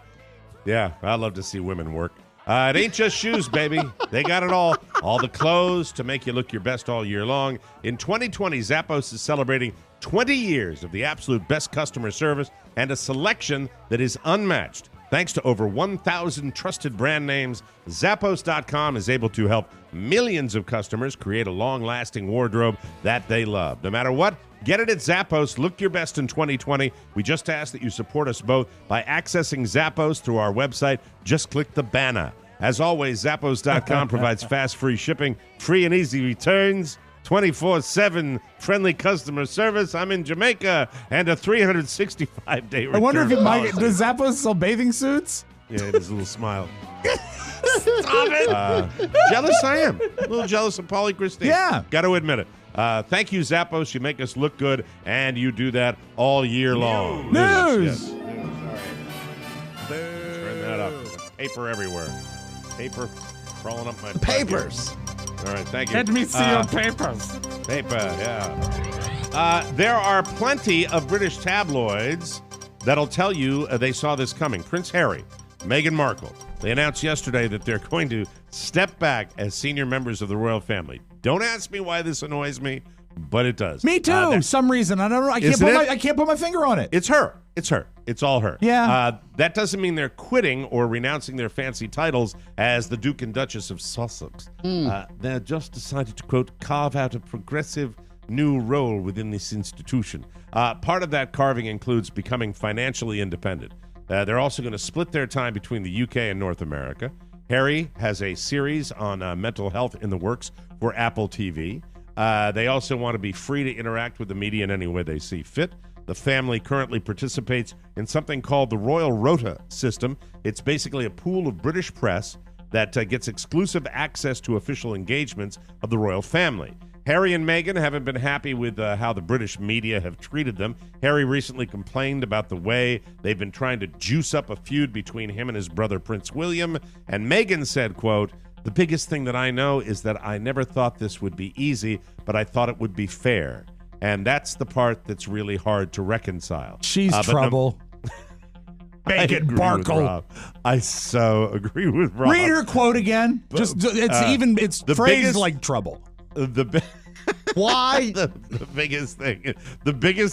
[SPEAKER 2] Yeah, I love to see women work. It ain't just shoes, baby. They got it all. All the clothes to make you look your best all year long. In 2020, Zappos is celebrating 20 years of the absolute best customer service and a selection that is unmatched. Thanks to over 1,000 trusted brand names, Zappos.com is able to help millions of customers create a long-lasting wardrobe that they love. No matter what, get it at Zappos. Look your best in 2020. We just ask that you support us both by accessing Zappos through our website. Just click the banner. As always, Zappos.com provides fast, free shipping, free and easy returns, 24/7 friendly customer service. I'm in Jamaica, and a 365-day return
[SPEAKER 4] I wonder if
[SPEAKER 2] policy.
[SPEAKER 4] does Zappos sell bathing suits?
[SPEAKER 2] Yeah, it is a little smile. Stop it! Jealous I am. A little jealous of Pauly Christine.
[SPEAKER 4] Yeah.
[SPEAKER 2] Got to admit it. Thank you, Zappos. You make us look good, and you do that all year long.
[SPEAKER 4] News.
[SPEAKER 2] Yes. News. All right. Turn that up. Paper everywhere. Paper crawling up my butt here.
[SPEAKER 3] Papers.
[SPEAKER 2] All right, thank you.
[SPEAKER 4] Let me see your papers.
[SPEAKER 2] Paper, yeah. There are plenty of British tabloids that'll tell you they saw this coming. Prince Harry, Meghan Markle, they announced yesterday that they're going to step back as senior members of the royal family. Don't ask me why this annoys me, but it does.
[SPEAKER 4] Me too. Some reason I don't know. I can't put my finger on it.
[SPEAKER 2] It's her. It's her. It's all her.
[SPEAKER 4] Yeah.
[SPEAKER 2] That doesn't mean they're quitting or renouncing their fancy titles as the Duke and Duchess of Sussex. They're just decided to, quote, carve out a progressive new role within this institution. Part of that carving includes becoming financially independent. They're also going to split their time between the UK and North America. Harry has a series on mental health in the works for Apple TV. They also want to be free to interact with the media in any way they see fit. The family currently participates in something called the Royal Rota system. It's basically a pool of British press that gets exclusive access to official engagements of the royal family. Harry and Meghan haven't been happy with how the British media have treated them. Harry recently complained about the way they've been trying to juice up a feud between him and his brother Prince William. And Meghan said, quote, "The biggest thing that I know is that I never thought this would be easy, but I thought it would be fair." And that's the part that's really hard to reconcile.
[SPEAKER 4] She's trouble. Meghan Markle.
[SPEAKER 2] I so agree with Rob.
[SPEAKER 4] Read her quote again. It's phrased like trouble.
[SPEAKER 3] Why?
[SPEAKER 2] The biggest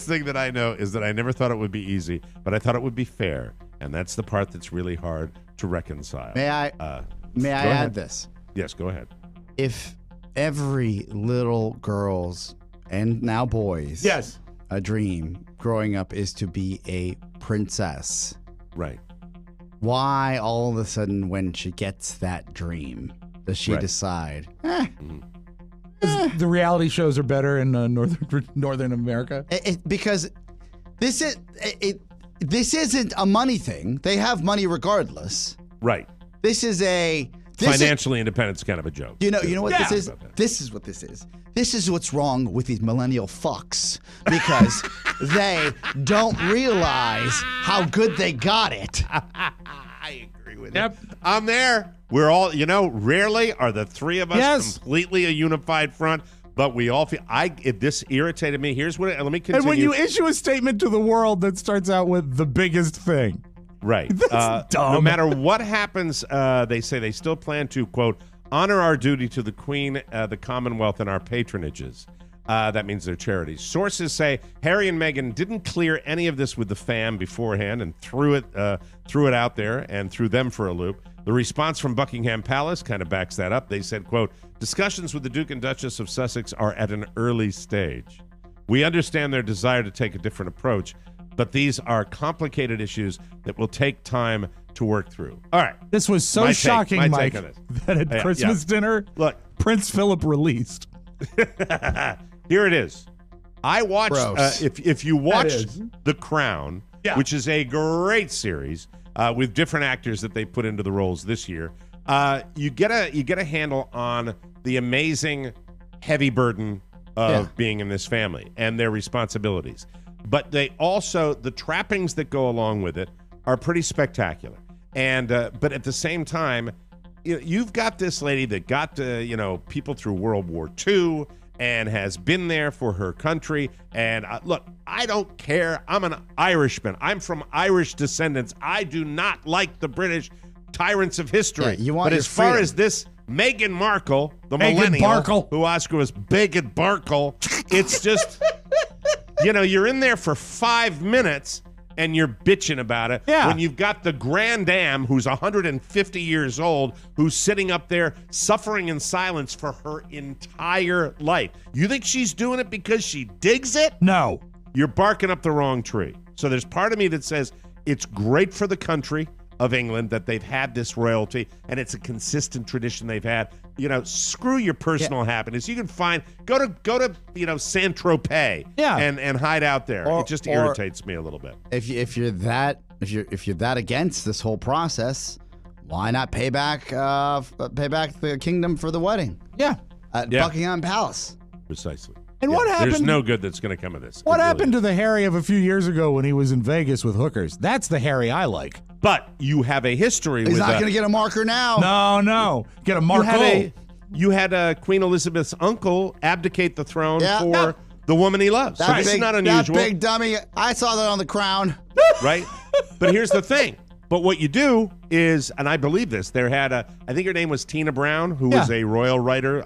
[SPEAKER 2] thing that I know is that I never thought it would be easy, but I thought it would be fair, and that's the part that's really hard to reconcile.
[SPEAKER 3] May I add this?
[SPEAKER 2] Yes, go ahead.
[SPEAKER 3] If every little girl's and now boys,
[SPEAKER 4] yes,
[SPEAKER 3] a dream growing up is to be a princess,
[SPEAKER 2] right?
[SPEAKER 3] Why all of a sudden, when she gets that dream, does she decide?
[SPEAKER 4] The reality shows are better in Northern America
[SPEAKER 3] because this isn't a money thing. They have money regardless.
[SPEAKER 2] Right.
[SPEAKER 3] This is
[SPEAKER 2] financially independent is kind of a joke.
[SPEAKER 3] You know what this is? This is what this is. This is what's wrong with these millennial fucks because they don't realize how good they got it.
[SPEAKER 2] I agree with you. I'm there. We're all, rarely are the three of us completely a unified front, but we all feel, if this irritated me, here's what, let me continue.
[SPEAKER 4] And when you issue a statement to the world that starts out with the biggest thing.
[SPEAKER 2] Right.
[SPEAKER 4] That's dumb.
[SPEAKER 2] No matter what happens, they say they still plan to, quote, honor our duty to the Queen, the Commonwealth, and our patronages. That means their charities. Sources say Harry and Meghan didn't clear any of this with the fam beforehand and threw it out there and threw them for a loop. The response from Buckingham Palace kind of backs that up. They said, quote, discussions with the Duke and Duchess of Sussex are at an early stage. We understand their desire to take a different approach, but these are complicated issues that will take time to work through. All right.
[SPEAKER 4] This was so shocking, Mike, that at Christmas dinner,
[SPEAKER 2] look,
[SPEAKER 4] Prince Philip released.
[SPEAKER 2] Here it is. I watched, if you watched The Crown, which is a great series with different actors that they put into the roles this year, you get a handle on the amazing heavy burden of being in this family and their responsibilities. But they also, the trappings that go along with it are pretty spectacular. And but at the same time, you've got this lady that got people through World War II and has been there for her country. And look, I don't care. I'm an Irishman. I'm from Irish descendants. I do not like the British tyrants of history. But as far as this Meghan Markle, the millennial, who Oscar was Meghan Markle, it's just, you're in there for 5 minutes and you're bitching about it.
[SPEAKER 4] Yeah.
[SPEAKER 2] When you've got the Grand Dame, who's 150 years old, who's sitting up there suffering in silence for her entire life. You think she's doing it because she digs it?
[SPEAKER 4] No.
[SPEAKER 2] You're barking up the wrong tree. So there's part of me that says it's great for the country. of England that they've had this royalty, and it's a consistent tradition they've had. Screw your personal happiness. You can go to Saint-Tropez and hide out there. It just irritates me a little bit.
[SPEAKER 3] If you're that against this whole process, why not pay back the kingdom for the wedding?
[SPEAKER 4] Yeah.
[SPEAKER 3] At Buckingham Palace.
[SPEAKER 2] Precisely.
[SPEAKER 4] And what happened?
[SPEAKER 2] There's no good that's going to come of this.
[SPEAKER 4] What happened to the Harry of a few years ago when he was in Vegas with hookers? That's the Harry I like.
[SPEAKER 2] But you have a history with
[SPEAKER 3] He's not going to get a marker now.
[SPEAKER 4] No. Get a marker.
[SPEAKER 2] You had Queen Elizabeth's uncle abdicate the throne for the woman he loves. So this is not unusual.
[SPEAKER 3] That big dummy. I saw that on The Crown.
[SPEAKER 2] Right? But here's the thing. But what you do is, and I believe this, I think her name was Tina Brown, who was a royal writer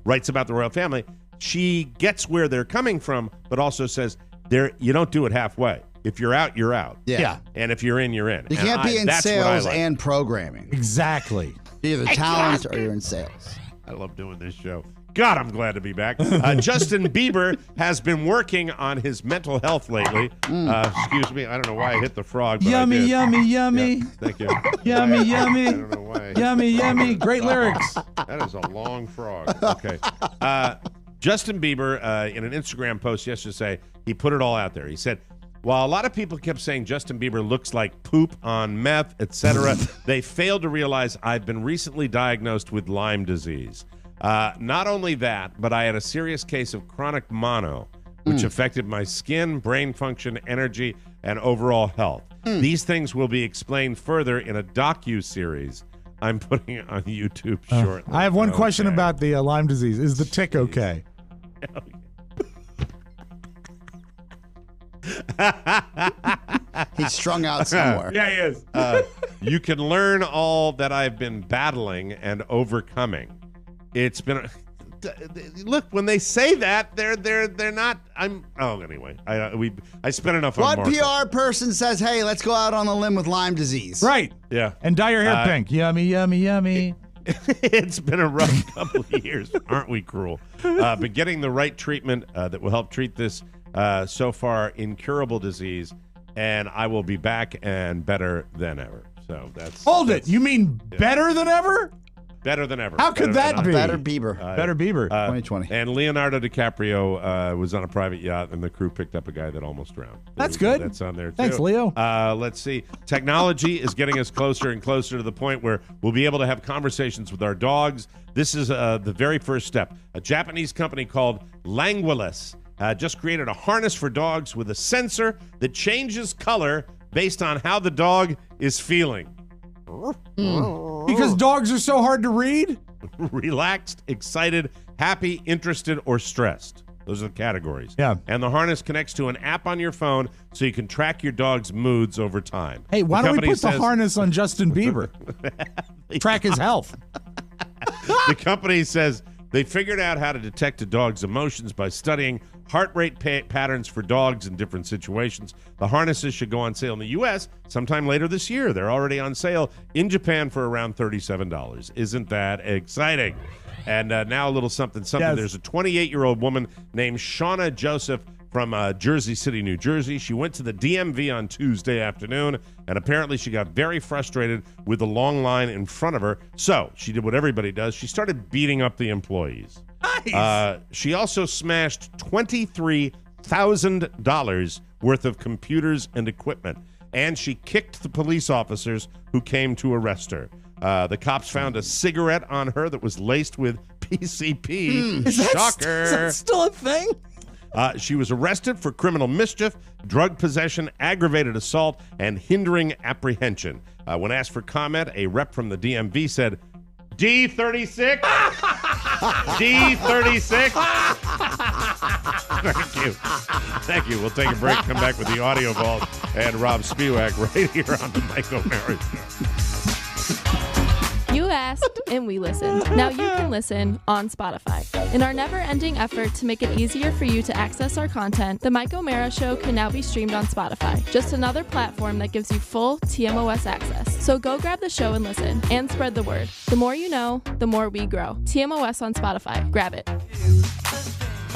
[SPEAKER 2] writes about the royal family. She gets where they're coming from, but also says you don't do it halfway. If you're out, you're out.
[SPEAKER 4] Yeah.
[SPEAKER 2] And if you're in, you're in.
[SPEAKER 3] You can't be in sales and programming.
[SPEAKER 4] Exactly.
[SPEAKER 3] You're either talent or you're in sales.
[SPEAKER 2] I love doing this show. God, I'm glad to be back. Justin Bieber has been working on his mental health lately. Excuse me, I don't know why I hit the frog. But
[SPEAKER 4] Yummy,
[SPEAKER 2] I did.
[SPEAKER 4] yummy, yummy.
[SPEAKER 2] Yeah, thank you.
[SPEAKER 4] Yummy, yummy.
[SPEAKER 2] I don't know why.
[SPEAKER 4] Yummy, yummy. Great lyrics.
[SPEAKER 2] That is a long frog. Okay. Justin Bieber, in an Instagram post yesterday, he put it all out there. He said, while a lot of people kept saying Justin Bieber looks like poop on meth, etc., they failed to realize I've been recently diagnosed with Lyme disease. Not only that, but I had a serious case of chronic mono, which affected my skin, brain function, energy, and overall health. These things will be explained further in a docu-series I'm putting it on YouTube shortly.
[SPEAKER 4] I have one question about the Lyme disease. Is the tick okay?
[SPEAKER 3] He's strung out somewhere.
[SPEAKER 2] Yeah, he is. You can learn all that I've been battling and overcoming. It's been look, when they say that, they're not. Anyway. I spent enough on
[SPEAKER 3] What PR person says, "Hey, let's go out on a limb with Lyme disease"?
[SPEAKER 4] Right.
[SPEAKER 2] Yeah.
[SPEAKER 4] And dye your hair pink. Yummy, yummy, yummy.
[SPEAKER 2] It's been a rough couple of years, aren't we cruel? But getting the right treatment that will help treat this so far incurable disease, and I will be back and better than ever. So that's
[SPEAKER 4] Hold it. You mean better than ever?
[SPEAKER 2] Better than ever.
[SPEAKER 4] How could that be?
[SPEAKER 3] Better Bieber.
[SPEAKER 4] Better Bieber.
[SPEAKER 3] 2020.
[SPEAKER 2] And Leonardo DiCaprio was on a private yacht, and the crew picked up a guy that almost drowned.
[SPEAKER 4] That's good.
[SPEAKER 2] That's on there, too.
[SPEAKER 4] Thanks, Leo.
[SPEAKER 2] Let's see. Technology is getting us closer and closer to the point where we'll be able to have conversations with our dogs. This is the very first step. A Japanese company called Languilus just created a harness for dogs with a sensor that changes color based on how the dog is feeling.
[SPEAKER 4] Because dogs are so hard to read?
[SPEAKER 2] Relaxed, excited, happy, interested, or stressed. Those are the categories.
[SPEAKER 4] Yeah.
[SPEAKER 2] And the harness connects to an app on your phone so you can track your dog's moods over time.
[SPEAKER 4] Hey, why don't we put the harness on Justin Bieber? Track his health.
[SPEAKER 2] The company says they figured out how to detect a dog's emotions by studying heart rate patterns for dogs in different situations. The harnesses should go on sale in the U.S. sometime later this year. They're already on sale in Japan for around $37. Isn't that exciting? And now a little something. Yes. There's a 28-year-old woman named Shawna Joseph from Jersey City, New Jersey. She went to the DMV on Tuesday afternoon, and apparently she got very frustrated with the long line in front of her. So she did what everybody does. She started beating up the employees. Nice. She also smashed $23,000 worth of computers and equipment, and she kicked the police officers who came to arrest her. The cops found a cigarette on her that was laced with PCP. Shocker.
[SPEAKER 4] Is that still a thing?
[SPEAKER 2] She was arrested for criminal mischief, drug possession, aggravated assault, and hindering apprehension. When asked for comment, a rep from the DMV said, D36? D36? Thank you. We'll take a break, come back with the Audio Vault and Rob Spiewak right here on the Mike O'Mara Show.
[SPEAKER 6] You asked, and we listened. Now you can listen on Spotify. In our never-ending effort to make it easier for you to access our content, The Mike O'Mara Show can now be streamed on Spotify, just another platform that gives you full TMOS access. So go grab the show and listen, and spread the word. The more you know, the more we grow. TMOS on Spotify. Grab it.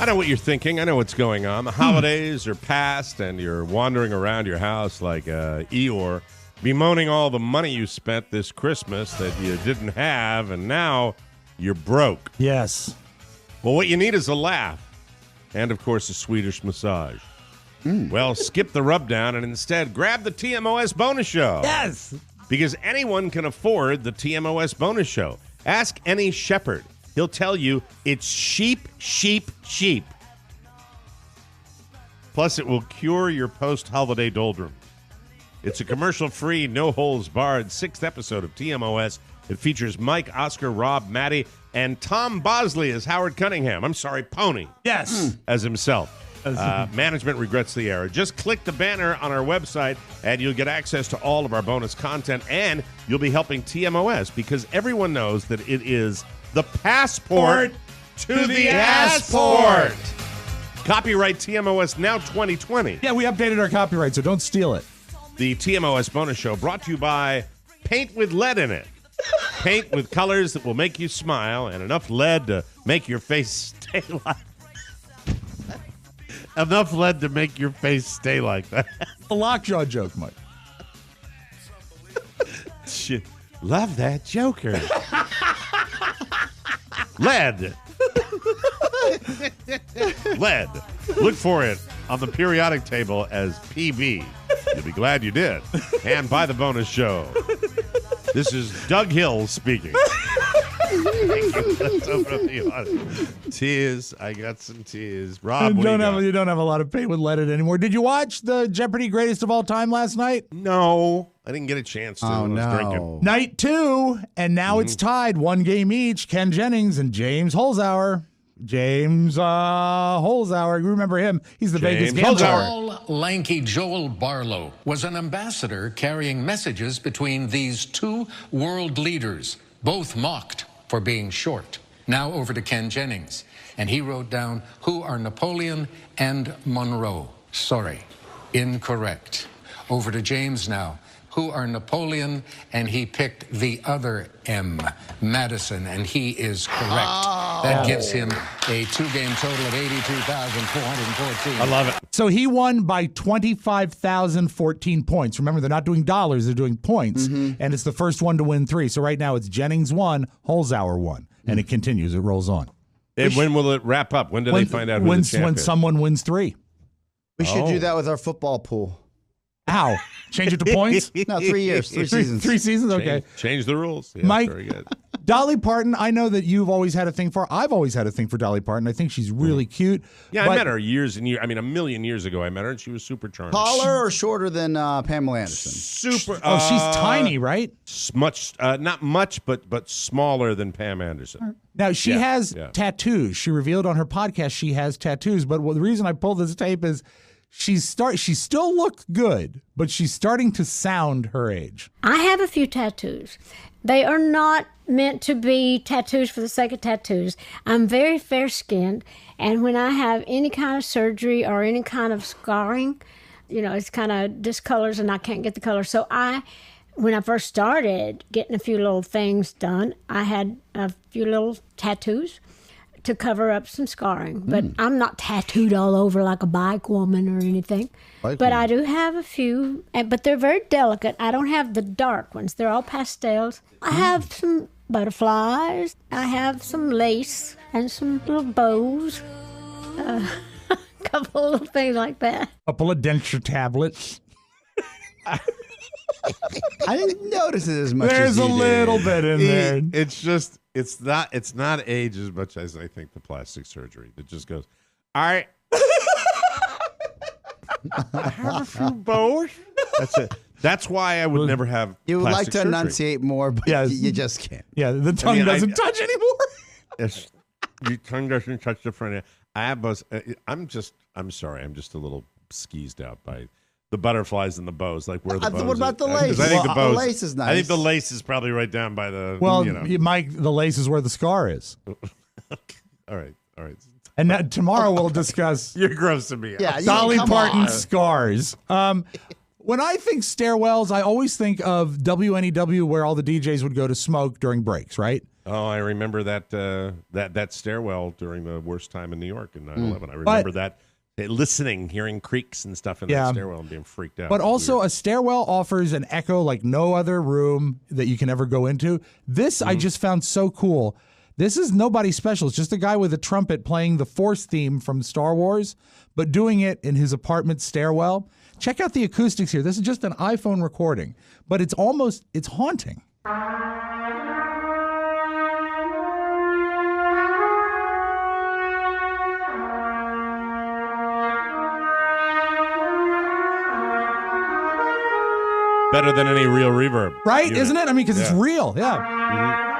[SPEAKER 2] I know what you're thinking. I know what's going on. The holidays are past, and you're wandering around your house like Eeyore, bemoaning all the money you spent this Christmas that you didn't have, and now you're broke.
[SPEAKER 4] Yes.
[SPEAKER 2] Well, what you need is a laugh, and, of course, a Swedish massage. Well, skip the rub-down and instead grab the TMOS bonus show.
[SPEAKER 4] Yes!
[SPEAKER 2] Because anyone can afford the TMOS bonus show. Ask any shepherd. He'll tell you it's sheep, sheep, sheep. Plus, it will cure your post-holiday doldrums. It's a commercial-free, no-holds-barred 6th episode of TMOS. It features Mike, Oscar, Rob, Maddie, and Tom Bosley as Howard Cunningham. I'm sorry, Pony.
[SPEAKER 4] Yes.
[SPEAKER 2] As himself. Management regrets the error. Just click the banner on our website, and you'll get access to all of our bonus content, and you'll be helping TMOS because everyone knows that it is the passport to the assport. Copyright TMOS now 2020.
[SPEAKER 4] Yeah, we updated our copyright, so don't steal it.
[SPEAKER 2] The TMOS bonus show brought to you by Paint with Lead in it. Paint with colors that will make you smile and enough lead to make your face stay like enough lead to make your face stay like that.
[SPEAKER 4] A lockjaw joke, Mike.
[SPEAKER 2] Shit. Love that Joker. Lead. Lead. Look for it on the periodic table as PB. You'll be glad you did. And by the bonus show. This is Doug Hill speaking. Let's open up the audience. Tears. I got some tears. Rob,
[SPEAKER 4] you don't have a lot of pain with Let It anymore. Did you watch the Jeopardy Greatest of All Time last night?
[SPEAKER 2] No. I didn't get a chance to when I was drinking.
[SPEAKER 4] Night 2, and now it's tied. 1 game each. Ken Jennings and James Holzhauer. James Holzhauer. You remember him. He's the Vegas gambler.
[SPEAKER 18] Tall, lanky Joel Barlow was an ambassador carrying messages between these two world leaders, both mocked for being short. Now over to Ken Jennings. And he wrote down, who are Napoleon and Monroe? Sorry, incorrect. Over to James now. Who are Napoleon, and he picked the other M, Madison, and he is correct. That gives him a 2-game total of 82,414.
[SPEAKER 2] I love it.
[SPEAKER 4] So he won by 25,014 points. Remember, they're not doing dollars, they're doing points, and it's the first one to win 3. So right now it's Jennings 1, Holzhauer 1, and it continues, it rolls on.
[SPEAKER 2] And when will it wrap up? When do they find out who the champ
[SPEAKER 4] when
[SPEAKER 2] is?
[SPEAKER 4] someone wins 3.
[SPEAKER 3] We should do that with our football pool.
[SPEAKER 4] How? Change it to points?
[SPEAKER 3] No, 3 years, 3 seasons.
[SPEAKER 4] 3 seasons? Okay.
[SPEAKER 2] Change the rules. Yeah,
[SPEAKER 4] Mike,
[SPEAKER 2] very good.
[SPEAKER 4] Dolly Parton, I know that you've always had a thing for. I've always had a thing for Dolly Parton. I think she's really cute.
[SPEAKER 2] Yeah, I met her years and years. I mean, a million years ago I met her, and she was super charming.
[SPEAKER 3] Taller or shorter than Pamela Anderson?
[SPEAKER 2] Super.
[SPEAKER 4] Oh, she's tiny, right?
[SPEAKER 2] Much, not much, but smaller than Pam Anderson.
[SPEAKER 4] Now, she has tattoos. She revealed on her podcast she has tattoos. But the reason I pulled this tape is she still looks good, but she's starting to sound her age.
[SPEAKER 19] I have a few tattoos. They are not meant to be tattoos for the sake of tattoos. I'm very fair-skinned, and when I have any kind of surgery or any kind of scarring, it's kind of discolors and I can't get the color. So when I first started getting a few little things done, I had a few little tattoos to cover up some scarring. But I'm not tattooed all over like a bike woman or anything. But I do have a few, but they're very delicate. I don't have the dark ones. They're all pastels. I have some butterflies. I have some lace and some little bows. A couple of little things like that.
[SPEAKER 4] A couple of denture tablets.
[SPEAKER 3] I didn't notice it as much
[SPEAKER 4] There's
[SPEAKER 3] as you
[SPEAKER 4] a little bit in there.
[SPEAKER 2] It's just, it's not age as much as I think the plastic surgery. It just goes, all right. I have a few bows. That's it. That's why I would never have
[SPEAKER 3] You would like
[SPEAKER 2] plastic
[SPEAKER 3] to
[SPEAKER 2] surgery.
[SPEAKER 3] enunciate more, but you just can't.
[SPEAKER 4] Yeah, the tongue doesn't touch anymore.
[SPEAKER 2] Your tongue doesn't touch the front end. I have bows. I'm sorry. I'm just a little skeezed out by the butterflies and the bows. Like where the bows.
[SPEAKER 3] What about the
[SPEAKER 2] are.
[SPEAKER 3] lace?
[SPEAKER 2] I think the bows.
[SPEAKER 3] The lace is nice.
[SPEAKER 2] I think the lace is probably right down by the.
[SPEAKER 4] Well, Mike, the lace is where the scar is.
[SPEAKER 2] All right.
[SPEAKER 4] And now, tomorrow we'll discuss.
[SPEAKER 2] You're grossing me out.
[SPEAKER 3] Yeah,
[SPEAKER 4] Dolly Parton
[SPEAKER 3] on.
[SPEAKER 4] scars. When I think stairwells, I always think of WNEW, where all the DJs would go to smoke during breaks, right?
[SPEAKER 2] Oh, I remember that stairwell during the worst time in New York in 9/11. I remember that listening, hearing creaks and stuff in that stairwell and being freaked out.
[SPEAKER 4] But also, a stairwell offers an echo like no other room that you can ever go into. This I just found so cool. This is nobody special. It's just a guy with a trumpet playing the Force theme from Star Wars, but doing it in his apartment stairwell. Check out the acoustics here. This is just an iPhone recording, but it's haunting.
[SPEAKER 2] Better than any real reverb.
[SPEAKER 4] Right?
[SPEAKER 2] unit.
[SPEAKER 4] Isn't it? I mean, because it's real. Yeah.
[SPEAKER 2] Mm-hmm.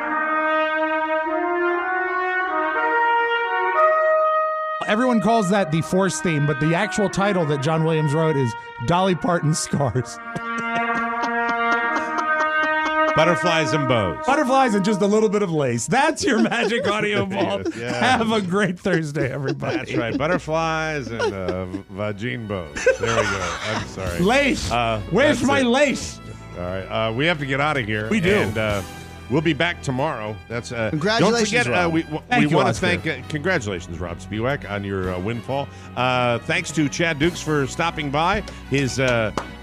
[SPEAKER 4] Everyone calls that the Force theme, but the actual title that John Williams wrote is Dolly Parton's Scars.
[SPEAKER 2] Butterflies and bows.
[SPEAKER 4] Butterflies and just a little bit of lace. That's your magic audio vault.
[SPEAKER 2] Yes.
[SPEAKER 4] Have a great Thursday, everybody.
[SPEAKER 2] That's right. Butterflies and vagine bows. There we go. I'm sorry.
[SPEAKER 4] Lace. Where's my lace?
[SPEAKER 2] All right. We have to get out of here.
[SPEAKER 4] We do.
[SPEAKER 2] And we'll be back tomorrow. That's
[SPEAKER 3] Congratulations,
[SPEAKER 2] don't forget,
[SPEAKER 3] Rob.
[SPEAKER 2] we
[SPEAKER 4] Thank you,
[SPEAKER 2] want to
[SPEAKER 4] Oscar.
[SPEAKER 2] thank congratulations, Rob Spiewak, on your windfall. Thanks to Chad Dukes for stopping by.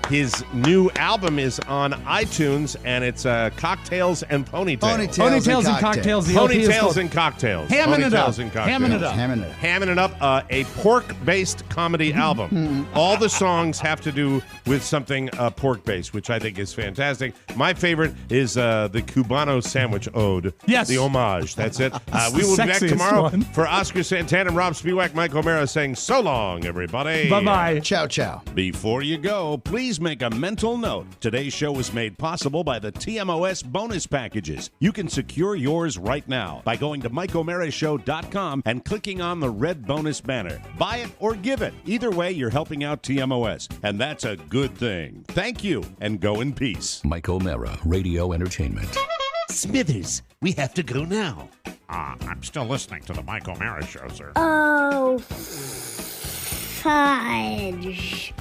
[SPEAKER 2] His new album is on iTunes, and it's Cocktails and Ponytails.
[SPEAKER 4] Ponytails and cocktails. The LP is
[SPEAKER 2] Ponytails
[SPEAKER 4] called
[SPEAKER 2] and cocktails.
[SPEAKER 4] Hamming it up.
[SPEAKER 2] Ponytails and cocktails.
[SPEAKER 4] Hamming it up.
[SPEAKER 2] A pork-based comedy album. All the songs have to do with something pork-based, which I think is fantastic. My favorite is the Cubano Sandwich Ode.
[SPEAKER 4] Yes.
[SPEAKER 2] The homage. That's it.
[SPEAKER 4] That's
[SPEAKER 2] We will
[SPEAKER 4] the
[SPEAKER 2] be back
[SPEAKER 4] sexiest
[SPEAKER 2] tomorrow
[SPEAKER 4] one.
[SPEAKER 2] for Oscar Santana and Rob Spiewak. Mike O'Mara saying so long, everybody.
[SPEAKER 4] Bye-bye.
[SPEAKER 3] Ciao, ciao.
[SPEAKER 16] Before you go, please make a mental note. Today's show was made possible by the TMOS bonus packages. You can secure yours right now by going to MikeO'MaraShow.com and clicking on the red bonus banner. Buy it or give it. Either way, you're helping out TMOS, and that's a good thing. Thank you, and go in peace.
[SPEAKER 1] Mike O'Mara, Radio Entertainment.
[SPEAKER 7] Smithers, we have to go now.
[SPEAKER 16] I'm still listening to the Mike O'Mara Show, sir.
[SPEAKER 19] Oh, fudge.